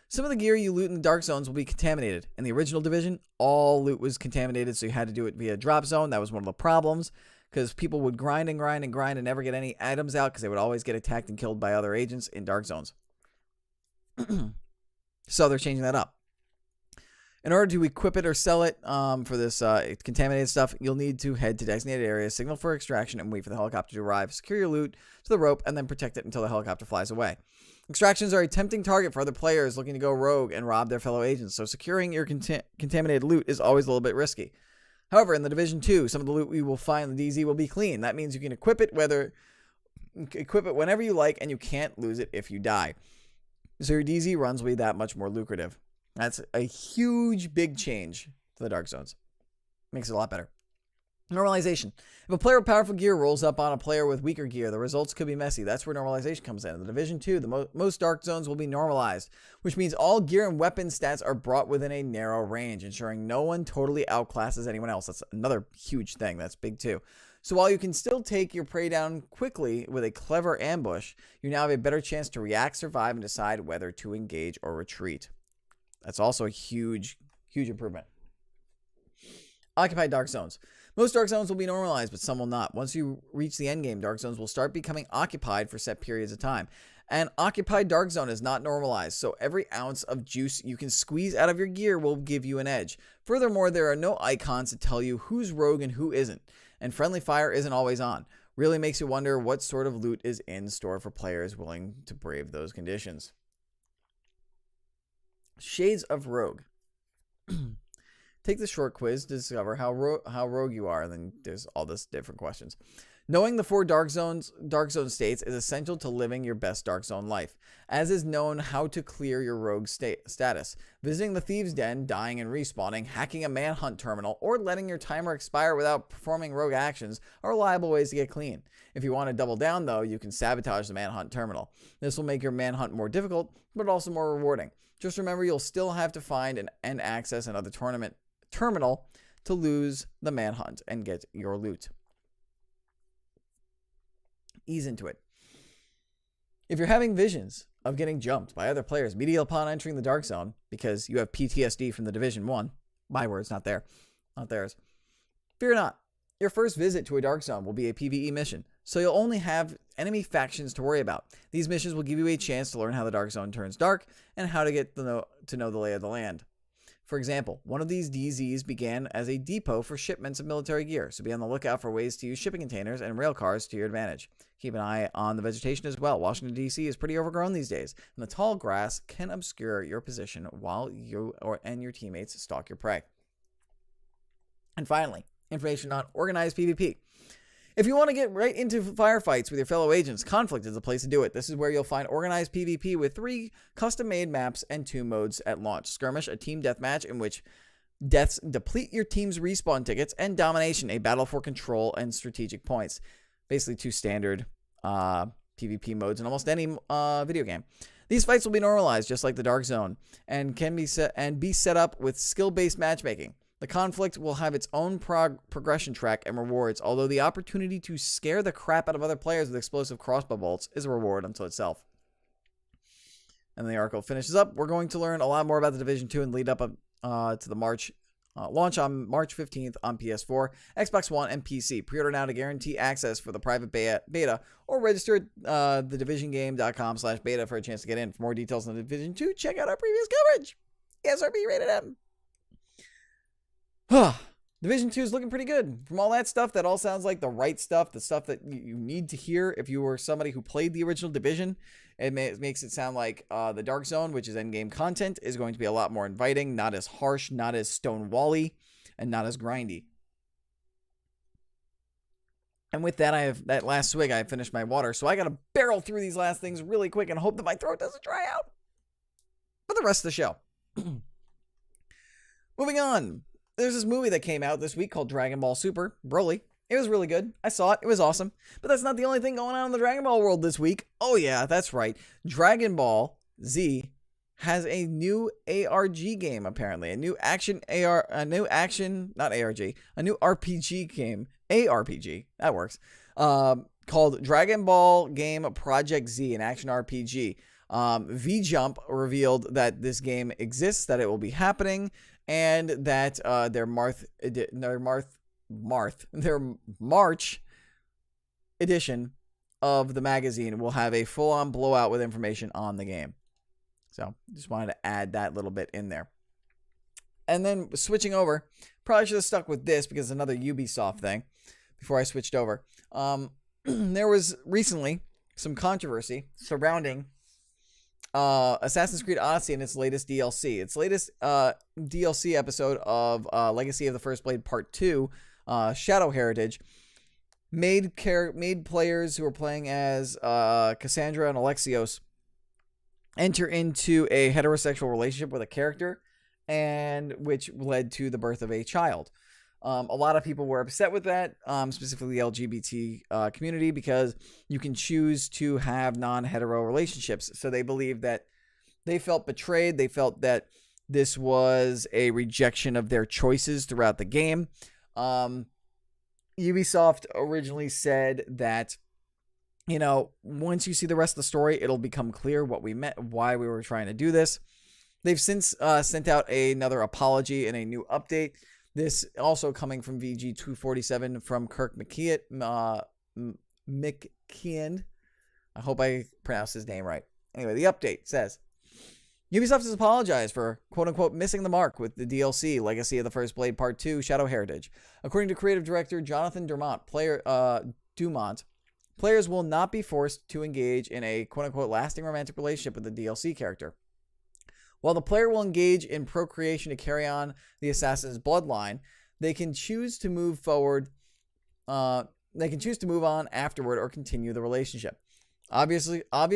Some of the gear you loot in the Dark Zones will be contaminated. In the original Division, all loot was contaminated, so you had to do it via drop zone. That was one of the problems, because people would grind and grind and grind and never get any items out because they would always get attacked and killed by other agents in Dark Zones. So they're changing that up. In order to equip it or sell it for this contaminated stuff, you'll need to head to designated areas, signal for extraction, and wait for the helicopter to arrive. Secure your loot to the rope, and then protect it until the helicopter flies away. Extractions are a tempting target for other players looking to go rogue and rob their fellow agents, so securing your contaminated loot is always a little bit risky. However, in the Division 2, some of the loot we will find in the DZ will be clean. That means you can equip it equip it whenever you like, and you can't lose it if you die. So your DZ runs will be that much more lucrative. That's a huge, big change to the Dark Zones. Makes it a lot better. Normalization. If a player with powerful gear rolls up on a player with weaker gear, the results could be messy. That's where normalization comes in. In the Division 2, the most Dark Zones will be normalized, which means all gear and weapon stats are brought within a narrow range, ensuring no one totally outclasses anyone else. That's another huge thing. That's big too. So while you can still take your prey down quickly with a clever ambush, you now have a better chance to react, survive, and decide whether to engage or retreat. That's also a huge, huge improvement. Occupied Dark Zones. Most Dark Zones will be normalized, but some will not. Once you reach the endgame, Dark Zones will start becoming occupied for set periods of time. An occupied Dark Zone is not normalized, so every ounce of juice you can squeeze out of your gear will give you an edge. Furthermore, there are no icons to tell you who's rogue and who isn't, and friendly fire isn't always on. Really makes you wonder what sort of loot is in store for players willing to brave those conditions. Shades of Rogue. Take the short quiz to discover how rogue you are, and then there's all this different questions. Knowing the 4 Dark Zone states is essential to living your best Dark Zone life, as is known how to clear your rogue status. Visiting the Thieves' Den, dying and respawning, hacking a manhunt terminal, or letting your timer expire without performing rogue actions are reliable ways to get clean. If you want to double down, though, you can sabotage the manhunt terminal. This will make your manhunt more difficult, but also more rewarding. Just remember, you'll still have to find and access another terminal to lose the manhunt and get your loot. Ease into it. If you're having visions of getting jumped by other players immediately upon entering the Dark Zone because you have PTSD from the Division 1, my words, not theirs, fear not. Your first visit to a Dark Zone will be a PvE mission, so you'll only have enemy factions to worry about. These missions will give you a chance to learn how the Dark Zone turns dark and how to get to know the lay of the land. For example, one of these DZs began as a depot for shipments of military gear, so be on the lookout for ways to use shipping containers and rail cars to your advantage. Keep an eye on the vegetation as well. Washington, D.C. is pretty overgrown these days, and the tall grass can obscure your position while you and your teammates stalk your prey. And finally, information on organized PvP. If you want to get right into firefights with your fellow agents, Conflict is the place to do it. This is where you'll find organized PvP with 3 custom-made maps and 2 modes at launch. Skirmish, a team deathmatch in which deaths deplete your team's respawn tickets, and Domination, a battle for control and strategic points. Basically 2 standard PvP modes in almost any video game. These fights will be normalized just like the Dark Zone and can be set up with skill-based matchmaking. The Conflict will have its own progression track and rewards, although the opportunity to scare the crap out of other players with explosive crossbow bolts is a reward unto itself. And the article finishes up. We're going to learn a lot more about the Division 2 and lead up to the March launch on March 15th on PS4, Xbox One, and PC. Pre-order now to guarantee access for the private beta or register at thedivisiongame.com/beta for a chance to get in. For more details on the Division 2, check out our previous coverage. SRB rated M. Division 2 is looking pretty good. From all that stuff, that all sounds like the right stuff, the stuff that you need to hear if you were somebody who played the original Division. It makes it sound like the Dark Zone, which is endgame content, is going to be a lot more inviting, not as harsh, not as stone-wally, and not as grindy. And with that, I have that last swig, I finished my water, so I got to barrel through these last things really quick and hope that my throat doesn't dry out for the rest of the show. Moving on. There's this movie that came out this week called Dragon Ball Super Broly. It was really good. I saw it. It was awesome. But that's not the only thing going on in the Dragon Ball world this week. Oh yeah, that's right. Dragon Ball Z has a new ARG game apparently. A new RPG game. ARPG. That works. Called Dragon Ball Game Project Z, an action RPG. V-Jump revealed that this game exists, that it will be happening, and that their March edition of the magazine will have a full-on blowout with information on the game. So just wanted to add that little bit in there. And then switching over, probably should have stuck with this because it's another Ubisoft thing before I switched over. There was recently some controversy surrounding Assassin's Creed Odyssey and its latest DLC. Its latest DLC episode of Legacy of the First Blade Part 2, Shadow Heritage, made players who are playing as Cassandra and Alexios enter into a heterosexual relationship with a character, and which led to the birth of a child. A lot of people were upset with that, specifically the LGBT community, because you can choose to have non-hetero relationships. So they believe that they felt betrayed. They felt that this was a rejection of their choices throughout the game. Ubisoft originally said that, once you see the rest of the story, it'll become clear what we meant, why we were trying to do this. They've since sent out another apology and a new update. This also coming from VG247 from Kirk McKeon. I hope I pronounced his name right. Anyway, the update says, Ubisoft has apologized for quote-unquote missing the mark with the DLC, Legacy of the First Blade Part 2, Shadow Heritage. According to creative director Jonathan Dumont, players will not be forced to engage in a quote-unquote lasting romantic relationship with the DLC character. While the player will engage in procreation to carry on the assassin's bloodline, they can choose to move forward. They can choose to move on afterward or continue the relationship. Obvious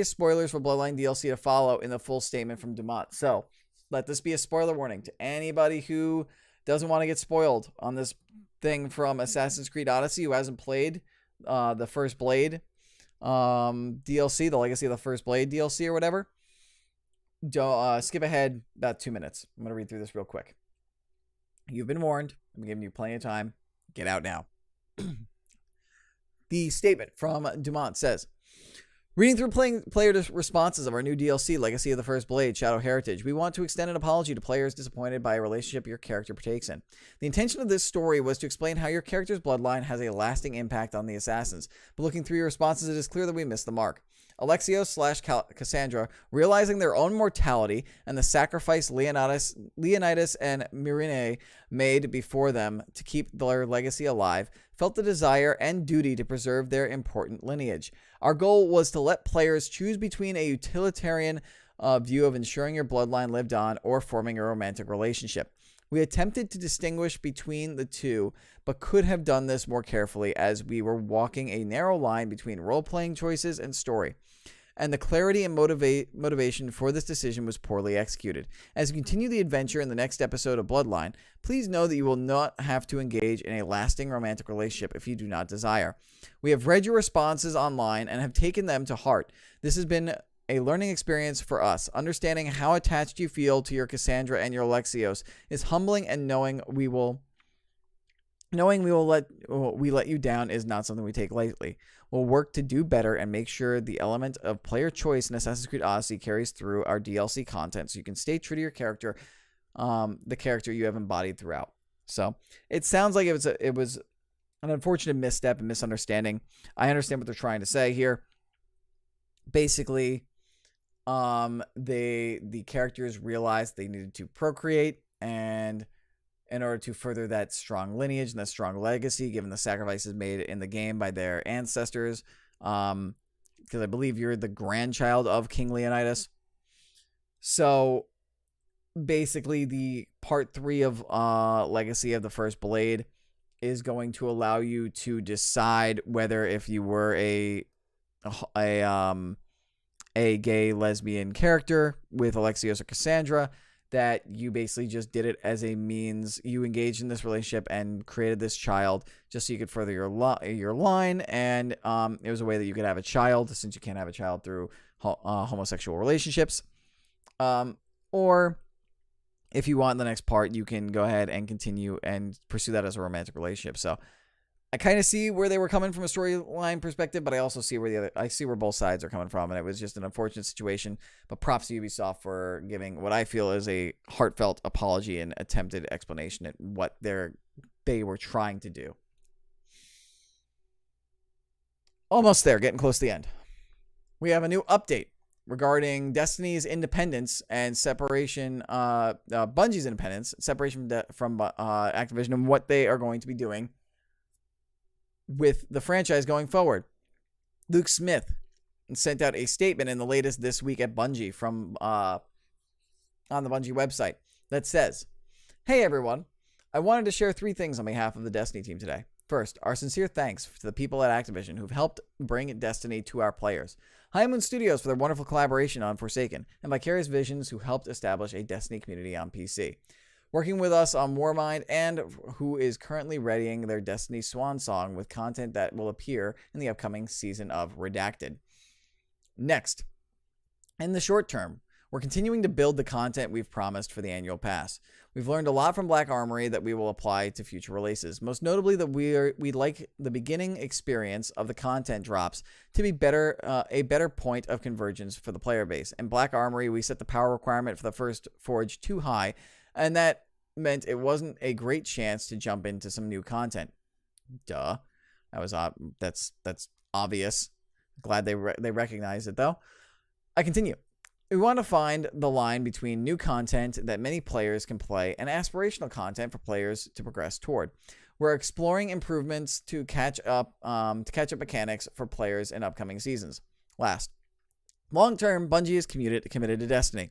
spoilers for Bloodline DLC to follow in the full statement from Dumont. So let this be a spoiler warning to anybody who doesn't want to get spoiled on this thing from Assassin's Creed Odyssey, who hasn't played the First Blade DLC, the Legacy of the First Blade DLC or whatever. Skip ahead about 2 minutes. I'm going to read through this real quick. You've been warned. I'm giving you plenty of time. Get out now. The statement from Dumont says, reading through player responses of our new DLC, Legacy of the First Blade, Shadow Heritage, we want to extend an apology to players disappointed by a relationship your character partakes in. The intention of this story was to explain how your character's bloodline has a lasting impact on the assassins, but looking through your responses, it is clear that we missed the mark. Alexios/Cassandra, realizing their own mortality and the sacrifice Leonidas and Myrine made before them to keep their legacy alive, felt the desire and duty to preserve their important lineage. Our goal was to let players choose between a utilitarian view of ensuring your bloodline lived on or forming a romantic relationship. We attempted to distinguish between the two, but could have done this more carefully as we were walking a narrow line between role-playing choices and story. And the clarity and motivation for this decision was poorly executed. As you continue the adventure in the next episode of Bloodline, please know that you will not have to engage in a lasting romantic relationship if you do not desire. We have read your responses online and have taken them to heart. This has been a learning experience for us. Understanding how attached you feel to your Cassandra and your Alexios is humbling, and knowing we let you down is not something we take lightly. We'll work to do better and make sure the element of player choice in Assassin's Creed Odyssey carries through our DLC content, so you can stay true to your character, the character you have embodied throughout. So it sounds like it was an unfortunate misstep and misunderstanding. I understand what they're trying to say here. Basically, the characters realized they needed to procreate, and in order to further that strong lineage and that strong legacy, given the sacrifices made in the game by their ancestors, because I believe you're the grandchild of King Leonidas. So basically, the part 3 of Legacy of the First Blade is going to allow you to decide whether, if you were a gay lesbian character with Alexios or Cassandra, that you basically just did it as a means. You engaged in this relationship and created this child just so you could further your line, and it was a way that you could have a child, since you can't have a child through homosexual relationships. Or if you want the next part, you can go ahead and continue and pursue that as a romantic relationship. So I kind of see where they were coming from a storyline perspective, but I also see where both sides are coming from, and it was just an unfortunate situation. But props to Ubisoft for giving what I feel is a heartfelt apology and attempted explanation at what they were trying to do. Almost there, getting close to the end. We have a new update regarding Destiny's independence and separation, Bungie's independence, separation from Activision, and what they are going to be doing with the franchise going forward. Luke Smith sent out a statement in the latest This Week at Bungie from on the Bungie website that says, "Hey everyone, I wanted to share 3 things on behalf of the Destiny team today. First, our sincere thanks to the people at Activision who've helped bring Destiny to our players. High Moon Studios for their wonderful collaboration on Forsaken, and Vicarious Visions who helped establish a Destiny community on PC. Working with us on Warmind, and who is currently readying their Destiny Swan Song with content that will appear in the upcoming season of Redacted. Next, in the short term, we're continuing to build the content we've promised for the annual pass. We've learned a lot from Black Armory that we will apply to future releases. Most notably that we'd like the beginning experience of the content drops to be a better point of convergence for the player base. In Black Armory, we set the power requirement for the first forge too high, and that meant it wasn't a great chance to jump into some new content. Duh. That's obvious. Glad they recognize it though. I continue. We want to find the line between new content that many players can play and aspirational content for players to progress toward. We're exploring improvements to catch up mechanics for players in upcoming seasons. Last, long term, Bungie is committed to Destiny.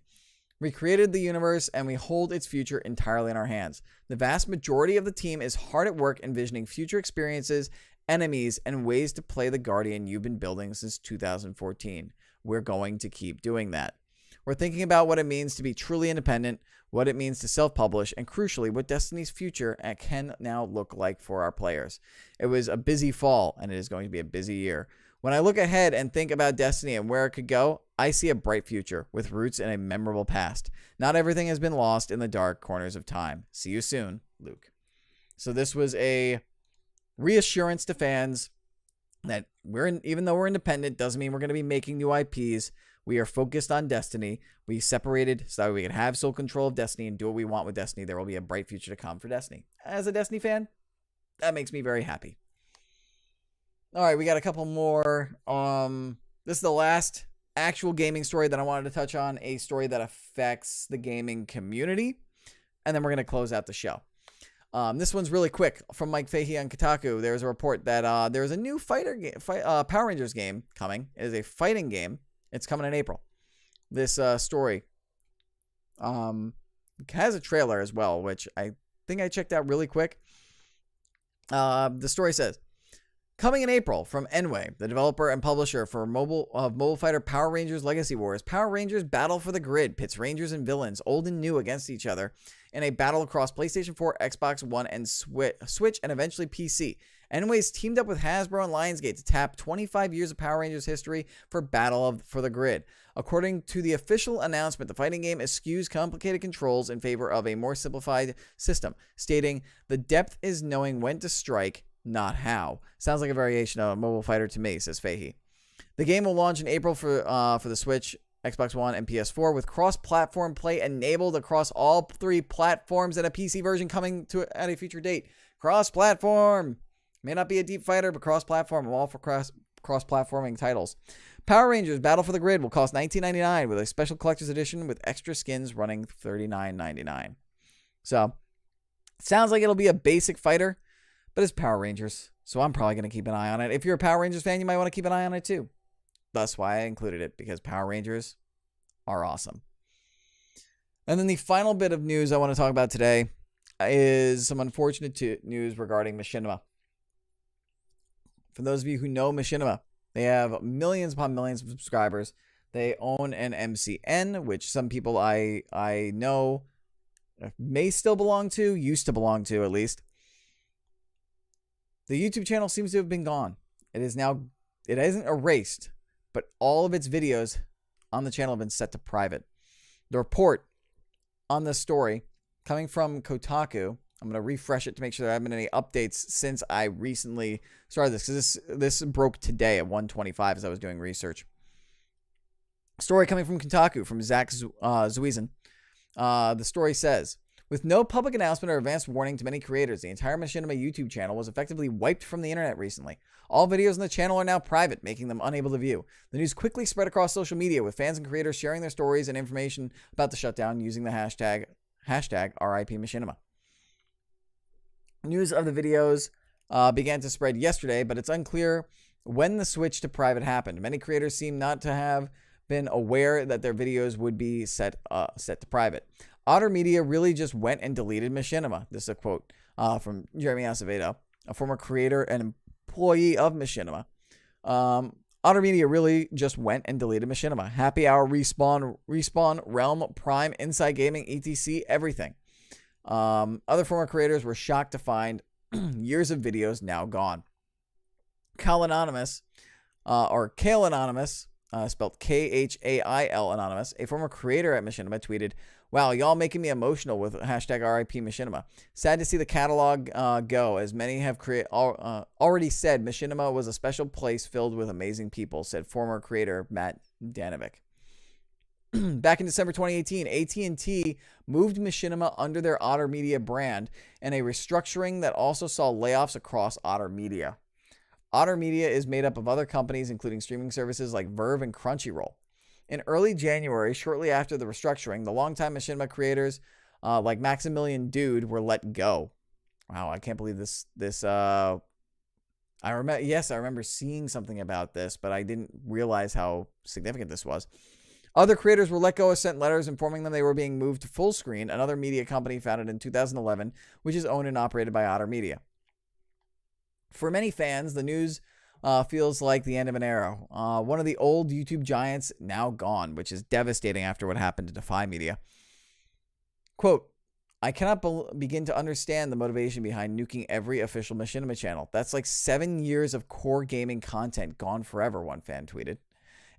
We created the universe and we hold its future entirely in our hands. The vast majority of the team is hard at work envisioning future experiences, enemies, and ways to play the Guardian you've been building since 2014. We're going to keep doing that. We're thinking about what it means to be truly independent, what it means to self-publish, and crucially, what Destiny's future can now look like for our players. It was a busy fall, and it is going to be a busy year. When I look ahead and think about Destiny and where it could go, I see a bright future with roots in a memorable past. Not everything has been lost in the dark corners of time. See you soon, Luke. So this was a reassurance to fans that even though we're independent, doesn't mean we're going to be making new IPs. We are focused on Destiny. We separated so that we can have sole control of Destiny and do what we want with Destiny. There will be a bright future to come for Destiny. As a Destiny fan, that makes me very happy. All right, we got a couple more. This is the last actual gaming story that I wanted to touch on, a story that affects the gaming community, and then we're going to close out the show. This one's really quick. From Mike Fahey on Kotaku, there's a report that there's a new Power Rangers game coming. It is a fighting game. It's coming in April. This story has a trailer as well, which I think I checked out really quick. The story says, coming in April from Enway, the developer and publisher for mobile fighter Power Rangers Legacy Wars, Power Rangers Battle for the Grid pits Rangers and villains, old and new, against each other in a battle across PlayStation 4, Xbox One, and Switch, and eventually PC. Enway's teamed up with Hasbro and Lionsgate to tap 25 years of Power Rangers history for Battle for the Grid. According to the official announcement, the fighting game eschews complicated controls in favor of a more simplified system, stating, "The depth is knowing when to strike, not how." Sounds like a variation of a mobile fighter to me, says Fahey. The game will launch in April for the Switch, Xbox One, and PS4, with cross-platform play enabled across all three platforms, and a PC version coming at a future date. Cross-platform! May not be a deep fighter, but cross-platform. I'm all for cross-platforming titles. Power Rangers Battle for the Grid will cost $19.99 with a special collector's edition with extra skins running $39.99. So, sounds like it'll be a basic fighter, but it's Power Rangers, so I'm probably going to keep an eye on it. If you're a Power Rangers fan, you might want to keep an eye on it too. That's why I included it, because Power Rangers are awesome. And then the final bit of news I want to talk about today is some unfortunate news regarding Machinima. For those of you who know Machinima, they have millions upon millions of subscribers. They own an MCN, which some people I know may still belong to, used to belong to at least. The YouTube channel seems to have been gone. It isn't erased, but all of its videos on the channel have been set to private. The report on this story coming from Kotaku, I'm going to refresh it to make sure there haven't been any updates since I recently started this, because this broke today at 1:25 as I was doing research. Story coming from Kotaku from Zach Zuizen. The story says, with no public announcement or advance warning to many creators, the entire Machinima YouTube channel was effectively wiped from the internet recently. All videos on the channel are now private, making them unable to view. The news quickly spread across social media, with fans and creators sharing their stories and information about the shutdown using the hashtag RIP Machinima. News of the videos began to spread yesterday, but it's unclear when the switch to private happened. Many creators seem not to have been aware that their videos would be set to private. Otter Media really just went and deleted Machinima. This is a quote from Jeremy Acevedo. a former creator and employee of Machinima. Otter Media really just went and deleted Machinima. Happy Hour, Respawn, Realm, Prime, Inside Gaming, etc., everything. Other former creators were shocked to find years of videos now gone. Kale Anonymous, spelled Khail Anonymous, a former creator at Machinima, tweeted, "Wow, y'all making me emotional with hashtag RIP Machinima. Sad to see the catalog go, as many have already said Machinima was a special place filled with amazing people," said former creator Matt Danovic. Back in December 2018, AT&T moved Machinima under their Otter Media brand in a restructuring that also saw layoffs across Otter Media. Otter Media is made up of other companies, including streaming services like Verve and Crunchyroll. In early January, shortly after the restructuring, the longtime Machinima creators like Maximilian Dude were let go. Wow, I can't believe this. I remember seeing something about this, but I didn't realize how significant this was. Other creators were let go or sent letters informing them they were being moved to Full Screen, another media company founded in 2011, which is owned and operated by Otter Media. For many fans, the news feels like the end of an era. One of the old YouTube giants now gone, which is devastating after what happened to Defy Media. Quote, "I cannot begin to understand the motivation behind nuking every official Machinima channel. That's like 7 years of core gaming content gone forever," one fan tweeted.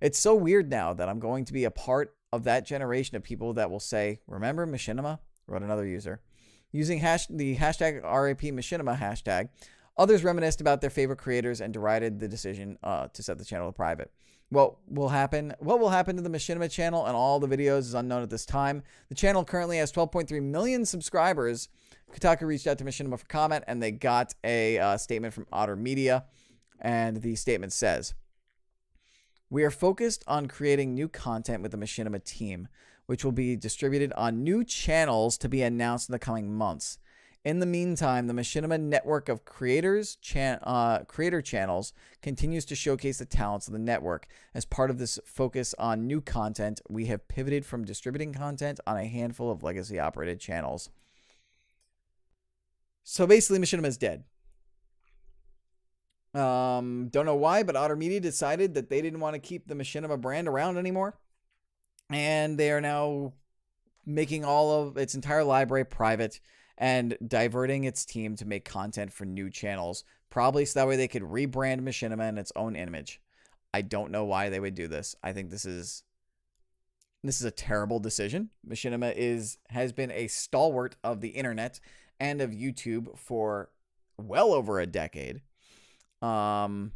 "It's so weird now that I'm going to be a part of that generation of people that will say, 'Remember Machinima?'" wrote another user. Using the hashtag RIP Machinima hashtag, others reminisced about their favorite creators and derided the decision to set the channel private. What will happen to the Machinima channel and all the videos is unknown at this time. The channel currently has 12.3 million subscribers. Kotaku reached out to Machinima for comment, and they got a statement from Otter Media, and the statement says, "We are focused on creating new content with the Machinima team, which will be distributed on new channels to be announced in the coming months. In the meantime, the Machinima network of creator channels continues to showcase the talents of the network. As part of this focus on new content, we have pivoted from distributing content on a handful of legacy-operated channels." So basically, Machinima is dead. Don't know why, but Otter Media decided that they didn't want to keep the Machinima brand around anymore, and they are now making all of its entire library private and diverting its team to make content for new channels, probably so that way they could rebrand Machinima in its own image. I don't know why they would do this. I think this is a terrible decision. Machinima has been a stalwart of the internet and of YouTube for well over a decade. And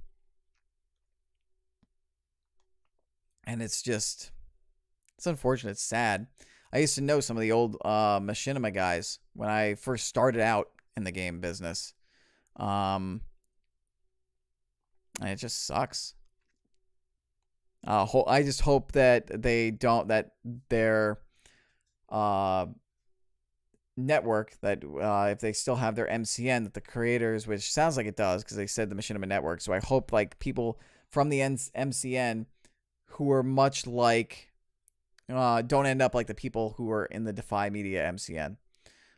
it's unfortunate. It's sad. I used to know some of the old Machinima guys when I first started out in the game business. And it just sucks. I just hope that their network, that if they still have their MCN, that the creators, which sounds like it does because they said the Machinima network. So I hope like people from the MCN who are much like don't end up like the people who are in the Defy Media MCN.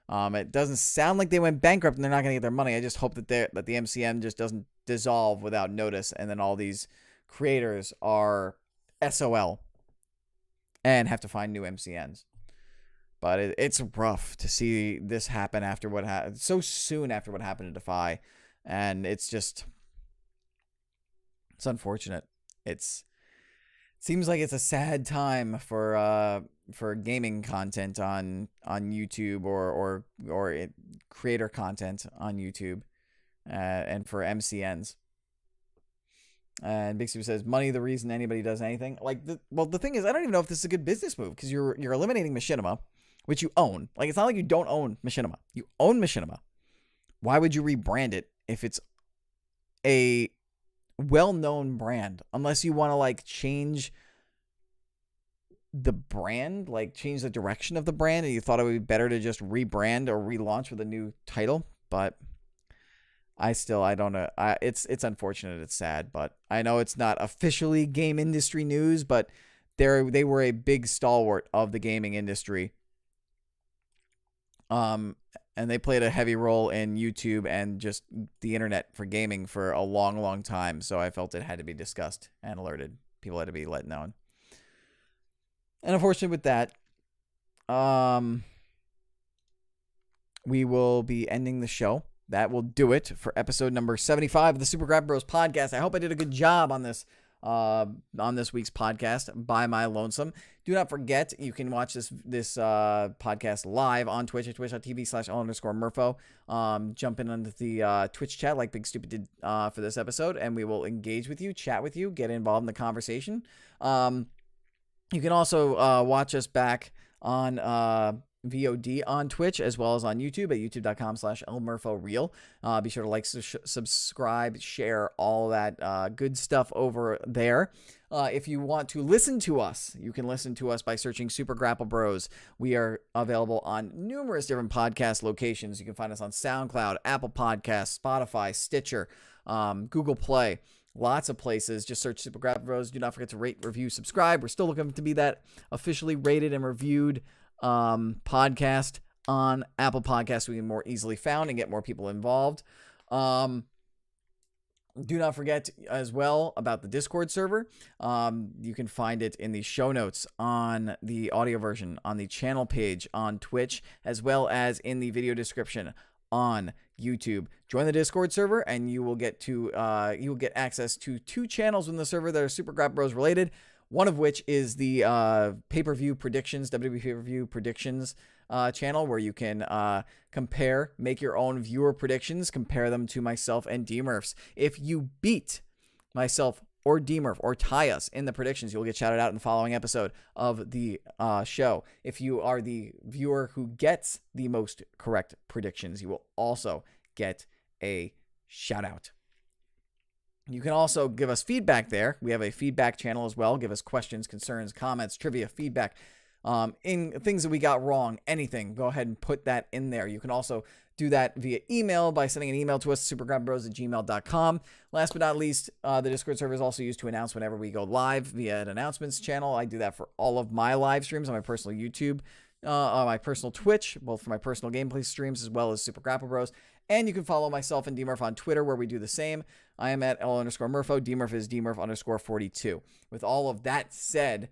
It doesn't sound like they went bankrupt and they're not going to get their money. I just hope that the MCN just doesn't dissolve without notice, and then all these creators are SOL and have to find new MCNs. But it's rough to see this happen after what happened so soon after what happened to Defy, and it's unfortunate. It seems like it's a sad time for gaming content on YouTube or creator content on YouTube, and for MCNs. And Big Steve says, "Money the reason anybody does anything." The thing is, I don't even know if this is a good business move, because you're eliminating Machinima, which you own. Like, it's not like you don't own Machinima. You own Machinima. Why would you rebrand it if it's a well-known brand? Unless you want to like change the brand, like change the direction of the brand, and you thought it would be better to just rebrand or relaunch with a new title. But I don't know. It's unfortunate. It's sad, but I know it's not officially game industry news, but they were a big stalwart of the gaming industry. And they played a heavy role in YouTube and just the internet for gaming for a long, long time. So I felt it had to be discussed and alerted. People had to be let known. And unfortunately with that, we will be ending the show. That will do it for episode number 75 of the Super Grapple Bros podcast. I hope I did a good job on this week's podcast by my lonesome. Do not forget, you can watch this podcast live on Twitch at twitch.tv/L_Murpho. Jump in onto the Twitch chat like Big Stupid did for this episode, and we will engage with you, chat with you, get involved in the conversation. You can also watch us back on VOD on Twitch as well as on YouTube at youtube.com/LMurphoReal. Be sure to like, subscribe, share, all that good stuff over there. If you want to listen to us, you can listen to us by searching Super Grapple Bros. We are available on numerous different podcast locations. You can find us on SoundCloud, Apple Podcasts, Spotify, Stitcher, Google Play. Lots of places. Just search Super Grapple Bros. Do not forget to rate, review, subscribe. We're still looking to be that officially rated and reviewed podcast on Apple Podcasts so we can more easily found and get more people involved. Do not forget as well about the Discord server. You can find it in the show notes on the audio version, on the channel page on Twitch, as well as in the video description on YouTube. Join the Discord server and you will get access to 2 channels in the server that are Super Grapple Bros related. One of which is the pay-per-view predictions, WWE pay-per-view predictions channel, where you can compare, make your own viewer predictions, compare them to myself and D-Murphs. If you beat myself or D-Murph or tie us in the predictions, you'll get shouted out in the following episode of the show. If you are the viewer who gets the most correct predictions, you will also get a shout-out. You can also give us feedback there. We have a feedback channel as well. Give us questions, concerns, comments, trivia, feedback, in things that we got wrong, anything. Go ahead and put that in there. You can also do that via email by sending an email to us, supergrapplebros@gmail.com. Last but not least, the Discord server is also used to announce whenever we go live via an announcements channel. I do that for all of my live streams on my personal YouTube, on my personal Twitch, both for my personal gameplay streams as well as Super Grapple Bros. And you can follow myself and D-Murph on Twitter, where we do the same. I am at L_Murpho. D-Murph is D-Murph_42. With all of that said,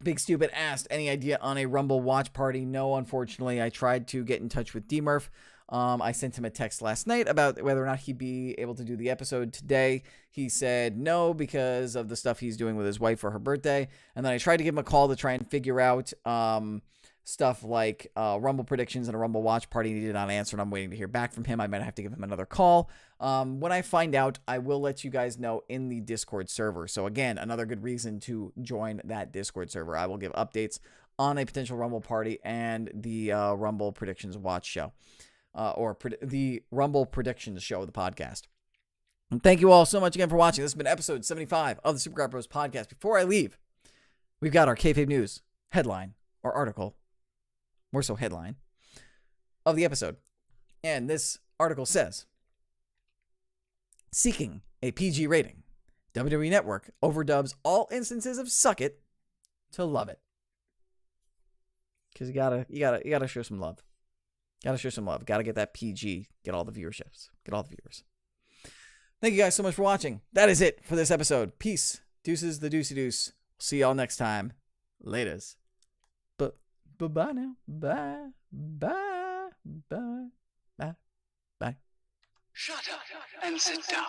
Big Stupid asked, any idea on a Rumble watch party? No, unfortunately. I tried to get in touch with D-Murph. I sent him a text last night about whether or not he'd be able to do the episode today. He said no because of the stuff he's doing with his wife for her birthday. And then I tried to give him a call to try and figure out stuff like Rumble predictions and a Rumble watch party. He did not answer, and I'm waiting to hear back from him. I might have to give him another call. When I find out, I will let you guys know in the Discord server. So again, another good reason to join that Discord server. I will give updates on a potential Rumble party and the Rumble predictions watch show, the Rumble predictions show of the podcast. And thank you all so much again for watching. This has been episode 75 of the Super Grapple Bros podcast. Before I leave, we've got our kayfabe news headline or article, more so headline, of the episode. And this article says, seeking a PG rating, WWE Network overdubs all instances of Suck It to Love It. Because you gotta show some love. Gotta show some love. Gotta get that PG. Get all the viewerships. Get all the viewers. Thank you guys so much for watching. That is it for this episode. Peace. Deuces the deucey deuce. See y'all next time. Laters. Bye now. Bye. Bye. Bye. Bye. Bye. Shut up and sit down.